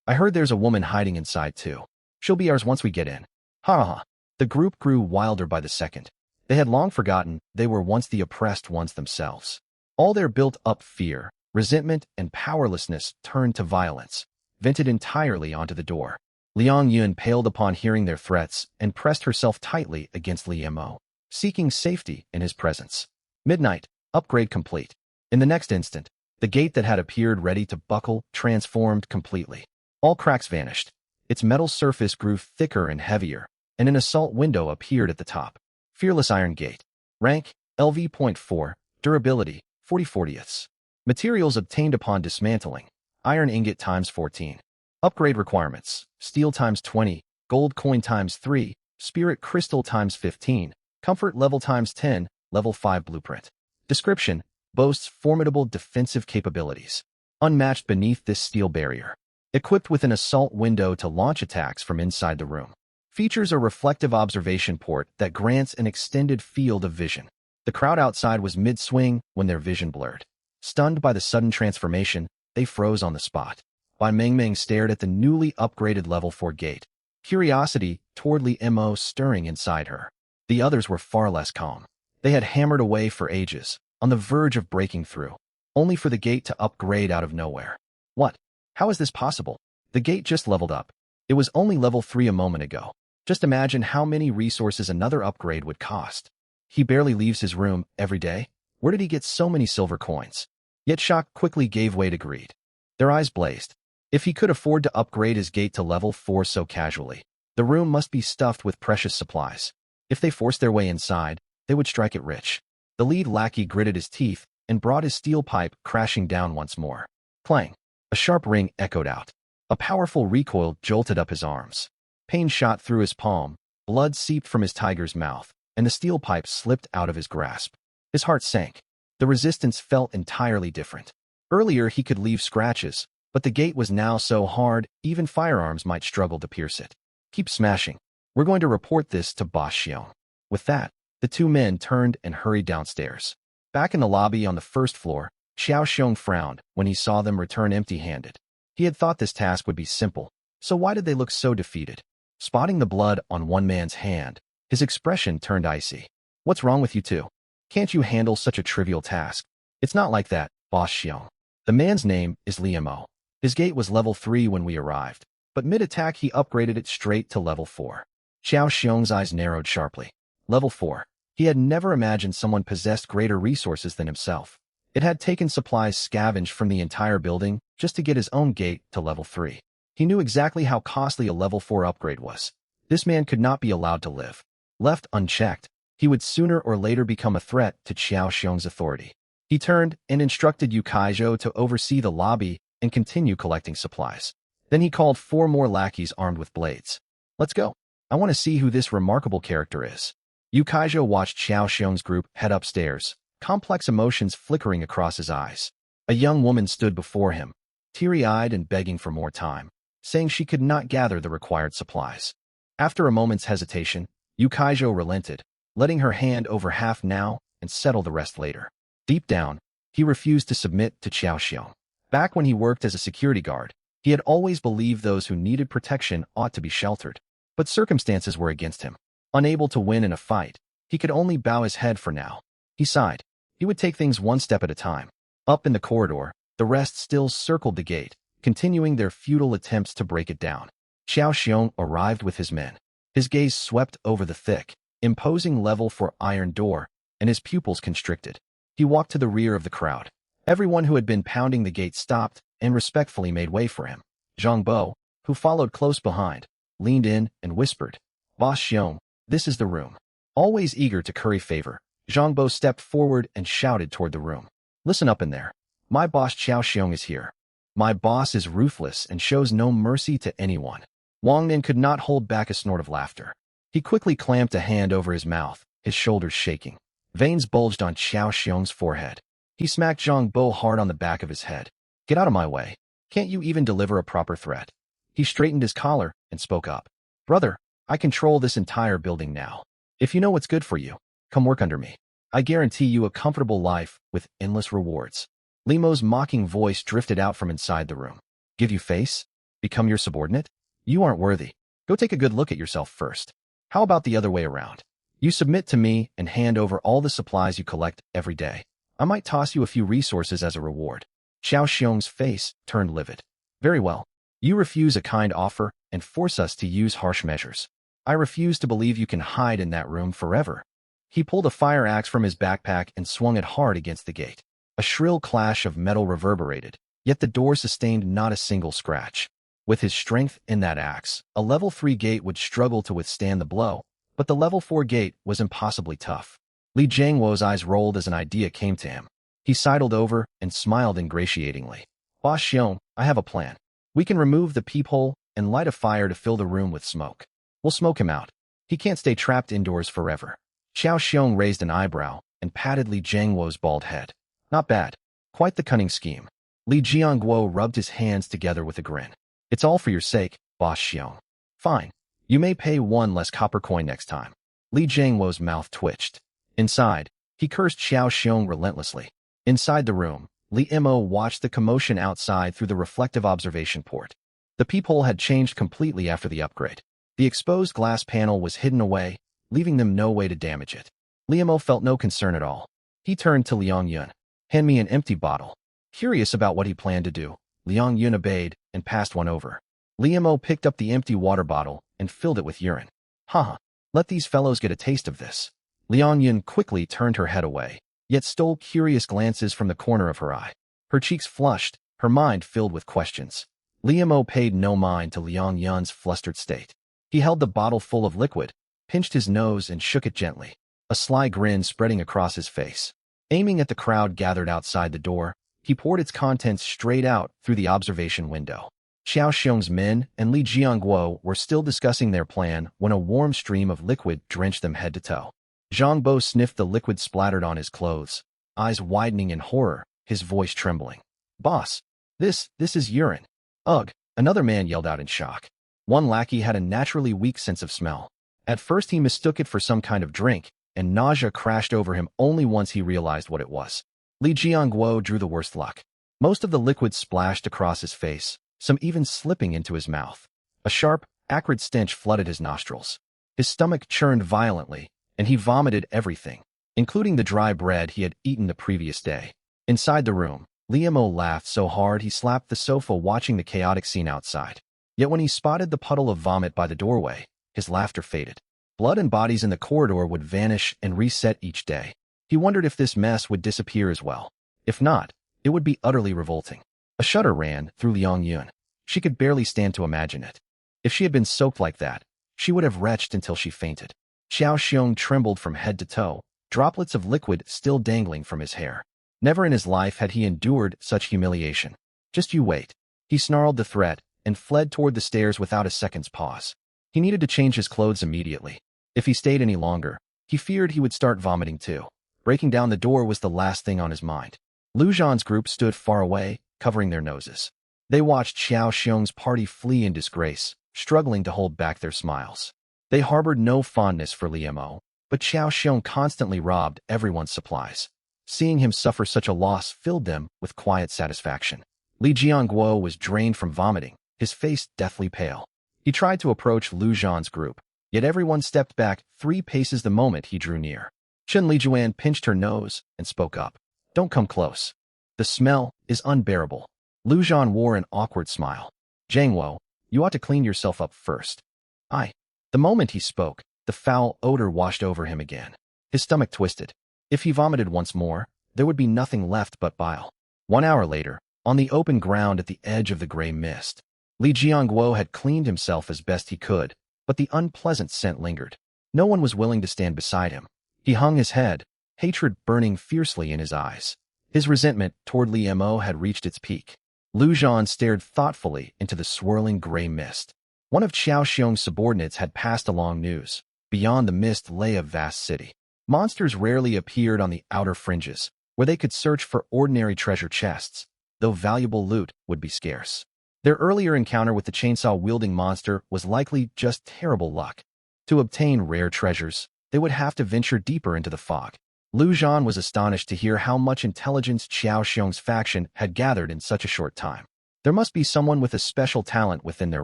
I heard there's a woman hiding inside too. She'll be ours once we get in. Ha ha. The group grew wilder by the second. They had long forgotten they were once the oppressed ones themselves. All their built-up fear, resentment, and powerlessness turned to violence, vented entirely onto the door. Liang Yun paled upon hearing their threats and pressed herself tightly against Li Mo, seeking safety in his presence. Midnight, upgrade complete. In the next instant, the gate that had appeared ready to buckle transformed completely. All cracks vanished. Its metal surface grew thicker and heavier, and an assault window appeared at the top. Fearless Iron Gate. Rank, LV.4. Durability, 40/40ths. Materials obtained upon dismantling. Iron ingot times 14. Upgrade requirements. Steel times 20. Gold coin times 3. Spirit crystal times 15. Comfort level times 10. Level 5 blueprint. Description. Boasts formidable defensive capabilities. Unmatched beneath this steel barrier. Equipped with an assault window to launch attacks from inside the room. Features a reflective observation port that grants an extended field of vision. The crowd outside was mid-swing when their vision blurred. Stunned by the sudden transformation, they froze on the spot. Bai Mengmeng stared at the newly upgraded level 4 gate. Curiosity toward Li Mo stirring inside her. The others were far less calm. They had hammered away for ages, on the verge of breaking through, only for the gate to upgrade out of nowhere. What? How is this possible? The gate just leveled up. It was only level 3 a moment ago. Just imagine how many resources another upgrade would cost. He barely leaves his room every day. Where did he get so many silver coins? Yet shock quickly gave way to greed. Their eyes blazed. If he could afford to upgrade his gate to level 4 so casually, the room must be stuffed with precious supplies. If they forced their way inside, they would strike it rich. The lead lackey gritted his teeth and brought his steel pipe crashing down once more. Clang. A sharp ring echoed out. A powerful recoil jolted up his arms. Pain shot through his palm, blood seeped from his tiger's mouth, and the steel pipe slipped out of his grasp. His heart sank. The resistance felt entirely different. Earlier he could leave scratches, but the gate was now so hard, even firearms might struggle to pierce it. Keep smashing. We're going to report this to Boss Xiong. With that, the two men turned and hurried downstairs. Back in the lobby on the first floor, Xiao Xiong frowned when he saw them return empty-handed. He had thought this task would be simple, so why did they look so defeated? Spotting the blood on one man's hand, his expression turned icy. What's wrong with you two? Can't you handle such a trivial task? It's not like that, Boss Xiong. The man's name is Li Mo. His gate was level 3 when we arrived, but mid-attack he upgraded it straight to level 4. Xiao Xiong's eyes narrowed sharply. Level 4. He had never imagined someone possessed greater resources than himself. It had taken supplies scavenged from the entire building just to get his own gate to level 3. He knew exactly how costly a level 4 upgrade was. This man could not be allowed to live. Left unchecked, he would sooner or later become a threat to Xiao Xiong's authority. He turned and instructed Yu Kaizhou to oversee the lobby and continue collecting supplies. Then he called 4 more lackeys armed with blades. Let's go. I want to see who this remarkable character is. Yu Kaizhou watched Xiao Xiong's group head upstairs, complex emotions flickering across his eyes. A young woman stood before him, teary-eyed and begging for more time, saying she could not gather the required supplies. After a moment's hesitation, Yu Kaizhou relented, letting her hand over half now and settle the rest later. Deep down, he refused to submit to Xiao Xiong. Back when he worked as a security guard, he had always believed those who needed protection ought to be sheltered. But circumstances were against him. Unable to win in a fight, he could only bow his head for now. He sighed. He would take things one step at a time. Up in the corridor, the rest still circled the gate, continuing their futile attempts to break it down. Xiao Xiong arrived with his men. His gaze swept over the thick, imposing level 4 iron door, and his pupils constricted. He walked to the rear of the crowd. Everyone who had been pounding the gate stopped and respectfully made way for him. Zhang Bo, who followed close behind, leaned in and whispered, Boss Xiong, this is the room. Always eager to curry favor, Zhang Bo stepped forward and shouted toward the room. Listen up in there. My boss Xiao Xiong is here. My boss is ruthless and shows no mercy to anyone. Wang Nin could not hold back a snort of laughter. He quickly clamped a hand over his mouth, his shoulders shaking. Veins bulged on Xiao Xiong's forehead. He smacked Zhang Bo hard on the back of his head. Get out of my way. Can't you even deliver a proper threat? He straightened his collar and spoke up. Brother, I control this entire building now. If you know what's good for you, come work under me. I guarantee you a comfortable life with endless rewards. Limo's mocking voice drifted out from inside the room. Give you face? Become your subordinate? You aren't worthy. Go take a good look at yourself first. How about the other way around? You submit to me and hand over all the supplies you collect every day. I might toss you a few resources as a reward. Xiao Xiong's face turned livid. Very well. You refuse a kind offer and force us to use harsh measures. I refuse to believe you can hide in that room forever. He pulled a fire axe from his backpack and swung it hard against the gate. A shrill clash of metal reverberated, yet the door sustained not a single scratch. With his strength in that axe, a level 3 gate would struggle to withstand the blow, but the level 4 gate was impossibly tough. Li Jiangwo's eyes rolled as an idea came to him. He sidled over and smiled ingratiatingly. Boss Xiong, I have a plan. We can remove the peephole and light a fire to fill the room with smoke. We'll smoke him out. He can't stay trapped indoors forever. Xiao Xiong raised an eyebrow and patted Li Jiangwo's bald head. Not bad. Quite the cunning scheme. Li Jiangwo rubbed his hands together with a grin. It's all for your sake, Boss Xiong. Fine. You may pay 1 less copper coin next time. Li Jiangwo's mouth twitched. Inside, he cursed Xiao Xiong relentlessly. Inside the room, Li Mo watched the commotion outside through the reflective observation port. The peephole had changed completely after the upgrade. The exposed glass panel was hidden away, leaving them no way to damage it. Li Mo felt no concern at all. He turned to Liang Yun. Hand me an empty bottle. Curious about what he planned to do, Liang Yun obeyed and passed one over. Li Mo picked up the empty water bottle and filled it with urine. Haha, let these fellows get a taste of this. Liang Yun quickly turned her head away, yet stole curious glances from the corner of her eye. Her cheeks flushed, her mind filled with questions. Li Mo paid no mind to Liang Yun's flustered state. He held the bottle full of liquid, pinched his nose and shook it gently, a sly grin spreading across his face. Aiming at the crowd gathered outside the door, he poured its contents straight out through the observation window. Xiao Xiong's men and Li Jiangguo were still discussing their plan when a warm stream of liquid drenched them head to toe. Zhang Bo sniffed the liquid splattered on his clothes, eyes widening in horror, his voice trembling. Boss, this is urine. Ugh, another man yelled out in shock. One lackey had a naturally weak sense of smell. At first he mistook it for some kind of drink, and nausea crashed over him only once he realized what it was. Li Jiangguo drew the worst luck. Most of the liquid splashed across his face, some even slipping into his mouth. A sharp, acrid stench flooded his nostrils. His stomach churned violently, and he vomited everything, including the dry bread he had eaten the previous day. Inside the room, Li Mo laughed so hard he slapped the sofa watching the chaotic scene outside. Yet when he spotted the puddle of vomit by the doorway, his laughter faded. Blood and bodies in the corridor would vanish and reset each day. He wondered if this mess would disappear as well. If not, it would be utterly revolting. A shudder ran through Liang Yun. She could barely stand to imagine it. If she had been soaked like that, she would have retched until she fainted. Xiao Xiong trembled from head to toe, droplets of liquid still dangling from his hair. Never in his life had he endured such humiliation. Just you wait. He snarled the threat and fled toward the stairs without a second's pause. He needed to change his clothes immediately. If he stayed any longer, he feared he would start vomiting too. Breaking down the door was the last thing on his mind. Lu Zhan's group stood far away, covering their noses. They watched Xiao Xiong's party flee in disgrace, struggling to hold back their smiles. They harbored no fondness for Li Mo, but Xiao Xiong constantly robbed everyone's supplies. Seeing him suffer such a loss filled them with quiet satisfaction. Li Jiangguo was drained from vomiting, his face deathly pale. He tried to approach Lu Zhan's group, yet everyone stepped back 3 paces the moment he drew near. Chen Lijuan pinched her nose and spoke up. Don't come close. The smell is unbearable. Lu Zhan wore an awkward smile. Zhangwo, you ought to clean yourself up first. The moment he spoke, the foul odor washed over him again. His stomach twisted. If he vomited once more, there would be nothing left but bile. 1 hour later, on the open ground at the edge of the gray mist, Li Jiangguo had cleaned himself as best he could, but the unpleasant scent lingered. No one was willing to stand beside him. He hung his head, hatred burning fiercely in his eyes. His resentment toward Li Mo had reached its peak. Lu Zhan stared thoughtfully into the swirling gray mist. One of Xiao Xiong's subordinates had passed along news. Beyond the mist lay a vast city. Monsters rarely appeared on the outer fringes, where they could search for ordinary treasure chests, though valuable loot would be scarce. Their earlier encounter with the chainsaw-wielding monster was likely just terrible luck. To obtain rare treasures, they would have to venture deeper into the fog. Lu Zhan was astonished to hear how much intelligence Xiao Xiong's faction had gathered in such a short time. There must be someone with a special talent within their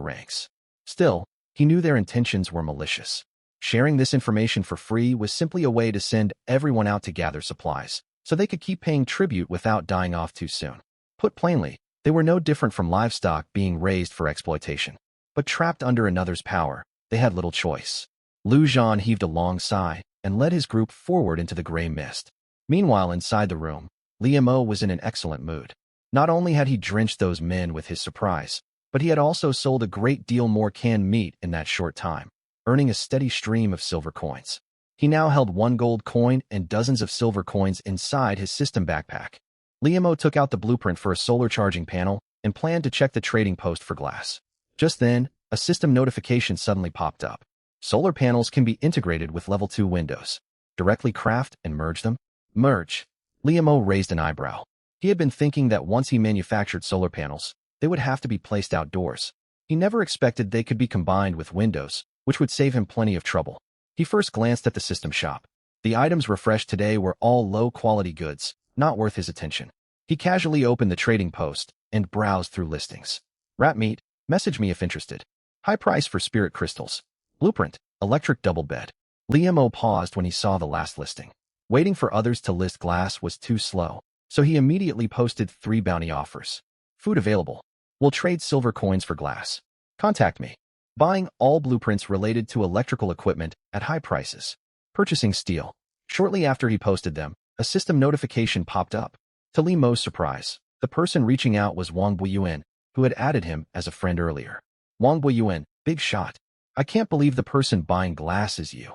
ranks. Still, he knew their intentions were malicious. Sharing this information for free was simply a way to send everyone out to gather supplies, so they could keep paying tribute without dying off too soon. Put plainly, they were no different from livestock being raised for exploitation. But trapped under another's power, they had little choice. Lu Zhan heaved a long sigh and led his group forward into the gray mist. Meanwhile, inside the room, Liu Mo was in an excellent mood. Not only had he drenched those men with his surprise, but he had also sold a great deal more canned meat in that short time, earning a steady stream of silver coins. He now held 1 gold coin and dozens of silver coins inside his system backpack. Liu Mo took out the blueprint for a solar charging panel and planned to check the trading post for glass. Just then, a system notification suddenly popped up. Solar panels can be integrated with level 2 windows. Directly craft and merge them? Merge. Liu Mo raised an eyebrow. He had been thinking that once he manufactured solar panels, they would have to be placed outdoors. He never expected they could be combined with windows, which would save him plenty of trouble. He first glanced at the system shop. The items refreshed today were all low-quality goods, not worth his attention. He casually opened the trading post and browsed through listings. Rat meat, message me if interested. High price for spirit crystals. Blueprint, electric double bed. Liu Mo paused when he saw the last listing. Waiting for others to list glass was too slow, so he immediately posted 3 bounty offers. Food available. Will trade silver coins for glass. Contact me. Buying all blueprints related to electrical equipment at high prices. Purchasing steel. Shortly after he posted them, a system notification popped up. To Liu Mo's surprise, the person reaching out was Wang Buiyuan, who had added him as a friend earlier. Wang Buiyuan, big shot. I can't believe the person buying glass is you.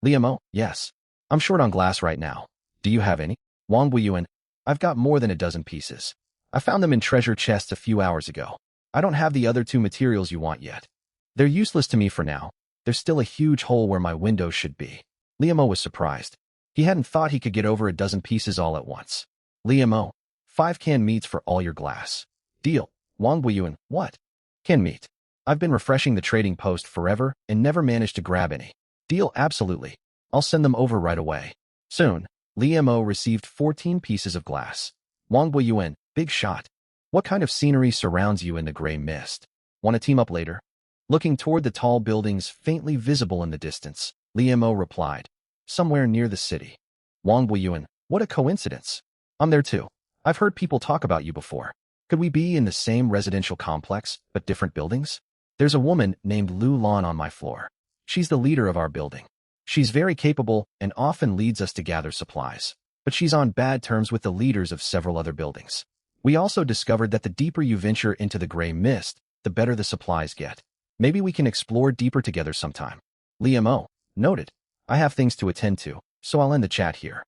Liu Mo, yes. I'm short on glass right now. Do you have any? Wang Buiyuan, I've got more than a dozen pieces. I found them in treasure chests a few hours ago. I don't have the other 2 materials you want yet. They're useless to me for now. There's still a huge hole where my window should be. Liu Mo was surprised. He hadn't thought he could get over a dozen pieces all at once. Liu Mo, 5 canned meats for all your glass. Deal. Wang Buiyuan, what? Canned meat. I've been refreshing the trading post forever and never managed to grab any. Deal, absolutely. I'll send them over right away. Soon, Liu Mo received 14 pieces of glass. Wang Buiyuan, big shot. What kind of scenery surrounds you in the gray mist? Want to team up later? Looking toward the tall buildings faintly visible in the distance, Liu Mo replied. Somewhere near the city. Wang Buiyuan, what a coincidence. I'm there too. I've heard people talk about you before. Could we be in the same residential complex, but different buildings? There's a woman named Lu Lan on my floor. She's the leader of our building. She's very capable and often leads us to gather supplies. But she's on bad terms with the leaders of several other buildings. We also discovered that the deeper you venture into the gray mist, the better the supplies get. Maybe we can explore deeper together sometime. Liu Mo, noted. I have things to attend to, so I'll end the chat here.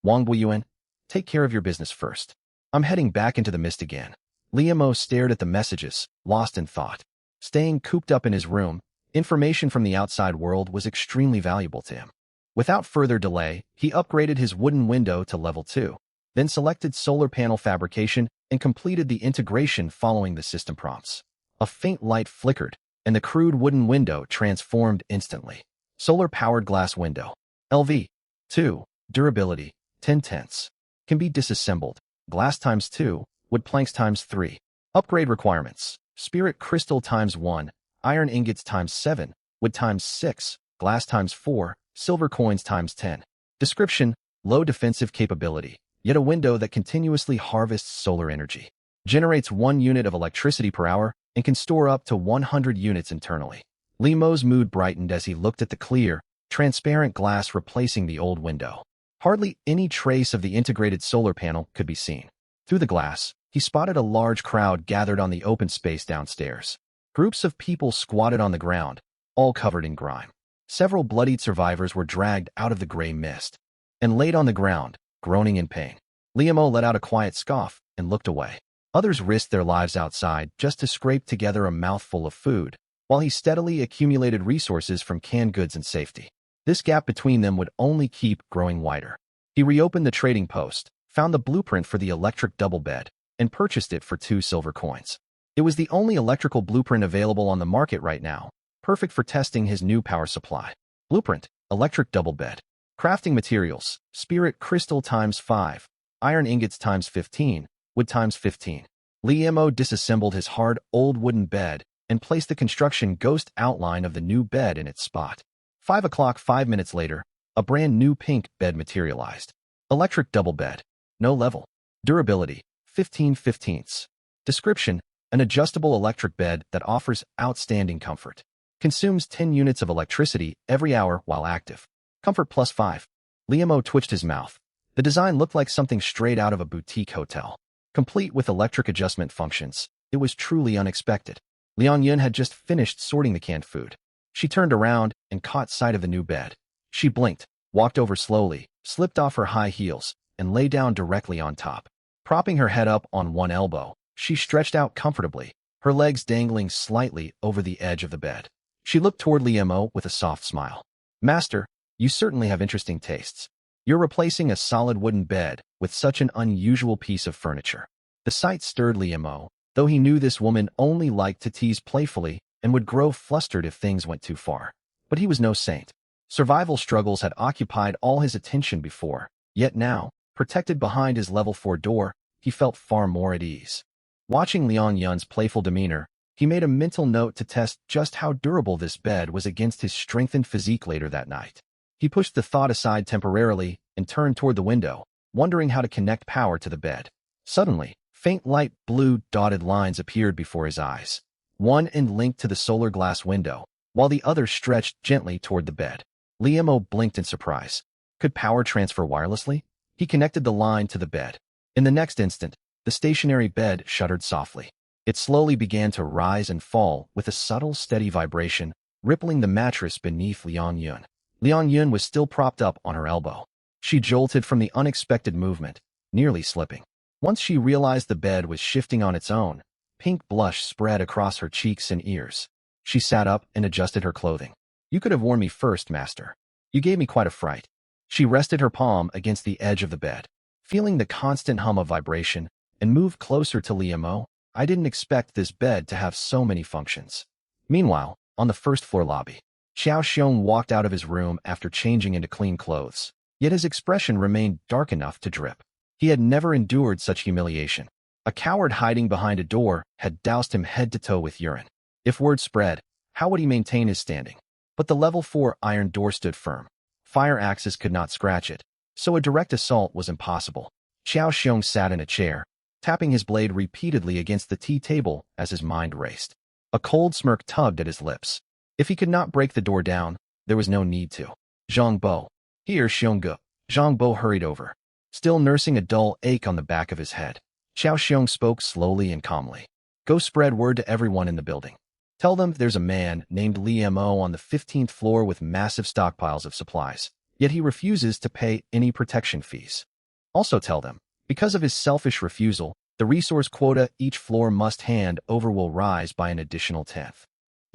Wang Buiyuan, take care of your business first. I'm heading back into the mist again. Liu Mo stared at the messages, lost in thought. Staying cooped up in his room, information from the outside world was extremely valuable to him. Without further delay, he upgraded his wooden window to level 2, then selected solar panel fabrication and completed the integration following the system prompts. A faint light flickered, and the crude wooden window transformed instantly. Solar-powered glass window. LV. 2. Durability. 10 tenths. Can be disassembled. Glass times 2. Wood planks times 3. Upgrade requirements. Spirit crystal times 1. Iron ingots times 7. Wood times 6. Glass times 4. Silver coins times 10. Description. Low defensive capability, yet a window that continuously harvests solar energy. Generates 1 unit of electricity per hour and can store up to 100 units internally. Liu Mo's mood brightened as he looked at the clear, transparent glass replacing the old window. Hardly any trace of the integrated solar panel could be seen. Through the glass, he spotted a large crowd gathered on the open space downstairs. Groups of people squatted on the ground, all covered in grime. Several bloodied survivors were dragged out of the gray mist and laid on the ground, groaning in pain. Liu Mo let out a quiet scoff and looked away. Others risked their lives outside just to scrape together a mouthful of food, while he steadily accumulated resources from canned goods and safety. This gap between them would only keep growing wider. He reopened the trading post, found the blueprint for the electric double bed, and purchased it for 2 silver coins. It was the only electrical blueprint available on the market right now, perfect for testing his new power supply. Blueprint, electric double bed. Crafting materials, spirit crystal times 5, iron ingots times 15, wood times 15. Liemo disassembled his hard, old wooden bed and placed the construction ghost outline of the new bed in its spot. 5 o'clock 5 minutes later, a brand new pink bed materialized. Electric double bed. No level. Durability, 15/15. Description, an adjustable electric bed that offers outstanding comfort. Consumes 10 units of electricity every hour while active. Comfort plus 5. Liemo twitched his mouth. The design looked like something straight out of a boutique hotel. Complete with electric adjustment functions, it was truly unexpected. Liang Yun had just finished sorting the canned food. She turned around and caught sight of the new bed. She blinked, walked over slowly, slipped off her high heels, and lay down directly on top. Propping her head up on one elbow, she stretched out comfortably, her legs dangling slightly over the edge of the bed. She looked toward Liemo with a soft smile. Master, you certainly have interesting tastes. You're replacing a solid wooden bed with such an unusual piece of furniture. The sight stirred Liemo, though he knew this woman only liked to tease playfully and would grow flustered if things went too far. But he was no saint. Survival struggles had occupied all his attention before, yet now, protected behind his level 4 door, he felt far more at ease. Watching Liang Yun's playful demeanor, he made a mental note to test just how durable this bed was against his strengthened physique later that night. He pushed the thought aside temporarily and turned toward the window, wondering how to connect power to the bed. Suddenly, faint light blue dotted lines appeared before his eyes. One end linked to the solar glass window, while the other stretched gently toward the bed. Liemo blinked in surprise. Could power transfer wirelessly? He connected the line to the bed. In the next instant, the stationary bed shuddered softly. It slowly began to rise and fall with a subtle, steady vibration, rippling the mattress beneath Liang Yun. Liang Yun was still propped up on her elbow. She jolted from the unexpected movement, nearly slipping. Once she realized the bed was shifting on its own, pink blush spread across her cheeks and ears. She sat up and adjusted her clothing. You could have warned me first, master. You gave me quite a fright. She rested her palm against the edge of the bed, feeling the constant hum of vibration, and moved closer to Liemo. I didn't expect this bed to have so many functions. Meanwhile, on the first-floor lobby, Xiao Xiong walked out of his room after changing into clean clothes, yet his expression remained dark enough to drip. He had never endured such humiliation. A coward hiding behind a door had doused him head to toe with urine. If word spread, how would he maintain his standing? But the level 4 iron door stood firm. Fire axes could not scratch it, so a direct assault was impossible. Xiao Xiong sat in a chair, tapping his blade repeatedly against the tea table as his mind raced. A cold smirk tugged at his lips. If he could not break the door down, there was no need to. Zhang Bo. Here, Xiongge. Zhang Bo hurried over, still nursing a dull ache on the back of his head. Xiao Xiong spoke slowly and calmly. Go spread word to everyone in the building. Tell them there's a man named Liemo on the 15th floor with massive stockpiles of supplies, yet he refuses to pay any protection fees. Also tell them, because of his selfish refusal, the resource quota each floor must hand over will rise by an additional 10th.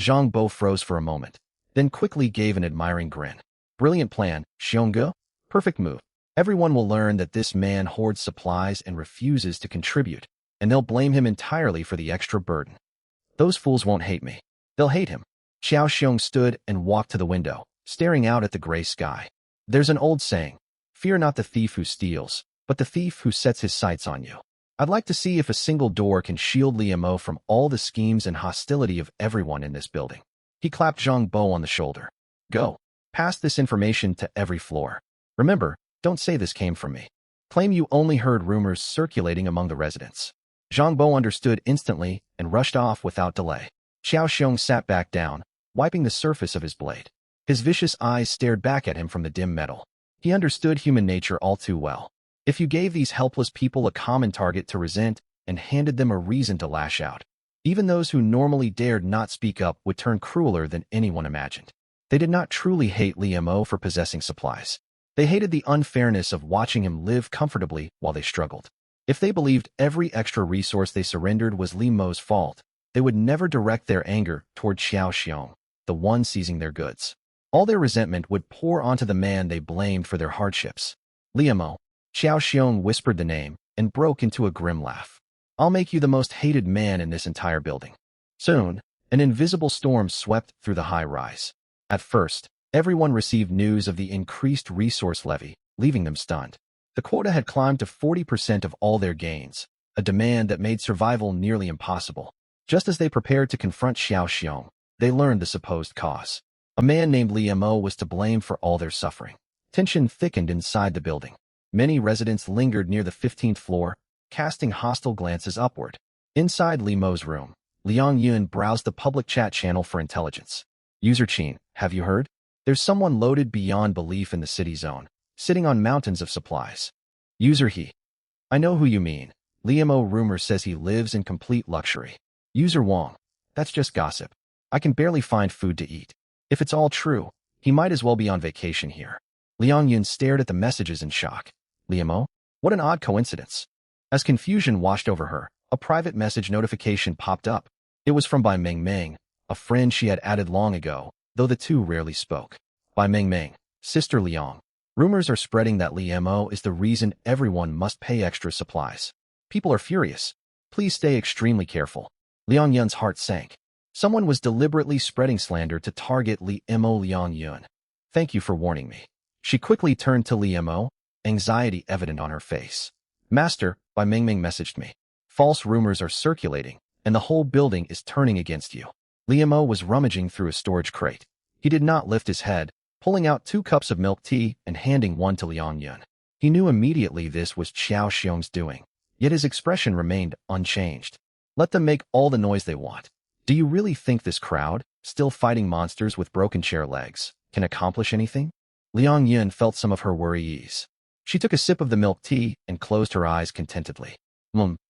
Zhang Bo froze for a moment, then quickly gave an admiring grin. Brilliant plan, Xiongge. Perfect move. Everyone will learn that this man hoards supplies and refuses to contribute, and they'll blame him entirely for the extra burden. Those fools won't hate me. They'll hate him. Xiao Xiong stood and walked to the window, staring out at the gray sky. There's an old saying, fear not the thief who steals, but the thief who sets his sights on you. I'd like to see if a single door can shield Liemo from all the schemes and hostility of everyone in this building. He clapped Zhang Bo on the shoulder. Go. Pass this information to every floor. Remember, don't say this came from me. Claim you only heard rumors circulating among the residents. Zhang Bo understood instantly and rushed off without delay. Xiao Xiong sat back down, wiping the surface of his blade. His vicious eyes stared back at him from the dim metal. He understood human nature all too well. If you gave these helpless people a common target to resent and handed them a reason to lash out, even those who normally dared not speak up would turn crueler than anyone imagined. They did not truly hate Liemo for possessing supplies. They hated the unfairness of watching him live comfortably while they struggled. If they believed every extra resource they surrendered was Liemo's fault, they would never direct their anger toward Xiao Xiong, the one seizing their goods. All their resentment would pour onto the man they blamed for their hardships. Liamo. Xiao Xiong whispered the name and broke into a grim laugh. I'll make you the most hated man in this entire building. Soon, an invisible storm swept through the high rise. At first, everyone received news of the increased resource levy, leaving them stunned. The quota had climbed to 40% of all their gains, a demand that made survival nearly impossible. Just as they prepared to confront Xiao Xiong, they learned the supposed cause. A man named Liamo was to blame for all their suffering. Tension thickened inside the building. Many residents lingered near the 15th floor, casting hostile glances upward. Inside Liamo's room, Liang Yun browsed the public chat channel for intelligence. User Chin, have you heard? There's someone loaded beyond belief in the city zone, sitting on mountains of supplies. User He. I know who you mean. Liamo rumor says he lives in complete luxury. User Wong. That's just gossip. I can barely find food to eat. If it's all true, he might as well be on vacation here. Liang Yun stared at the messages in shock. Liamo? What an odd coincidence. As confusion washed over her, a private message notification popped up. It was from Bai Meng Meng, a friend she had added long ago, though the two rarely spoke. Bai Meng Meng, Sister Liang. Rumors are spreading that Liamo is the reason everyone must pay extra supplies. People are furious. Please stay extremely careful. Liang Yun's heart sank. Someone was deliberately spreading slander to target Liamo. Liang Yun. Thank you for warning me. She quickly turned to Liamo, anxiety evident on her face. Master, Bai Meng Meng messaged me. False rumors are circulating, and the whole building is turning against you. Liamo was rummaging through a storage crate. He did not lift his head, pulling out 2 cups of milk tea and handing one to Liang Yun. He knew immediately this was Xiao Xiong's doing, yet his expression remained unchanged. Let them make all the noise they want. Do you really think this crowd, still fighting monsters with broken chair legs, can accomplish anything? Liang Yun felt some of her worry ease. She took a sip of the milk tea and closed her eyes contentedly.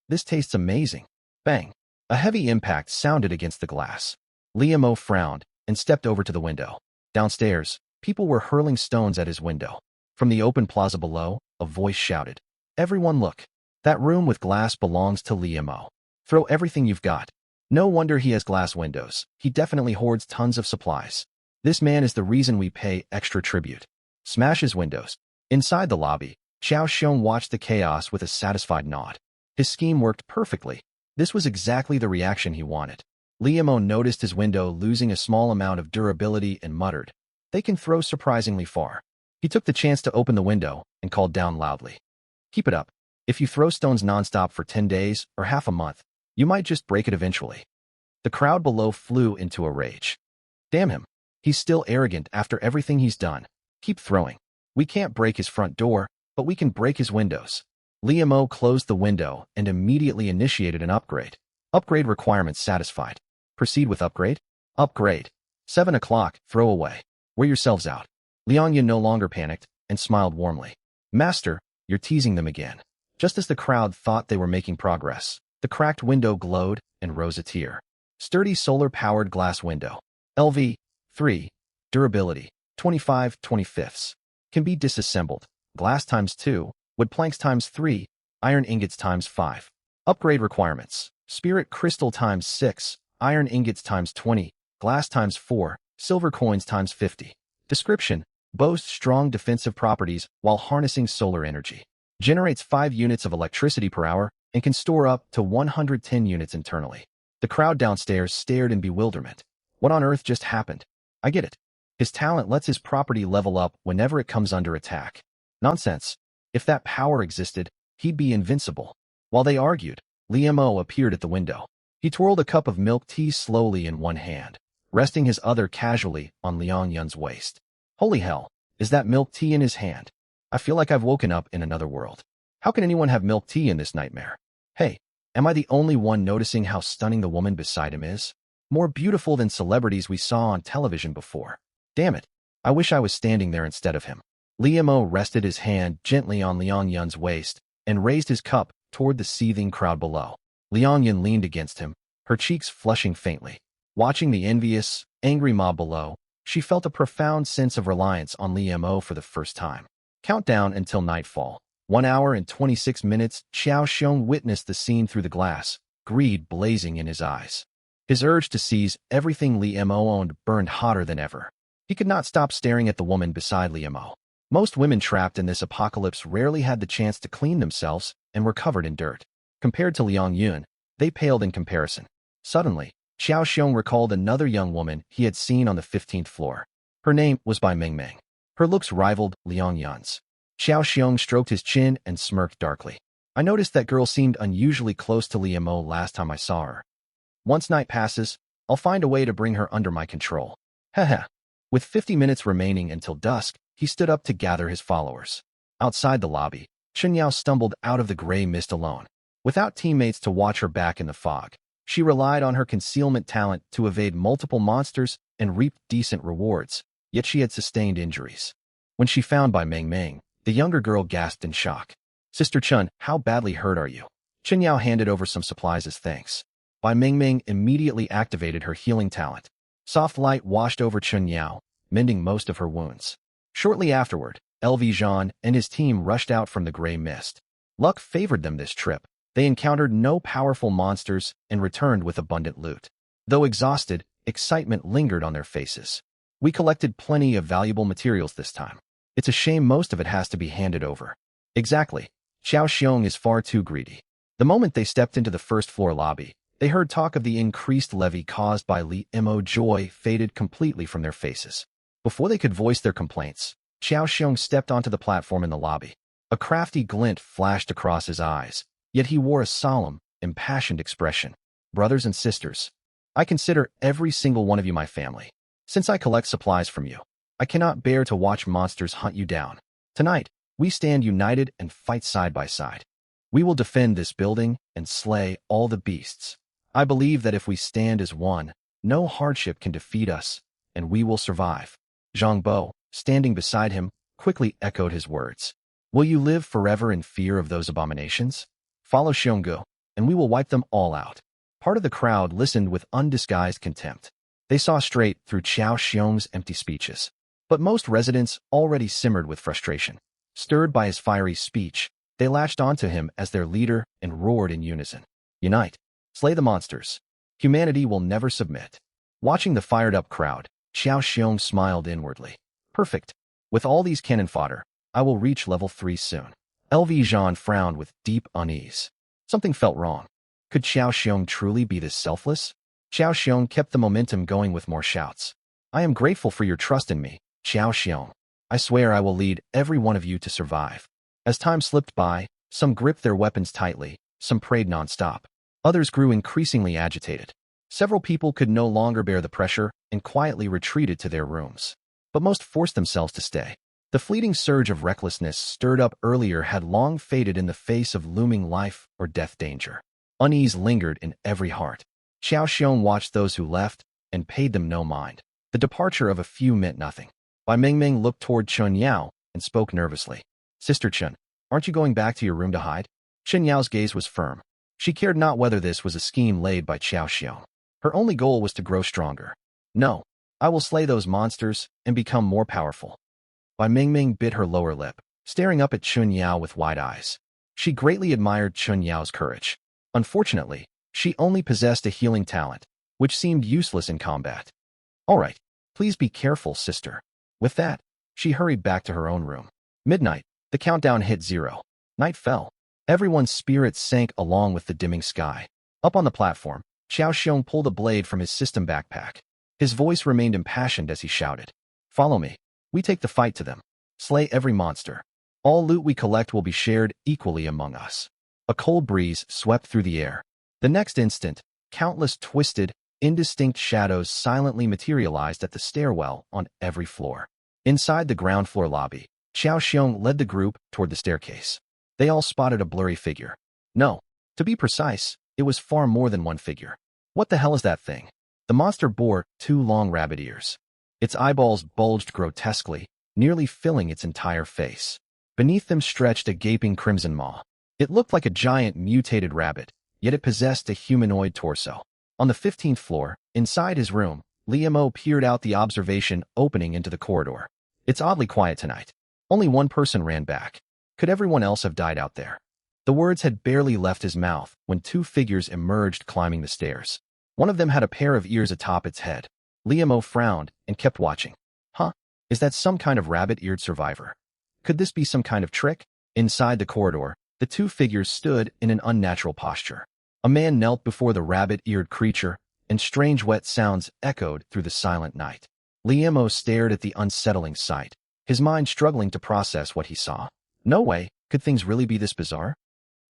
This tastes amazing. Bang! A heavy impact sounded against the glass. Liamo frowned and stepped over to the window. Downstairs, people were hurling stones at his window. From the open plaza below, a voice shouted, "Everyone look! That room with glass belongs to Liamo. Throw everything you've got." No wonder he has glass windows. He definitely hoards tons of supplies. This man is the reason we pay extra tribute. Smash his windows. Inside the lobby, Xiao Xiong watched the chaos with a satisfied nod. His scheme worked perfectly. This was exactly the reaction he wanted. Liamo noticed his window losing a small amount of durability and muttered, "They can throw surprisingly far." He took the chance to open the window and called down loudly, "Keep it up. If you throw stones nonstop for 10 days or half a month, you might just break it eventually." The crowd below flew into a rage. Damn him. He's still arrogant after everything he's done. Keep throwing. We can't break his front door, but we can break his windows. Liamo closed the window and immediately initiated an upgrade. Upgrade requirements satisfied. Proceed with upgrade. Upgrade. 7 o'clock, throw away. Wear yourselves out. Liang Yun no longer panicked and smiled warmly. Master, you're teasing them again. Just as the crowd thought they were making progress, the cracked window glowed and rose a tear. Sturdy solar-powered glass window. LV. 3. Durability. 25/25. Can be disassembled. Glass times 2. Wood planks times 3. Iron ingots times 5. Upgrade requirements. Spirit crystal times 6. Iron ingots times 20. Glass times 4. Silver coins times 50. Description. Boasts strong defensive properties while harnessing solar energy. Generates 5 units of electricity per hour and can store up to 110 units internally. The crowd downstairs stared in bewilderment. What on earth just happened? I get it. His talent lets his property level up whenever it comes under attack. Nonsense. If that power existed, he'd be invincible. While they argued, Liamo appeared at the window. He twirled a cup of milk tea slowly in one hand, resting his other casually on Liang Yun's waist. Holy hell, is that milk tea in his hand? I feel like I've woken up in another world. How can anyone have milk tea in this nightmare? Hey, am I the only one noticing how stunning the woman beside him is? More beautiful than celebrities we saw on television before. Damn it, I wish I was standing there instead of him. Liamo rested his hand gently on Liang Yun's waist and raised his cup toward the seething crowd below. Liang Yun leaned against him, her cheeks flushing faintly. Watching the envious, angry mob below, she felt a profound sense of reliance on Liamo for the first time. Countdown until nightfall. 1 hour and 26 minutes, Xiao Xiong witnessed the scene through the glass, greed blazing in his eyes. His urge to seize everything Liamo owned burned hotter than ever. He could not stop staring at the woman beside Liamo. Most women trapped in this apocalypse rarely had the chance to clean themselves and were covered in dirt. Compared to Liang Yun, they paled in comparison. Suddenly, Xiao Xiong recalled another young woman he had seen on the 15th floor. Her name was Bai Mingming. Her looks rivaled Liang Yun's. Xiao Xiong stroked his chin and smirked darkly. I noticed that girl seemed unusually close to Liamo last time I saw her. Once night passes, I'll find a way to bring her under my control. Heh. With 50 minutes remaining until dusk, he stood up to gather his followers. Outside the lobby, Chen Yao stumbled out of the gray mist alone. Without teammates to watch her back in the fog, she relied on her concealment talent to evade multiple monsters and reap decent rewards, yet she had sustained injuries. When she found Bai Mingming, the younger girl gasped in shock. Sister Chun, how badly hurt are you? Chen Yao handed over some supplies as thanks. Bai Mingming immediately activated her healing talent. Soft light washed over Chen Yao, mending most of her wounds. Shortly afterward, LV Zhan and his team rushed out from the gray mist. Luck favored them this trip. They encountered no powerful monsters and returned with abundant loot. Though exhausted, excitement lingered on their faces. We collected plenty of valuable materials this time. It's a shame most of it has to be handed over. Exactly. Xiao Xiong is far too greedy. The moment they stepped into the first-floor lobby, they heard talk of the increased levy caused by Li Mo. Joy faded completely from their faces. Before they could voice their complaints, Xiao Xiong stepped onto the platform in the lobby. A crafty glint flashed across his eyes, yet he wore a solemn, impassioned expression. Brothers and sisters, I consider every single one of you my family. Since I collect supplies from you, I cannot bear to watch monsters hunt you down. Tonight, we stand united and fight side by side. We will defend this building and slay all the beasts. I believe that if we stand as one, no hardship can defeat us, and we will survive. Zhang Bo, standing beside him, quickly echoed his words. Will you live forever in fear of those abominations? Follow Xionggu, and we will wipe them all out. Part of the crowd listened with undisguised contempt. They saw straight through Xiao Xiong's empty speeches. But most residents already simmered with frustration. Stirred by his fiery speech, they latched onto him as their leader and roared in unison. Unite! Slay the monsters! Humanity will never submit. Watching the fired-up crowd, Xiao Xiong smiled inwardly. Perfect. With all these cannon fodder, I will reach level 3 soon. LV Zhan frowned with deep unease. Something felt wrong. Could Xiao Xiong truly be this selfless? Xiao Xiong kept the momentum going with more shouts. I am grateful for your trust in me, Xiao Xiong. I swear I will lead every one of you to survive. As time slipped by, some gripped their weapons tightly, some prayed non-stop. Others grew increasingly agitated. Several people could no longer bear the pressure and quietly retreated to their rooms. But most forced themselves to stay. The fleeting surge of recklessness stirred up earlier had long faded in the face of looming life or death danger. Unease lingered in every heart. Xiao Xiong watched those who left and paid them no mind. The departure of a few meant nothing. Bai Mingming looked toward Chen Yao and spoke nervously. Sister Chen, aren't you going back to your room to hide? Chen Yao's gaze was firm. She cared not whether this was a scheme laid by Xiao Xiong. Her only goal was to grow stronger. No, I will slay those monsters and become more powerful. Bai Mingming bit her lower lip, staring up at Chen Yao with wide eyes. She greatly admired Chen Yao's courage. Unfortunately, she only possessed a healing talent, which seemed useless in combat. All right, please be careful, sister. With that, she hurried back to her own room. Midnight, the countdown hit 0. Night fell. Everyone's spirits sank along with the dimming sky. Up on the platform, Xiao Xiong pulled a blade from his system backpack. His voice remained impassioned as he shouted. Follow me. We take the fight to them. Slay every monster. All loot we collect will be shared equally among us. A cold breeze swept through the air. The next instant, countless twisted, indistinct shadows silently materialized at the stairwell on every floor. Inside the ground floor lobby, Xiao Xiong led the group toward the staircase. They all spotted a blurry figure. No, to be precise, it was far more than one figure. What the hell is that thing? The monster bore 2 long rabbit ears. Its eyeballs bulged grotesquely, nearly filling its entire face. Beneath them stretched a gaping crimson maw. It looked like a giant mutated rabbit, yet it possessed a humanoid torso. On the 15th floor, inside his room, Liamo peered out the observation opening into the corridor. It's oddly quiet tonight. Only one person ran back. Could everyone else have died out there? The words had barely left his mouth when 2 figures emerged climbing the stairs. One of them had a pair of ears atop its head. Liamo frowned and kept watching. Is that some kind of rabbit-eared survivor? Could this be some kind of trick? Inside the corridor, the two figures stood in an unnatural posture. A man knelt before the rabbit-eared creature, and strange wet sounds echoed through the silent night. Liemo stared at the unsettling sight, his mind struggling to process what he saw. No way, could things really be this bizarre?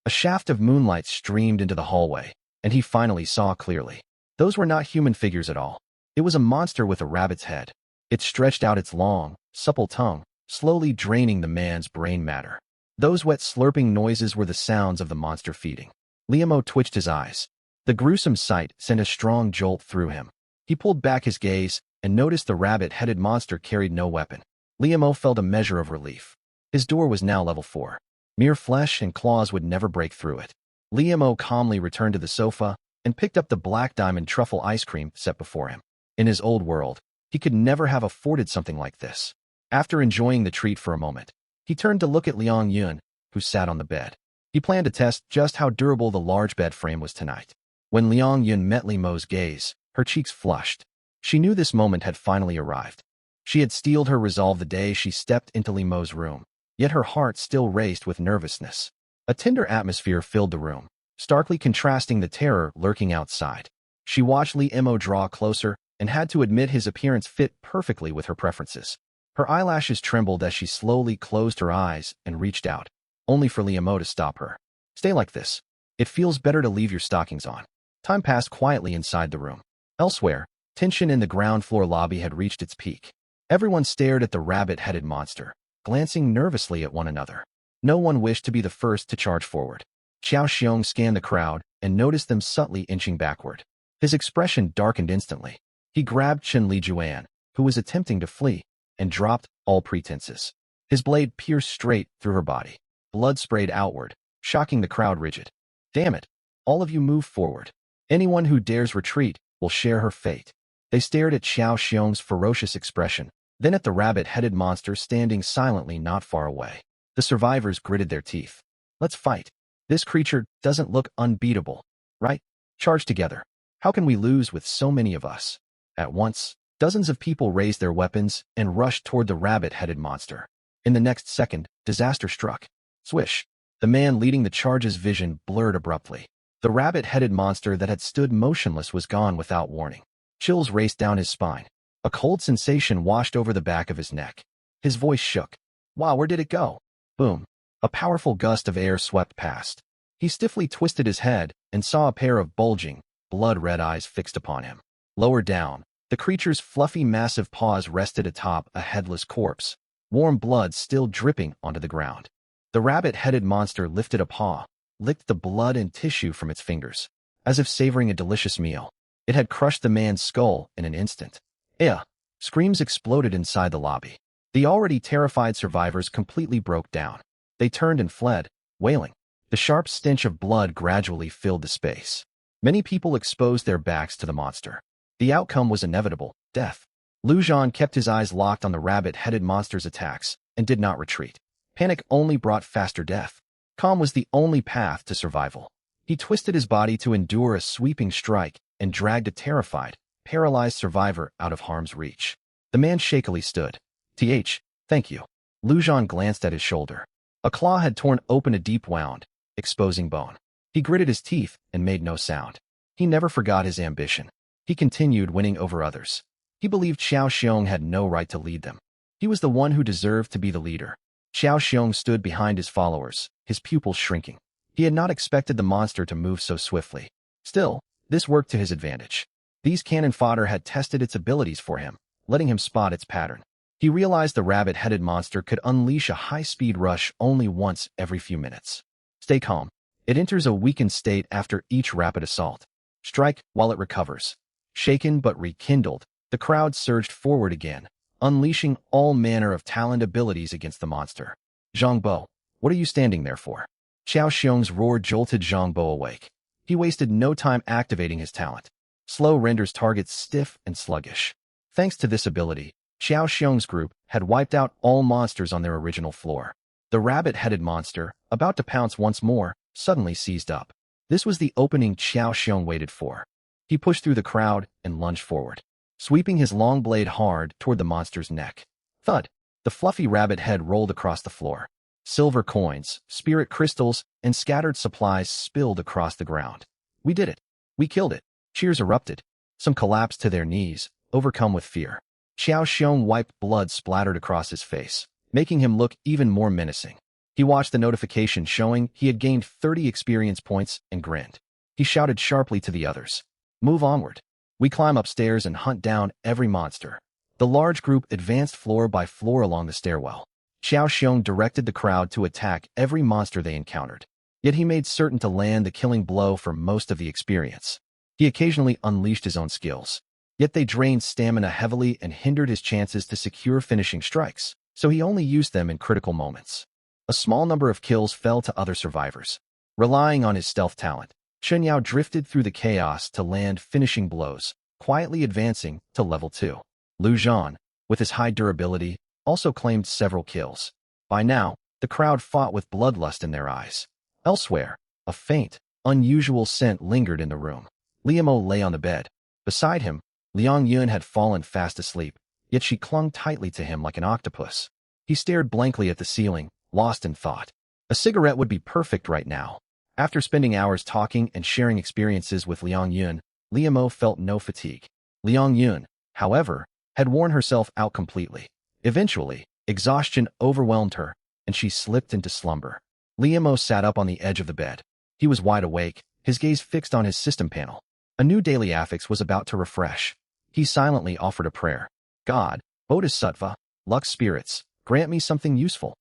A shaft of moonlight streamed into the hallway, and he finally saw clearly. Those were not human figures at all. It was a monster with a rabbit's head. It stretched out its long, supple tongue, slowly draining the man's brain matter. Those wet slurping noises were the sounds of the monster feeding. Liemo twitched his eyes. The gruesome sight sent a strong jolt through him. He pulled back his gaze and noticed the rabbit-headed monster carried no weapon. Liemo felt a measure of relief. His door was now level 4. Mere flesh and claws would never break through it. Liemo calmly returned to the sofa and picked up the black diamond truffle ice cream set before him. In his old world, he could never have afforded something like this. After enjoying the treat for a moment, he turned to look at Liang Yun, who sat on the bed. He planned to test just how durable the large bed frame was tonight. When Liang Yun met Liemo's gaze, her cheeks flushed. She knew this moment had finally arrived. She had steeled her resolve the day she stepped into Liemo's room, yet her heart still raced with nervousness. A tender atmosphere filled the room, starkly contrasting the terror lurking outside. She watched Liemo draw closer and had to admit his appearance fit perfectly with her preferences. Her eyelashes trembled as she slowly closed her eyes and reached out, only for Liemo to stop her. "Stay like this. It feels better to leave your stockings on." Time passed quietly inside the room. Elsewhere, tension in the ground floor lobby had reached its peak. Everyone stared at the rabbit-headed monster, glancing nervously at one another. No one wished to be the first to charge forward. Xiao Xiong scanned the crowd and noticed them subtly inching backward. His expression darkened instantly. He grabbed Chen Lijuan, who was attempting to flee, and dropped all pretenses. His blade pierced straight through her body. Blood sprayed outward, shocking the crowd rigid. "Damn it! All of you move forward. Anyone who dares retreat will share her fate." They stared at Xiao Xiong's ferocious expression, then at the rabbit-headed monster standing silently not far away. The survivors gritted their teeth. "Let's fight. This creature doesn't look unbeatable, right? Charge together. How can we lose with so many of us?" At once, dozens of people raised their weapons and rushed toward the rabbit-headed monster. In the next second, disaster struck. Swish! The man leading the charge's vision blurred abruptly. The rabbit-headed monster that had stood motionless was gone without warning. Chills raced down his spine. A cold sensation washed over the back of his neck. His voice shook. "Wow, where did it go?" Boom! A powerful gust of air swept past. He stiffly twisted his head and saw a pair of bulging, blood-red eyes fixed upon him. Lower down, the creature's fluffy, massive paws rested atop a headless corpse, warm blood still dripping onto the ground. The rabbit-headed monster lifted a paw, licked the blood and tissue from its fingers, as if savoring a delicious meal. It had crushed the man's skull in an instant. "Ugh!" Screams exploded inside the lobby. The already terrified survivors completely broke down. They turned and fled, wailing. The sharp stench of blood gradually filled the space. Many people exposed their backs to the monster. The outcome was inevitable: death. Lu Zhan kept his eyes locked on the rabbit-headed monster's attacks and did not retreat. Panic only brought faster death. Calm was the only path to survival. He twisted his body to endure a sweeping strike and dragged a terrified, paralyzed survivor out of harm's reach. The man shakily stood. Thank you." Lu Zhan glanced at his shoulder. A claw had torn open a deep wound, exposing bone. He gritted his teeth and made no sound. He never forgot his ambition. He continued winning over others. He believed Xiao Xiong had no right to lead them. He was the one who deserved to be the leader. Xiao Xiong stood behind his followers, his pupils shrinking. He had not expected the monster to move so swiftly. Still, this worked to his advantage. These cannon fodder had tested its abilities for him, letting him spot its pattern. He realized the rabbit-headed monster could unleash a high-speed rush only once every few minutes. Stay calm. It enters a weakened state after each rapid assault. Strike while it recovers. Shaken but rekindled, the crowd surged forward again, unleashing all manner of talent abilities against the monster. "Zhang Bo, what are you standing there for?" Xiao Xiong's roar jolted Zhang Bo awake. He wasted no time activating his talent. Slow renders targets stiff and sluggish. Thanks to this ability, Xiao Xiong's group had wiped out all monsters on their original floor. The rabbit-headed monster, about to pounce once more, suddenly seized up. This was the opening Xiao Xiong waited for. He pushed through the crowd and lunged forward, sweeping his long blade hard toward the monster's neck. Thud! The fluffy rabbit head rolled across the floor. Silver coins, spirit crystals, and scattered supplies spilled across the ground. We did it. We killed it. Cheers erupted. Some collapsed to their knees, overcome with fear. Xiao Xiong wiped blood splattered across his face, making him look even more menacing. He watched the notification showing he had gained 30 experience points and grinned. He shouted sharply to the others. Move onward. We climb upstairs and hunt down every monster. The large group advanced floor by floor along the stairwell. Xiao Xiong directed the crowd to attack every monster they encountered. Yet he made certain to land the killing blow for most of the experience. He occasionally unleashed his own skills. Yet they drained stamina heavily and hindered his chances to secure finishing strikes, so he only used them in critical moments. A small number of kills fell to other survivors. Relying on his stealth talent, Chen Yao drifted through the chaos to land finishing blows, quietly advancing to level 2. Lu Zhan, with his high durability, also claimed several kills. By now, the crowd fought with bloodlust in their eyes. Elsewhere, a faint, unusual scent lingered in the room. Liamo lay on the bed. Beside him, Liang Yun had fallen fast asleep, yet she clung tightly to him like an octopus. He stared blankly at the ceiling, lost in thought. A cigarette would be perfect right now. After spending hours talking and sharing experiences with Liang Yun, Liamo felt no fatigue. Liang Yun, however, had worn herself out completely. Eventually, exhaustion overwhelmed her, and she slipped into slumber. Liamo sat up on the edge of the bed. He was wide awake, his gaze fixed on his system panel. A new daily affix was about to refresh. He silently offered a prayer. God, Bodhisattva, Lux Spirits, grant me something useful.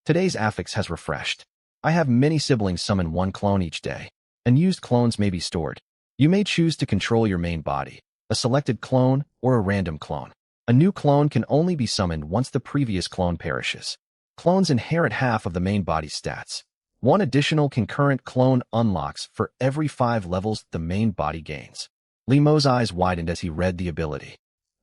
Today's affix has refreshed. I have many siblings summon one clone each day. Unused clones may be stored. You may choose to control your main body, a selected clone, or a random clone. A new clone can only be summoned once the previous clone perishes. Clones inherit half of the main body's stats. One additional concurrent clone unlocks for every 5 levels the main body gains. Liamo's eyes widened as he read the ability.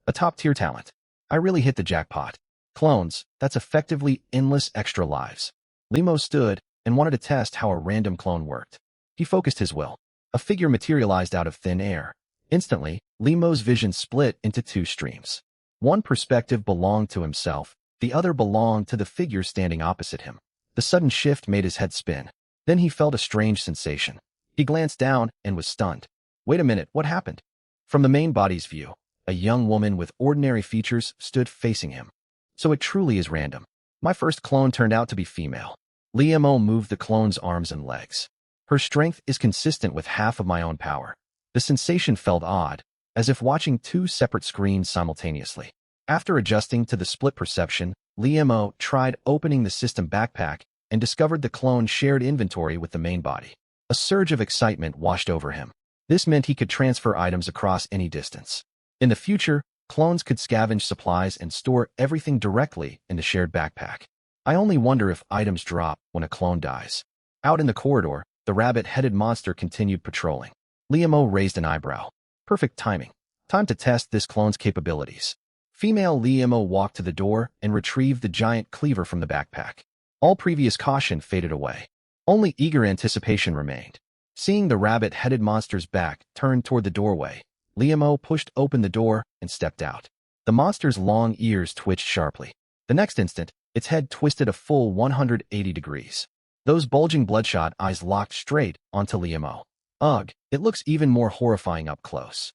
A top-tier talent. I really hit the jackpot. Clones, that's effectively endless extra lives. Liamo stood and wanted to test how a random clone worked. He focused his will. A figure materialized out of thin air. Instantly, Liamo's vision split into 2 streams. One perspective belonged to himself, the other belonged to the figure standing opposite him. The sudden shift made his head spin. Then he felt a strange sensation. He glanced down and was stunned. Wait a minute, what happened? From the main body's view, a young woman with ordinary features stood facing him. So it truly is random. My first clone turned out to be female. Liamo moved the clone's arms and legs. Her strength is consistent with half of my own power. The sensation felt odd, as if watching 2 separate screens simultaneously. After adjusting to the split perception, Liamo tried opening the system backpack and discovered the clone shared inventory with the main body. A surge of excitement washed over him. This meant he could transfer items across any distance. In the future, clones could scavenge supplies and store everything directly in the shared backpack. I only wonder if items drop when a clone dies. Out in the corridor, the rabbit-headed monster continued patrolling. Liamo raised an eyebrow. Perfect timing. Time to test this clone's capabilities. Female Liamo walked to the door and retrieved the giant cleaver from the backpack. All previous caution faded away. Only eager anticipation remained. Seeing the rabbit-headed monster's back turned toward the doorway, Liamo pushed open the door and stepped out. The monster's long ears twitched sharply. The next instant, its head twisted a full 180 degrees. Those bulging bloodshot eyes locked straight onto Liamo. Ugh, it looks even more horrifying up close.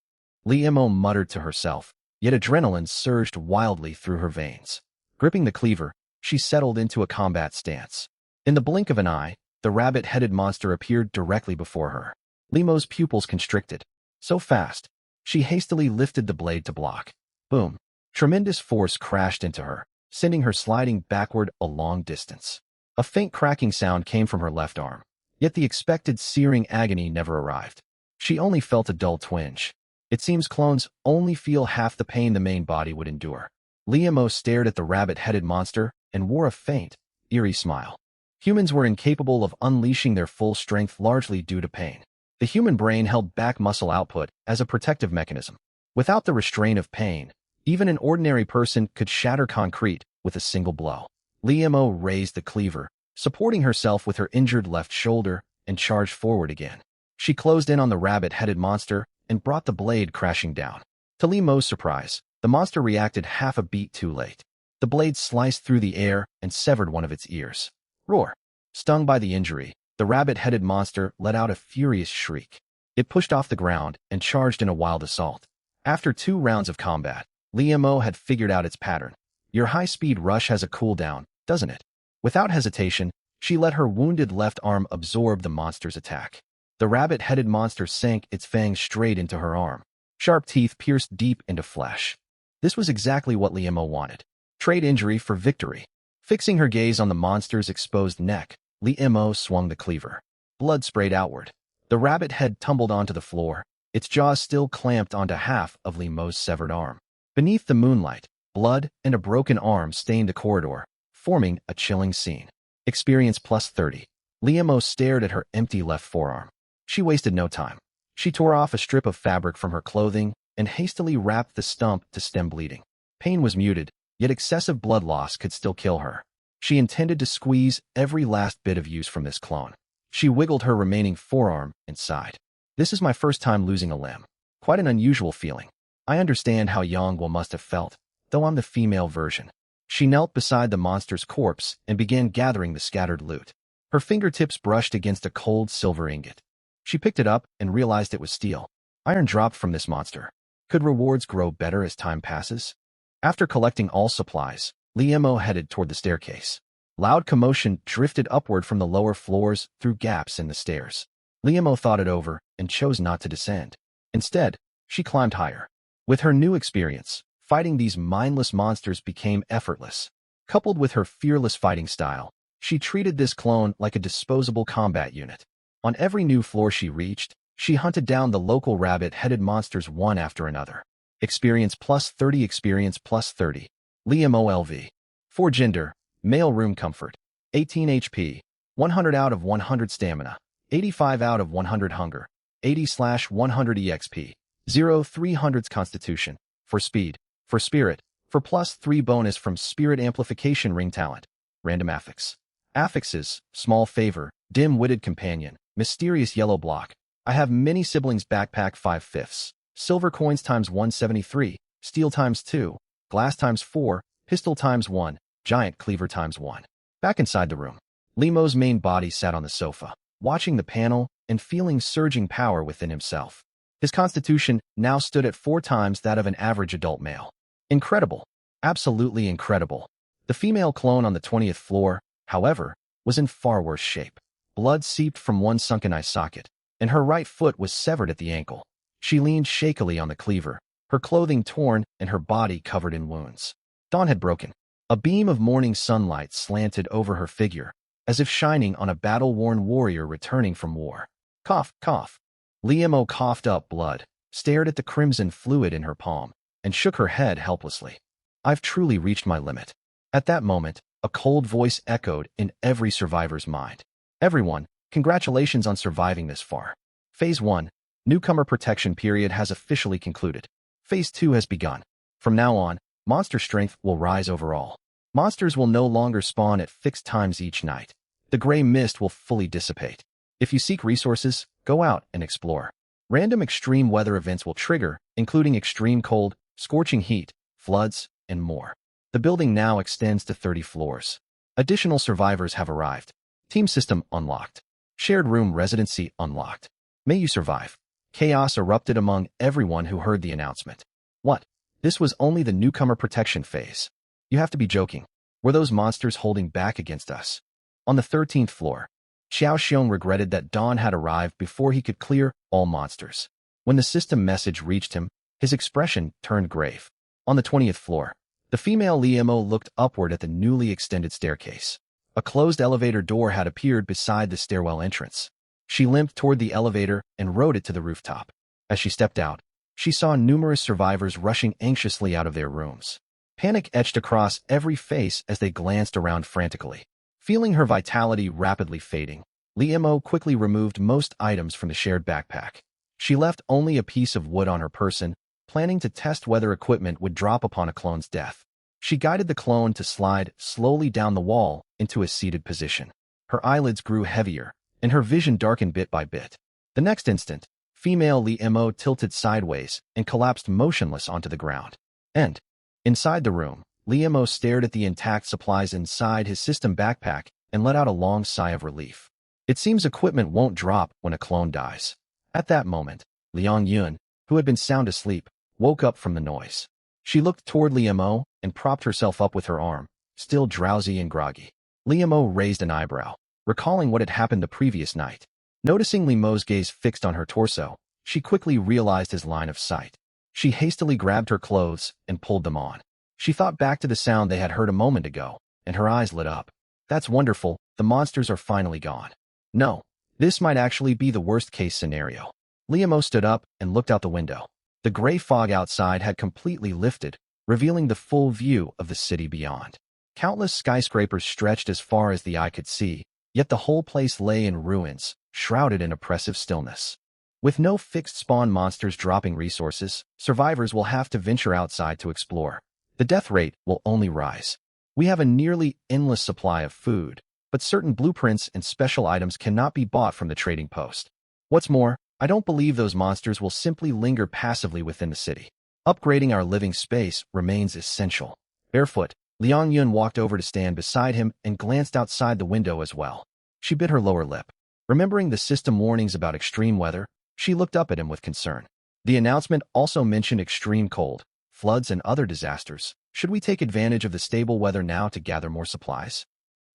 Liamo muttered to herself, yet adrenaline surged wildly through her veins. Gripping the cleaver, she settled into a combat stance. In the blink of an eye, the rabbit-headed monster appeared directly before her. Liamo's pupils constricted. So fast, she hastily lifted the blade to block. Boom. Tremendous force crashed into her, sending her sliding backward a long distance. A faint cracking sound came from her left arm, yet the expected searing agony never arrived. She only felt a dull twinge. It seems clones only feel half the pain the main body would endure. Liamo stared at the rabbit-headed monster and wore a faint, eerie smile. Humans were incapable of unleashing their full strength largely due to pain. The human brain held back muscle output as a protective mechanism. Without the restraint of pain, even an ordinary person could shatter concrete with a single blow. Liamo raised the cleaver, supporting herself with her injured left shoulder, and charged forward again. She closed in on the rabbit-headed monster and brought the blade crashing down. To Liamo's surprise, the monster reacted half a beat too late. The blade sliced through the air and severed one of its ears. Roar! Stung by the injury, the rabbit-headed monster let out a furious shriek. It pushed off the ground and charged in a wild assault. After 2 rounds of combat, Liemo had figured out its pattern. Your high-speed rush has a cooldown, doesn't it? Without hesitation, she let her wounded left arm absorb the monster's attack. The rabbit-headed monster sank its fangs straight into her arm. Sharp teeth pierced deep into flesh. This was exactly what Liemo wanted. Trade injury for victory. Fixing her gaze on the monster's exposed neck, Liemo swung the cleaver. Blood sprayed outward. The rabbit head tumbled onto the floor, its jaws still clamped onto half of Liemo's severed arm. Beneath the moonlight, blood and a broken arm stained the corridor, forming a chilling scene. Experience plus 30. Liemo stared at her empty left forearm. She wasted no time. She tore off a strip of fabric from her clothing and hastily wrapped the stump to stem bleeding. Pain was muted, yet excessive blood loss could still kill her. She intended to squeeze every last bit of use from this clone. She wiggled her remaining forearm and sighed. This is my first time losing a limb. Quite an unusual feeling. I understand how Yongwoo must have felt, though I'm the female version. She knelt beside the monster's corpse and began gathering the scattered loot. Her fingertips brushed against a cold silver ingot. She picked it up and realized it was steel. Iron dropped from this monster. Could rewards grow better as time passes? After collecting all supplies, Liemo headed toward the staircase. Loud commotion drifted upward from the lower floors through gaps in the stairs. Liemo thought it over and chose not to descend. Instead, she climbed higher. With her new experience, fighting these mindless monsters became effortless. Coupled with her fearless fighting style, she treated this clone like a disposable combat unit. On every new floor she reached, she hunted down the local rabbit-headed monsters one after another. Experience plus 30. Experience plus 30. Liemo LV. For gender, male room comfort. 18 HP. 100 out of 100 stamina. 85 out of 100 hunger. 80/100 EXP. 0/300 constitution. For speed. For spirit. For plus 3 bonus from spirit amplification ring talent. Random affix. Affixes: small favor, dim-witted companion, mysterious yellow block. I have many siblings backpack 5/5. Silver coins times 173, steel times 2, glass times 4, pistol times 1, giant cleaver times 1. Back inside the room, Liemo's main body sat on the sofa, watching the panel and feeling surging power within himself. His constitution now stood at 4 times that of an average adult male. Incredible. Absolutely incredible. The female clone on the 20th floor, however, was in far worse shape. Blood seeped from one sunken eye socket, and her right foot was severed at the ankle. She leaned shakily on the cleaver, her clothing torn and her body covered in wounds. Dawn had broken. A beam of morning sunlight slanted over her figure, as if shining on a battle-worn warrior returning from war. Cough, cough. Liemo coughed up blood, stared at the crimson fluid in her palm, and shook her head helplessly. I've truly reached my limit. At that moment, a cold voice echoed in every survivor's mind. Everyone, congratulations on surviving this far. Phase 1, Newcomer Protection Period has officially concluded. Phase 2 has begun. From now on, monster strength will rise overall. Monsters will no longer spawn at fixed times each night. The gray mist will fully dissipate. If you seek resources, go out and explore. Random extreme weather events will trigger, including extreme cold, scorching heat, floods, and more. The building now extends to 30 floors. Additional survivors have arrived. Team system unlocked. Shared room residency unlocked. May you survive. Chaos erupted among everyone who heard the announcement. What? This was only the newcomer protection phase. You have to be joking. Were those monsters holding back against us? On the 13th floor, Xiao Xiong regretted that dawn had arrived before he could clear all monsters. When the system message reached him, his expression turned grave. On the 20th floor, the female Liemo looked upward at the newly extended staircase. A closed elevator door had appeared beside the stairwell entrance. She limped toward the elevator and rode it to the rooftop. As she stepped out, she saw numerous survivors rushing anxiously out of their rooms. Panic etched across every face as they glanced around frantically. Feeling her vitality rapidly fading, Liemo quickly removed most items from the shared backpack. She left only a piece of wood on her person, planning to test whether equipment would drop upon a clone's death. She guided the clone to slide slowly down the wall into a seated position. Her eyelids grew heavier, and her vision darkened bit by bit. The next instant, female Liemo tilted sideways and collapsed motionless onto the ground. And, inside the room, Liamo stared at the intact supplies inside his system backpack and let out a long sigh of relief. It seems equipment won't drop when a clone dies. At that moment, Liang Yun, who had been sound asleep, woke up from the noise. She looked toward Liamo and propped herself up with her arm, still drowsy and groggy. Liamo raised an eyebrow, recalling what had happened the previous night. Noticing Liamo's gaze fixed on her torso, she quickly realized his line of sight. She hastily grabbed her clothes and pulled them on. She thought back to the sound they had heard a moment ago, and her eyes lit up. That's wonderful, the monsters are finally gone. No, this might actually be the worst-case scenario. Liamo stood up and looked out the window. The gray fog outside had completely lifted, revealing the full view of the city beyond. Countless skyscrapers stretched as far as the eye could see, yet the whole place lay in ruins, shrouded in oppressive stillness. With no fixed spawn monsters dropping resources, survivors will have to venture outside to explore. The death rate will only rise. We have a nearly endless supply of food, but certain blueprints and special items cannot be bought from the trading post. What's more, I don't believe those monsters will simply linger passively within the city. Upgrading our living space remains essential. Barefoot, Liang Yun walked over to stand beside him and glanced outside the window as well. She bit her lower lip. Remembering the system warnings about extreme weather, she looked up at him with concern. The announcement also mentioned extreme cold, floods, and other disasters. Should we take advantage of the stable weather now to gather more supplies?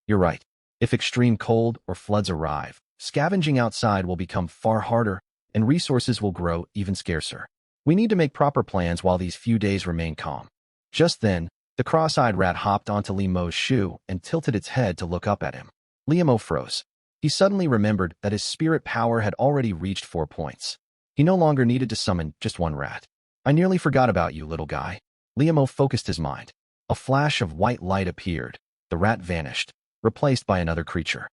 You're right. If extreme cold or floods arrive, scavenging outside will become far harder, and resources will grow even scarcer. We need to make proper plans while these few days remain calm. Just then, the cross-eyed rat hopped onto Liamo's shoe and tilted its head to look up at him. Liamo froze. He suddenly remembered that his spirit power had already reached 4 points. He no longer needed to summon just one rat. I nearly forgot about you, little guy. Liamo focused his mind. A flash of white light appeared. The rat vanished, replaced by another creature.